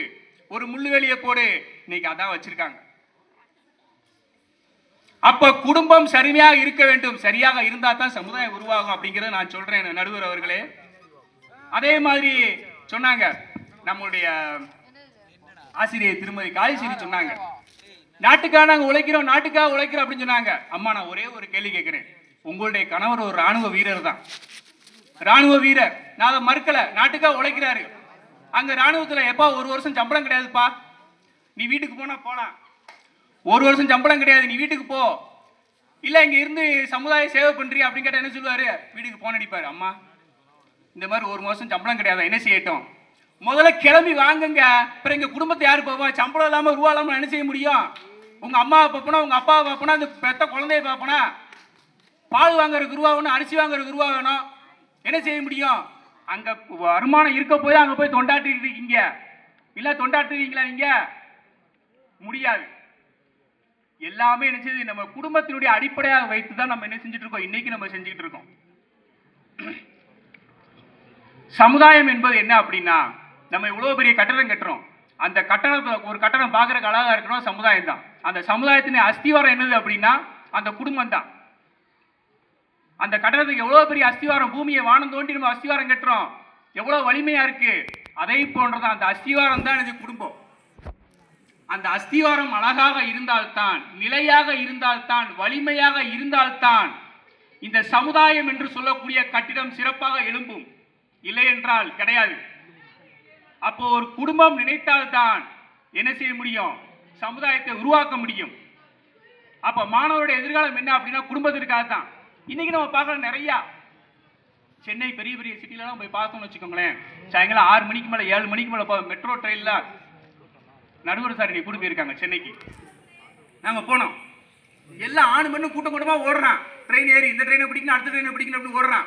ஒரு முள்ளு வேலியை போடு. இன்னைக்கு அதான் வச்சிருக்காங்க. அப்ப குடும்பம் சரியாக இருக்க வேண்டும், சரியாக இருந்தா தான் சமுதாயம் உருவாகும் அப்படிங்கறத நான் சொல்றேன் நடுவர் அவர்களே. அதே மாதிரி சொன்னாங்க நம்மளுடைய ஆசிரியர் திருமதி காளிஸ்ரீ, சொன்னாங்க நாட்டுக்காக நாங்க உழைக்கிறோம், நாட்டுக்காக உழைக்கிறோம் அப்படின்னு சொன்னாங்க. அம்மா, நான் ஒரே ஒரு கேள்வி கேட்கிறேன், உங்களுடைய கணவர் ஒரு ராணுவ வீரர் தான், ராணுவ வீரர், நான் அதை மறுக்கல, நாட்டுக்காக உழைக்கிறாரு. அங்க ராணுவத்துல எப்பா 1 வருஷம் சம்பளம் கிடையாதுப்பா, நீ வீட்டுக்கு போலாம், 1 வருஷம் சம்பளம் கிடையாது, நீ வீட்டுக்கு போ, இல்ல இங்க இருந்து சமுதாய சேவை பண்றியா அப்படின்னு கேட்டா என்ன சொல்லுவாரு? வீட்டுக்கு போன் அடிப்பாரு. அம்மா, இந்த மாதிரி 1 வருஷம் சம்பளம் கிடையாது, என்ன செய்யட்டும்? முதல்ல கிளம்பி வாங்குங்க, அப்புறம் எங்க குடும்பத்தை யாரு போவா? சம்பளம் இல்லாம ரூபா இல்லாம என்ன செய்ய முடியும்? உங்க அம்மாவை பார்ப்பனா, உங்க அப்பாவை பார்ப்பனா, அந்த பெத்த குழந்தைய பார்ப்பனா, பால் வாங்குறதுக்கு ரூபா வேணும், அரிசி வாங்குறதுக்கு ரூபா வேணும், என்ன செய்ய முடியும்? அங்க வருமானம் இருக்க போய் அங்க போய் தொண்டாட்டி இருக்கீங்க, இல்ல தொண்டாட்டுவீங்களா? நீங்க முடியாது. எல்லாமே என்ன செய்யுது? நம்ம குடும்பத்தினுடைய அடிப்படையாக வைத்துதான் நம்ம என்ன செஞ்சுட்டு இருக்கோம், இன்னைக்கு நம்ம செஞ்சுட்டு இருக்கோம். சமுதாயம் என்பது என்ன அப்படின்னா, நம்ம இவ்வளவு பெரிய கட்டடம் கட்டுறோம், அந்த கட்டடத்தை ஒரு கட்டடம் பார்க்கறதுக்கு அழகா இருக்கணும், சமுதாயம் தான். அந்த சமுதாயத்தின் அஸ்திவாரம் என்னது அப்படின்னா அந்த குடும்பம் தான். அந்த கட்டடத்துக்கு எவ்வளவு பெரிய அஸ்திவாரம், பூமியை வானம் தோண்டி நம்ம அஸ்திவாரம் கட்டுறோம், எவ்வளவு வலிமையா இருக்கு. அதை போன்றதான் அந்த அஸ்திவாரம் தான் இது குடும்பம். அந்த அஸ்திவாரம் அழகாக இருந்தால்தான், நிலையாக இருந்தால்தான், வலிமையாக இருந்தால்தான் இந்த சமுதாயம் என்று சொல்லக்கூடிய கட்டிடம் சிறப்பாக எழும்பும், இல்லை என்றால் கிடையாது. அப்போ ஒரு குடும்பம் நினைத்தால்தான் என்ன செய்ய முடியும்? சமுதாயத்தை உருவாக்க முடியும். அப்ப மாணவருடைய எதிர்காலம் என்ன அப்படின்னா குடும்பத்திற்காக தான். இன்னைக்கு நம்ம பார்க்கலாம் நிறைய சென்னை பெரிய பெரிய சிட்டிலலாம் போய் பார்த்தோம்னு வச்சுக்கோங்களேன், சாயங்காலம் 6 மணிக்கு மேலே 7 மணிக்கு மேலே மெட்ரோ ட்ரெயினில் நடுவர் சார் நீ கூட்டு போயிருக்காங்க சென்னைக்கு. நாங்கள் போனோம், எல்லாம் ஆணு மண்ணு கூட்டம் கூட்டமாக ஓடுறான். ட்ரெயின் ஏறி இந்த ட்ரெயினை பிடிக்கணும், அடுத்த ட்ரெயினை பிடிக்கணும் அப்படின்னு ஓடுறான்.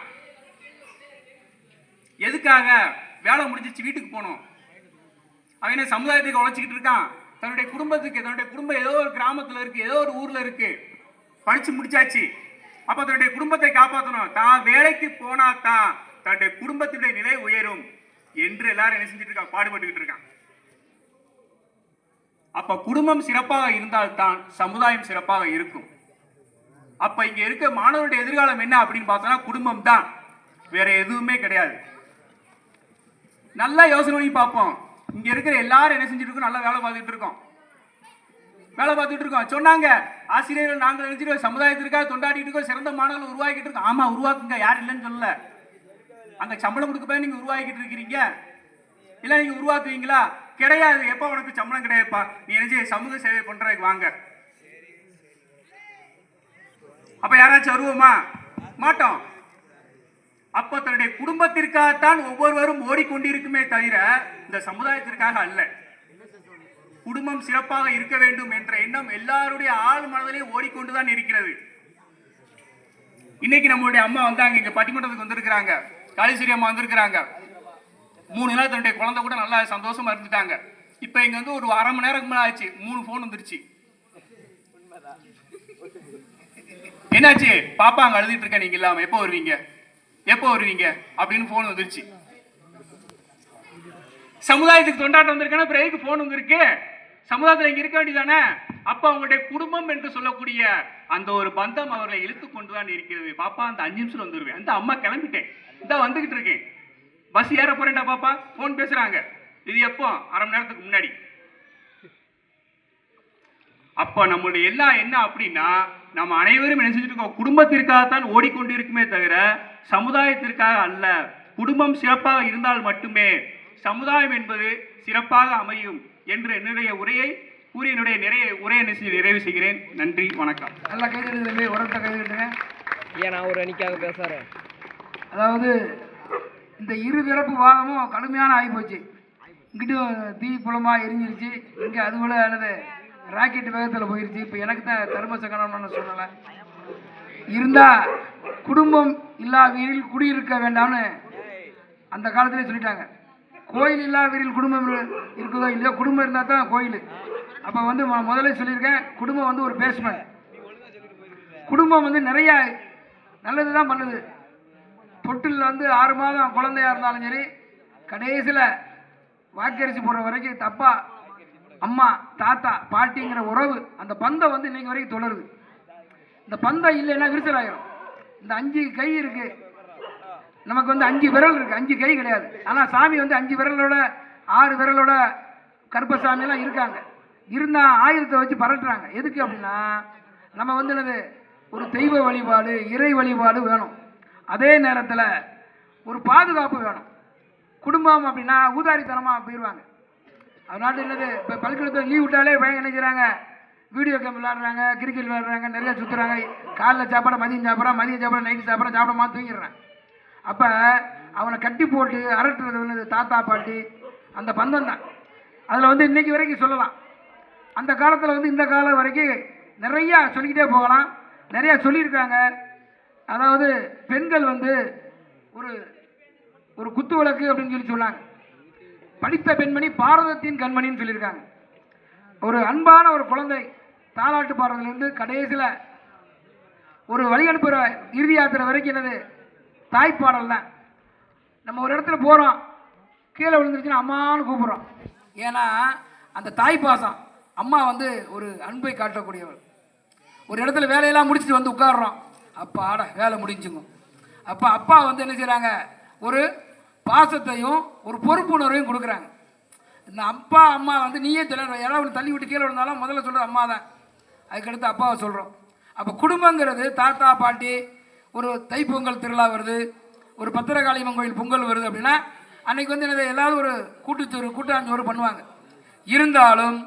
எதுக்காக? வேலை முடிஞ்சிச்சு, வீட்டுக்கு போனோம். அவனே சமுதாயத்துக்கு உழைச்சிக்கிட்டு இருக்கான். தன்னுடைய குடும்பத்துக்கு, தன்னுடைய குடும்பம் ஏதோ ஒரு கிராமத்தில் இருக்கு, ஏதோ ஒரு ஊர்ல இருக்கு, படிச்சு முடிச்சாச்சு. அப்ப தன்னுடைய குடும்பத்தை காப்பாற்றணும். தான் வேலைக்கு போனா தான் தன்னுடைய குடும்பத்தினுடைய நிலை உயரும் என்று எல்லாரும் என்ன செஞ்சுட்டு இருக்கான், பாடுபட்டுக்கிட்டு இருக்கான். அப்ப குடும்பம் சிறப்பாக இருந்தால்தான் சமுதாயம் சிறப்பாக இருக்கும். அப்ப இங்க இருக்க மாணவருடைய எதிர்காலம் என்ன அப்படின்னு பார்த்தோம்னா குடும்பம் தான், வேற எதுவுமே கிடையாது. நல்லா யோசனை பண்ணி பார்ப்போம். இங்க இருக்கிற எல்லாரும் என்ன செஞ்சுட்டு இருக்கோம், நல்லா வேலை பார்த்துட்டு இருக்கோம். சொன்னாங்க ஆசிரியர்கள் நாங்கள் நினைச்சிட்டு சமுதாயத்திற்காக தொண்டாடிட்டு இருக்கோம், சிறந்த மாணவர்கள் உருவாக்கிட்டு இருக்கோம். ஆமா உருவாக்குங்க, யார் இல்லைன்னு சொல்லல. அங்க சம்பளம் கொடுக்க போய் நீங்க உருவாக்கிட்டு இருக்கிறீங்க, இல்ல நீங்க உருவாக்குவீங்களா? கிடையாது. எப்ப உனக்கு சம்பளம் கிடையாதுப்பா, நீ என்ன சமூக சேவை பண்றதுக்கு வாங்க. அப்ப யாராச்சும் வருவோமா? மாட்டோம். அப்ப தன்னுடைய குடும்பத்திற்காகத்தான் ஒவ்வொருவரும் ஓடிக்கொண்டிருக்குமே தவிர இந்த சமுதாயத்திற்காக அல்ல. குடும்பம் சிறப்பாக இருக்க வேண்டும் என்ற எண்ணம் எல்லாருடைய ஆள் மனதிலே ஓடிக்கொண்டுதான் இருக்கிறது. இன்னைக்கு நம்மளுடைய அம்மா வந்தாங்க, இங்க பட்டிமன்றத்துக்கு வந்திருக்கிறாங்க, காளீஸ்வரி அம்மா வந்திருக்கிறாங்க. 3 நாள் தன்னுடைய குழந்தை கூட நல்லா சந்தோஷமா இருந்துட்டாங்க. இப்ப இங்க வந்து ஒரு அரை மணி நேரம் மேல ஆச்சு, 3 போன் வந்துருச்சு. என்னாச்சு? பாப்பா அங்க அழுதுட்டு இருக்க, நீங்க இல்லாம எப்போ வருவீங்க, எப்போ வருவீங்க அப்படின்னு போன் வந்துருச்சு. சமுதாயத்துக்கு தொண்டாட்டம் வந்திருக்கான பிறகு போன் வந்திருக்கு. சமுதாயத்தில் இங்க இருக்க வேண்டியதானே? அப்ப அவங்களுடைய குடும்பம் என்று சொல்லக்கூடிய அந்த ஒரு பந்தம் அவர்களை இழுத்து கொண்டுதான் இருக்கிறது. பாப்பா அந்த 5 நிமிஷம் வந்துருவேன், அந்த அம்மா கிளம்பிட்டேன், இந்த வந்துகிட்டு இருக்கேன், பஸ் ஏற போறேன்டா பாப்பா, போன் பேசுறாங்க. இது எப்போ? அரை மணி நேரத்துக்கு முன்னாடி. அப்ப நம்மளுடைய எல்லாம் என்ன அப்படின்னா, நம்ம அனைவரும் என்ன செஞ்சுட்டு இருக்கோம், குடும்பத்திற்காகத்தான் ஓடிக்கொண்டிருக்குமே தவிர சமுதாயத்திற்காக அல்ல. குடும்பம் சிறப்பாக இருந்தால் மட்டுமே சமுதாயம் என்பது சிறப்பாக அமையும் என்று என்னுடைய உரையை கூறி என்னுடைய நிறைவு செய்கிறேன். நன்றி, வணக்கம். நல்லா கைதெழுதுமே, உரத்தை கைதெழுதுங்க. ஏன் நான் ஒரு அணிக்காக பேசுறேன். அதாவது இந்த இருதரப்பு வாதமும் கடுமையான ஆகிப்போச்சு. இங்கிட்டு தீ புலமாக எரிஞ்சிருச்சு, இங்கே அது போல அல்லது ராக்கெட் வேகத்தில் போயிருச்சு. இப்போ எனக்கு தான் தர்ம சங்கடம்னு சொல்லலை. இருந்தால் குடும்பம் இல்லா வீரில் குடியிருக்க வேண்டாம்னு அந்த காலத்திலே சொல்லிட்டாங்க. கோயில் இல்லா வீரில் குடும்பம் இருக்குதோ இல்லையோ, குடும்பம் இருந்தால் தான் கோயில். அப்போ வந்து முதல்ல சொல்லியிருக்கேன், குடும்பம் வந்து ஒரு பேஸ்மெண்ட். குடும்பம் வந்து நிறையா நல்லது தான் பண்ணுது. தொட்டில் வந்து 6 மாதம் குழந்தையா இருந்தாலும் சரி, கடைசியில் வாக்கரிசி போடுற வரைக்கும் தப்பா அம்மா தாத்தா பாட்டிங்கிற உறவு, அந்த பந்தம் வந்து இன்னைக்கு வரைக்கும் தொடருது. இந்த பந்தம் இல்லைன்னா விரிசல் ஆகிடும். இந்த 5 கை இருக்கு, நமக்கு வந்து 5 விரல் இருக்கு, 5 கை கிடையாது. ஆனால் சாமி வந்து 5 விரலோட 6 விரலோட கருப்பசாமியெல்லாம் இருக்காங்க. இருந்தால் ஆயுதத்தை வச்சு பரட்டுறாங்க. எதுக்கு அப்படின்னா, நம்ம வந்து என்னது, ஒரு தெய்வ வழிபாடு, இறை வழிபாடு வேணும். அதே நேரத்தில் ஒரு பாதுகாப்பு வேணும். குடும்பம் அப்படின்னா ஊதாரித்தனமாக போயிடுவாங்க. அதனால என்னது, இப்போ பள்ளிக்கூடத்தில் லீவ் விட்டாலே பையன் என்ன செய்கிறாங்க, வீடியோ கேம் விளாடுறாங்க, கிரிக்கெட் விளாடுறாங்க, நிறையா சுற்றுறாங்க. காலைல சாப்பிட மதியம் சாப்பிட்றான், மதியம் சாப்பிட நைட்டு சாப்பிடாம தூங்கிடுறான். அப்போ அவனை கட்டி போட்டு அரட்டுறது வந்து தாத்தா பாட்டி அந்த பந்தம் தான். அதில் வந்து இன்னைக்கு வரைக்கும் சொல்லலாம். அந்த காலத்தில் வந்து இந்த காலம் வரைக்கும் நிறையா சொல்லிக்கிட்டே போகலாம். நிறையா சொல்லியிருக்காங்க. அதாவது பெண்கள் வந்து ஒரு குத்து விளக்கு அப்படின்னு சொன்னாங்க. படித்த பெண்மணி பாரதத்தின் கண்மணின்னு சொல்லியிருக்காங்க. ஒரு அன்பான ஒரு குழந்தை தாலாட்டு பாடுறதுலேருந்து கடைசியில் ஒரு வழி அனுப்புகிற இறுதி யாத்திரை வரைக்கும் என்னது, தாய்ப்பாடல் தான். நம்ம ஒரு இடத்துல போகிறோம், கீழே விழுந்துருச்சுன்னா அம்மான்னு கூப்பிட்றோம். ஏன்னா அந்த தாய்ப்பாசம். அம்மா வந்து ஒரு அன்பை காட்டக்கூடியவள். ஒரு இடத்துல வேலையெல்லாம் முடிச்சுட்டு வந்து உட்காடுறோம், அப்பாடா வேலை முடிஞ்சுங்க. அப்போ அப்பா வந்து என்ன செய்கிறாங்க, ஒரு பாசத்தையும் ஒரு பொறுப்புணர்வையும் கொடுக்குறாங்க. இந்த அப்பா அம்மா வந்து நீயே தெரியல, யாராவது தள்ளி விட்டு கீழே விழுந்தாலும் முதல்ல சொல்கிறது அம்மா தான், அதுக்கடுத்து அப்பாவை சொல்கிறோம். அப்போ குடும்பங்கிறது தாத்தா பாட்டி, ஒரு தைப்பொங்கல் திருவிழா வருது, ஒரு பத்திரகாளியம்மன் கோயில் பொங்கல் வருது அப்படின்னா அன்றைக்கி வந்து என்னது, எல்லாரும் ஒரு கூட்டாஞ்சோறு பண்ணுவாங்க. இருந்தாலும்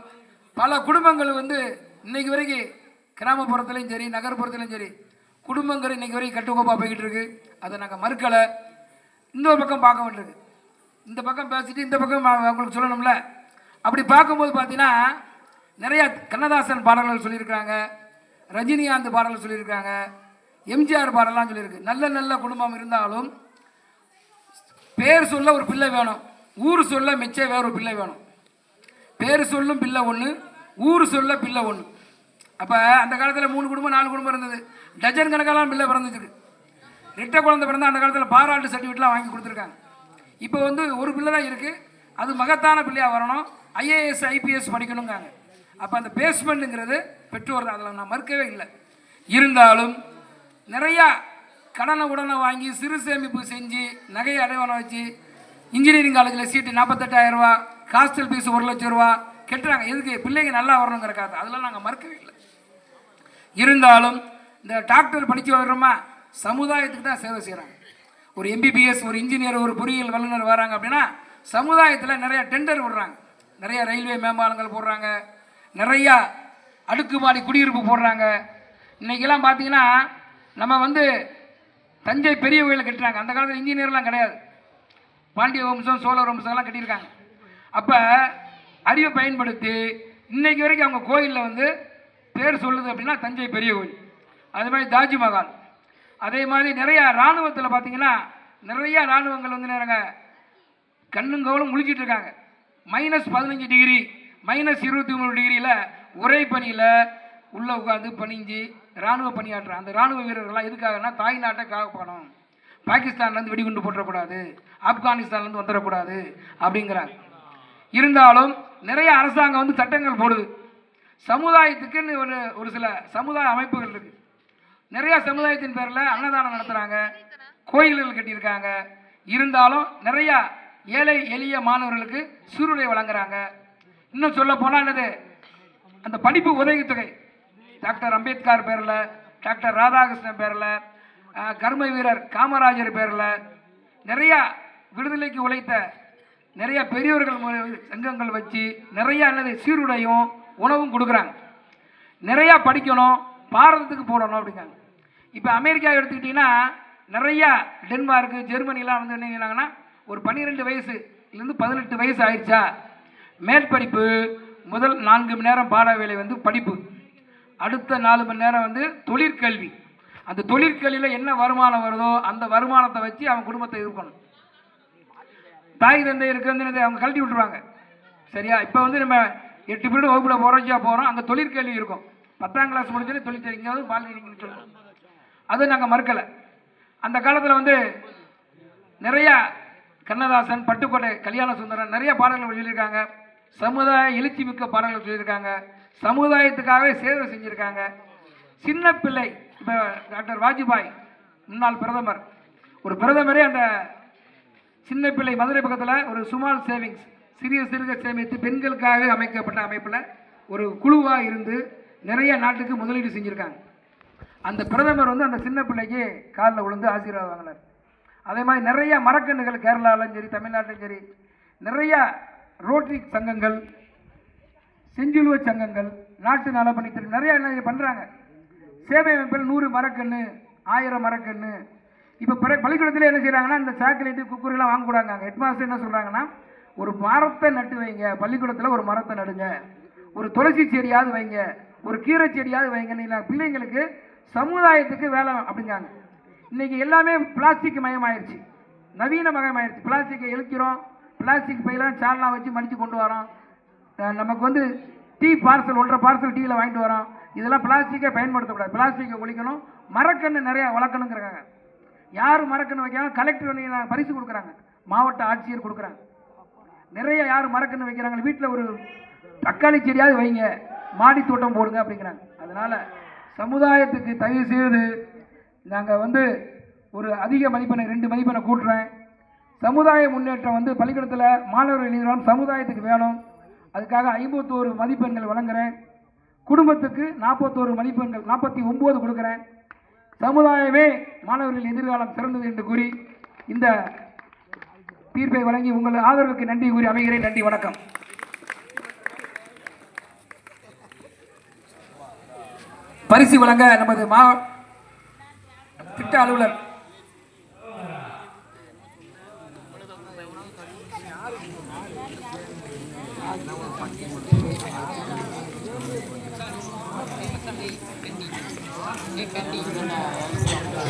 பல குடும்பங்கள் வந்து இன்னைக்கு வரைக்கும் கிராமப்புறத்துலையும் சரி நகர்ப்புறத்துலையும் சரி குடும்பங்கள் இன்னைக்கு வரைக்கும் கட்டுக்கோப்பாக போய்கிட்டு இருக்கு. அதை நாங்கள் மறுக்கலை. இன்னொரு பக்கம் பார்க்க வேண்டியிருக்கு. இந்த பக்கம் பேசிட்டு இந்த பக்கம் அவங்களுக்கு சொல்லணும்ல. அப்படி பார்க்கும்போது பார்த்தீங்கன்னா நிறையா கண்ணதாசன் பாடல்கள் சொல்லியிருக்காங்க, ரஜினிகாந்த் பாடல்கள் சொல்லியிருக்காங்க, எம்ஜிஆர் பாடலாம் சொல்லியிருக்கு. நல்ல நல்ல குடும்பம் இருந்தாலும் பேர் சொல்ல ஒரு பிள்ளை வேணும், ஊர் சொல்ல மிச்சம் வேற ஒரு பிள்ளை வேணும். பேர் சொல்லும் பிள்ளை ஒன்று, ஊர் சொல்ல பிள்ளை ஒன்று. அப்போ அந்த காலத்தில் 3 குடும்பம் 4 குடும்பம் இருந்தது. டஜன் கணக்கெல்லாம் பிள்ளை பிறந்துச்சு. ரெட்டை குழந்தை பிறந்தால் அந்த காலத்தில் பாராட்டு சர்டிஃபிகேட்லாம் வாங்கி கொடுத்துருக்காங்க. இப்போ வந்து ஒரு பிள்ளை தான் இருக்குது, அது மகத்தான பிள்ளையாக வரணும், ஐஏஎஸ் ஐபிஎஸ் படிக்கணுங்காங்க. அப்போ அந்த பேஸ்மெண்ட்டுங்கிறது பெற்றோர், அதில் நான் மறுக்கவே இல்லை. இருந்தாலும் நிறையா கடனை உடனே வாங்கி சிறு சேமிப்பு செஞ்சு நகையை அடைவானம் வச்சு இன்ஜினியரிங் காலேஜில் சீட்டு 48,000 ரூபா, ஹாஸ்டல் ஃபீஸ் 1 லட்சம் ரூபா கட்டுறாங்க. எதுக்கு? பிள்ளைங்க நல்லா வரணுங்கிறக்காக. அதெல்லாம் நாங்கள் மறுக்கவே இல்லை. இருந்தாலும் இந்த டாக்டர் படித்து வர்றோமா, சமுதாயத்துக்கு தான் சேவை செய்கிறாங்க. ஒரு எம்பிபிஎஸ், ஒரு இன்ஜினியர், ஒரு பொறியியல் வல்லுநர் வராங்க அப்படின்னா சமுதாயத்தில் நிறையா டெண்டர் விடுறாங்க, நிறையா ரயில்வே மேம்பாலங்கள் போடுறாங்க, நிறையா அடுக்குமாடி குடியிருப்பு போடுறாங்க. இன்றைக்கெல்லாம் பார்த்தீங்கன்னா நம்ம வந்து தஞ்சை பெரிய கோயிலை கட்டுறாங்க. அந்த காலத்தில் இன்ஜினியர்லாம் கிடையாது, பாண்டிய வம்சம் சோழ வம்சம்லாம் கட்டியிருக்காங்க. அப்போ அறிவை பயன்படுத்தி இன்னைக்கு வரைக்கும் அவங்க கோயிலில் வந்து பேர் சொல்லுது அப்படின்னா தஞ்சை பெரிய கோயில், அதே மாதிரி தாஜ்மஹால், அதே மாதிரி நிறையா இராணுவத்தில் பார்த்தீங்கன்னா நிறையா இராணுவங்கள் வந்து நேரங்க கண்ணுங்கவலும் முழிச்சிட்டு இருக்காங்க. -15 டிகிரி -23 டிகிரியில் உரை பணியில் உள்ளே உட்காந்து பணிஞ்சு இராணுவ பணியாற்றுறாங்க. அந்த இராணுவ வீரர்கள்லாம் எதுக்காகனா தாய் நாட்டை காக்கணும், பாகிஸ்தான்லேருந்து வெடிகுண்டு போட்டுறக்கூடாது, ஆப்கானிஸ்தான்லேருந்து வந்துடக்கூடாது அப்படிங்கிறாங்க. இருந்தாலும் நிறைய அரசாங்கம் வந்து சட்டங்கள் போடுது. சமுதாயத்துக்குன்னு ஒரு சில சமுதாய அமைப்புகள் இருக்குது. நிறையா சமுதாயத்தின் பேரில் அன்னதானம் நடத்துகிறாங்க, கோயில்கள் கட்டியிருக்காங்க. இருந்தாலும் நிறையா ஏழை எளிய மாணவர்களுக்கு சீருடை வழங்குறாங்க. இன்னும் சொல்ல போனால் என்னது, அந்த படிப்பு உதவித்தொகை டாக்டர் அம்பேத்கர் பேரில், டாக்டர் ராதாகிருஷ்ணன் பேரில், கர்ம வீரர் காமராஜர் பேரில் நிறையா விடுதலைக்கு உழைத்த நிறையா பெரியவர்கள் சங்கங்கள் வச்சு நிறையா என்னது சீருடையும் உணவும் கொடுக்குறாங்க. நிறையா படிக்கணும், பாரதத்துக்கு போடணும் அப்படிங்காங்க. இப்போ அமெரிக்கா எடுத்துக்கிட்டிங்கன்னா நிறையா டென்மார்க்கு ஜெர்மனிலாம் வந்து என்னங்கன்னா ஒரு 12 வயசுலேருந்து 18 வயசு ஆயிடுச்சா மேற்படிப்பு, முதல் 4 மணி நேரம் பாட வேலை வந்து படிப்பு, அடுத்த 4 மணி நேரம் வந்து தொழிற்கல்வி. அந்த தொழிற்கல்வியில் என்ன வருமானம் வருதோ அந்த வருமானத்தை வச்சு அவன் குடும்பத்தை இருக்கணும். தாய் தந்தை இருக்கிறது அவங்க கழட்டி விட்டுருவாங்க. சரியா? இப்போ வந்து நம்ம 8 பீரியட் வகுப்பில் போகிறோம், அங்கே தொழிற்கல்வி இருக்கும். 10ஆம் கிளாஸ் முடிஞ்சோடனே தொழிற்கல்வி இங்கேயாவது பாலிடெக்னிக்னு சொல்லணும். அது நாங்கள் மறுக்கலை. அந்த காலத்தில் வந்து நிறையா கண்ணதாசன், பட்டுக்கோட்டை கல்யாண சுந்தரன் நிறைய பாடல்கள் எழுதியிருக்காங்க. சமுதாய எழுச்சி மிக்க பாடல்கள் சொல்லியிருக்காங்க. சமுதாயத்துக்காகவே சேவை செஞ்சுருக்காங்க. சின்ன பிள்ளை, இப்போ டாக்டர் வாஜ்பாய் முன்னாள் பிரதமர், ஒரு பிரதமரே அந்த சின்ன பிள்ளை மதுரை பக்கத்தில் ஒரு சுமால் சேவிங்ஸ் சிறிய சிறுக சேமித்து பெண்களுக்காக அமைக்கப்பட்ட அமைப்பில் ஒரு குழுவாக இருந்து நிறைய நாட்டுக்கு முதலீடு செஞ்சுருக்காங்க. அந்த பிரதமர் வந்து அந்த சின்ன பிள்ளைக்கு காலில் விழுந்து ஆசீர்வாதம் வாங்கினார். அதே மாதிரி நிறையா மரக்கன்றுகள் கேரளாவிலும் சரி தமிழ்நாட்டிலும் சரி நிறையா ரோட்டரி சங்கங்கள், செஞ்சிலுவ சங்கங்கள், நாட்டு நலப்பணித்துறை நிறையா என்ன பண்ணுறாங்க. சேவை அமைப்பில் 100 மரக்கன்று 1000 மரக்கன்று. இப்போ பள்ளிக்கூடத்தில் என்ன செய்கிறாங்கன்னா இந்த சாக்லேட்டு குக்குரெல்லாம் வாங்கக்கூடாங்க. ஹெட்மாஸ்டர் என்ன சொல்கிறாங்கன்னா ஒரு மரத்தை நட்டு வைங்க, பள்ளிக்கூடத்தில் ஒரு மரத்தை நடுங்க, ஒரு துளசி செடியாவது வைங்க, ஒரு கீரை செடியாவது வைங்க, பிள்ளைங்களுக்கு சமுதாயத்துக்கு வேலை அப்படிங்காங்க. இன்றைக்கி எல்லாமே பிளாஸ்டிக் மயமாயிருச்சு, நவீன மயமாயிருச்சு. பிளாஸ்டிக்கை இழுக்கிறோம், பிளாஸ்டிக் பையெல்லாம் சால்லாம் வச்சு மடித்து கொண்டு வரோம். நமக்கு வந்து டீ பார்சல் 1.5 பார்சல் டீயில் வாங்கிட்டு வரோம். இதெல்லாம் பிளாஸ்டிக்கை பயன்படுத்தக்கூடாது, பிளாஸ்டிக்கை ஒழிக்கணும், மரக்கன்று நிறையா வளர்க்கணுங்கிறாங்க. யார் மரக்கன்று வைக்காம கலெக்டர் பரிசு கொடுக்குறாங்க, மாவட்ட ஆட்சியர் கொடுக்குறாங்க. நிறைய யார் மரக்கன்று வைக்கிறாங்க, வீட்டில் ஒரு தக்காளி செடியாவது வைங்க, மாடி தோட்டம் போடுங்க அப்படிங்கிறாங்க. அதனால் சமுதாயத்துக்கு தயவு செய்து நாங்கள் வந்து ஒரு அதிக மதிப்பெண்ணை 2 மதிப்பெண்ணை கூட்டுறேன். சமுதாய முன்னேற்றம் வந்து பள்ளிக்கூடத்தில் மாணவர்கள் எழுதுகிறோம், சமுதாயத்துக்கு வேணும். அதுக்காக 51 மதிப்பெண்கள் வழங்குகிறேன். குடும்பத்துக்கு 41 மதிப்பெண்கள் 49 கொடுக்குறேன். சமுதாயமே மாணவர்கள் எதிர்காலம் சிறந்தது என்று கூறி இந்த தீர்ப்பை வழங்கி உங்கள் ஆதரவுக்கு நன்றி கூறி அமைகிறேன். நன்றி, வணக்கம். பரிசு வழங்க நமது திட்ட அலுவலர்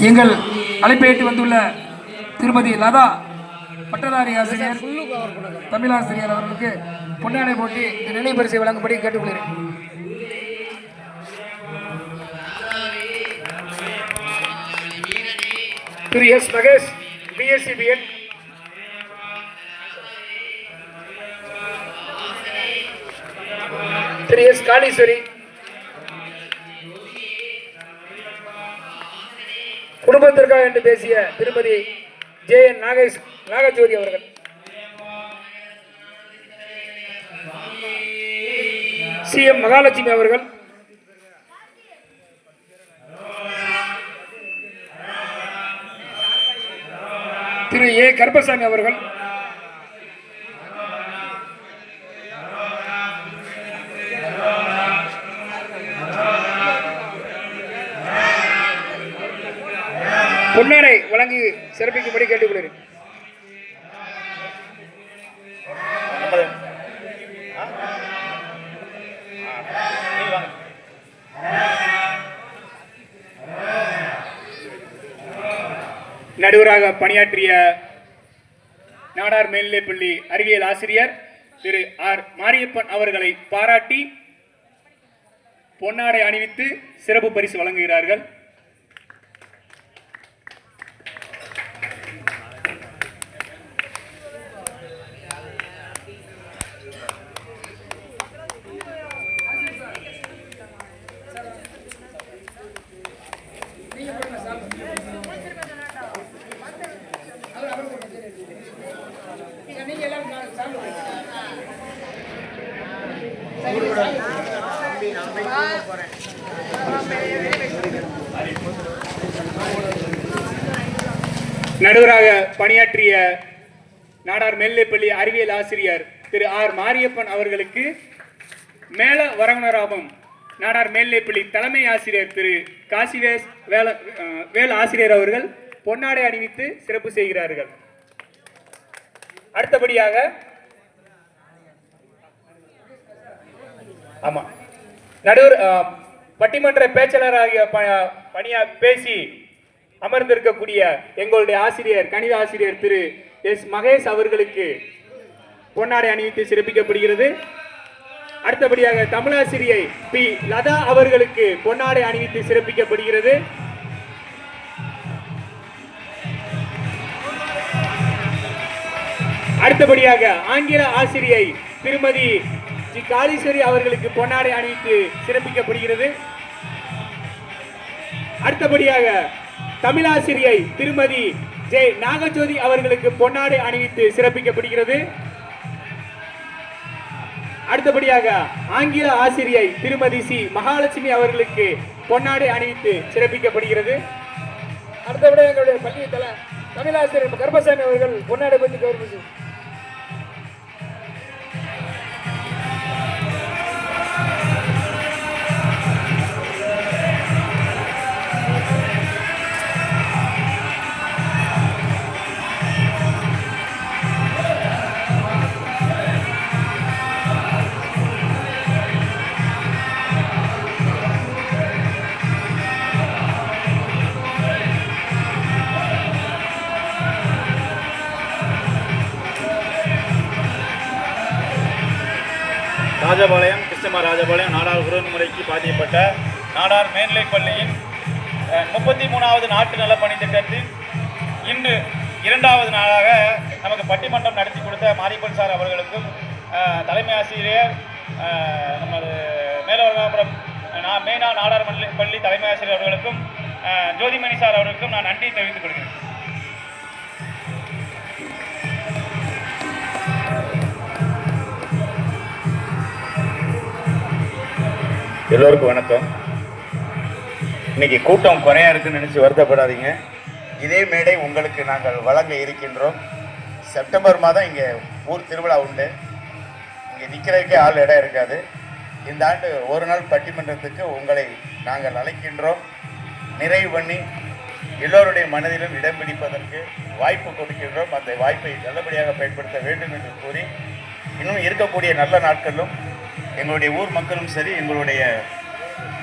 எங்கள் அழைப்பை ஏற்று வந்துள்ள திருமதி லதா பட்டதாரி ஆசிரியர் தமிழாசிரியர் அவர்களுக்கு பொன்னாடை போட்டி இந்த நினைவு பரிசை வழங்கும்படி கேட்டுக்கொள்கிறேன். திரு எஸ் மகேஷ் பிஎஸ்சி பிஎட், திரு எஸ் காளீஸ்வரி, குடும்பத்திற்காக என்று பேசிய திருமதி JN நாகஜோதி அவர்கள், CM மகாலட்சுமி அவர்கள், திரு A கருப்பசாமி அவர்கள், பொன்னாடை வழங்கி சிறப்பிக்கும்படி கேட்டுக்கொள்கிறேன். நடுவராக பணியாற்றிய நாடார் மேல்நிலைப்பள்ளி அறிவியல் ஆசிரியர் திரு R மாரியப்பன் அவர்களை பாராட்டி பொன்னாடை அணிவித்து சிறப்பு பரிசு வழங்குகிறார்கள். நடுவராக பணியாற்றிய நாடார் மேல்நிலைப்பள்ளி அறிவியல் ஆசிரியர் திரு R மாரியப்பன் அவர்களுக்கு மேல வரகுணராமம் நாடார் மேல்நிலைப்பள்ளி தலைமை ஆசிரியர் திரு காசிவேஸ் வேல் ஆசிரியர் அவர்கள் பொன்னாடை அணிவித்து சிறப்பு செய்கிறார்கள். அடுத்தபடியாக நடுவர் பட்டிமன்ற பேச்சாளராகிய பேசி அமர்ந்திருக்கக்கூடிய எங்களுடைய ஆசிரியர் கணித ஆசிரியர் திரு எஸ் மகேஷ் அவர்களுக்கு பொன்னாடை அணிவித்து சிறப்பிக்கப்படுகிறது. அடுத்தபடியாக தமிழாசிரியை பி லதா அவர்களுக்கு பொன்னாடை அணிவித்து சிறப்பிக்கப்படுகிறது. அடுத்தபடியாக ஆங்கில ஆசிரியை திருமதி ஜி காளீஸ்வரி அவர்களுக்கு பொன்னாடை அணிவித்து சிறப்பிக்கப்படுகிறது. அடுத்தபடியாக தமிழாசிரியை திருமதி J நாகஜோதி அவர்களுக்கு பொன்னாடை அணிவித்து சிறப்பிக்கப்படுகிறது. அடுத்தபடியாக ஆங்கில ஆசிரியை திருமதி C மகாலட்சுமி அவர்களுக்கு பொன்னாடை அணிவித்து சிறப்பிக்கப்படுகிறது. அடுத்தபடியாக எங்களுடைய பள்ளி தமிழாசிரியர் கருப்பசாமி அவர்கள் பொன்னாடை பற்றி கௌரவிச்சு ராஜபாளையம் கிருஷ்ணமார் ராஜபாளையம் நாடார் உறவுமுறைக்கு பாதிக்கப்பட்ட நாடார் மேல்நிலைப்பள்ளியின் 33வது நாட்டு நலப்பணி திட்டத்தின் இன்று 2வது நாளாக நமக்கு பட்டிமன்றம் நடத்தி கொடுத்த மாரியப்பன் சார் அவர்களுக்கும் தலைமை ஆசிரியர் நமது மேலவர்காபுரம் மேனா நாடார் பள்ளி தலைமை ஆசிரியர் அவர்களுக்கும் ஜோதிமணி சார் அவர்களுக்கும் நான் நன்றி தெரிவித்துக் கொள்கிறேன். எல்லோருக்கும் வணக்கம். இன்னைக்கு கூட்டம் குறையா இருக்குன்னு நினச்சி வருத்தப்படாதீங்க. இதே மேடை உங்களுக்கு நாங்கள் வழங்க இருக்கின்றோம். செப்டம்பர் மாதம் இங்கே ஊர் திருவிழா உண்டு. இங்கே நிற்கிறதுக்கே இடம் இருக்காது. இந்த ஆண்டு ஒரு நாள் பட்டிமன்றத்துக்கு உங்களை நாங்கள் அழைக்கின்றோம். நிறைவு பண்ணி எல்லோருடைய மனதிலும் இடம் பிடிப்பதற்கு வாய்ப்பு கொடுக்கின்றோம். அந்த வாய்ப்பை நல்லபடியாக பயன்படுத்த வேண்டும் என்று கூறி, இன்னும் இருக்கக்கூடிய நல்ல நாட்களிலும் எங்களுடைய ஊர் மக்களும் சரி, எங்களுடைய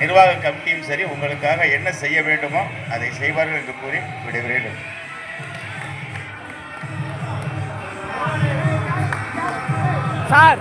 நிர்வாக கமிட்டியும் சரி, உங்களுக்காக என்ன செய்ய வேண்டுமோ அதை செய்வார்கள் என்று கூறி விடைபெறுகிறேன். சார்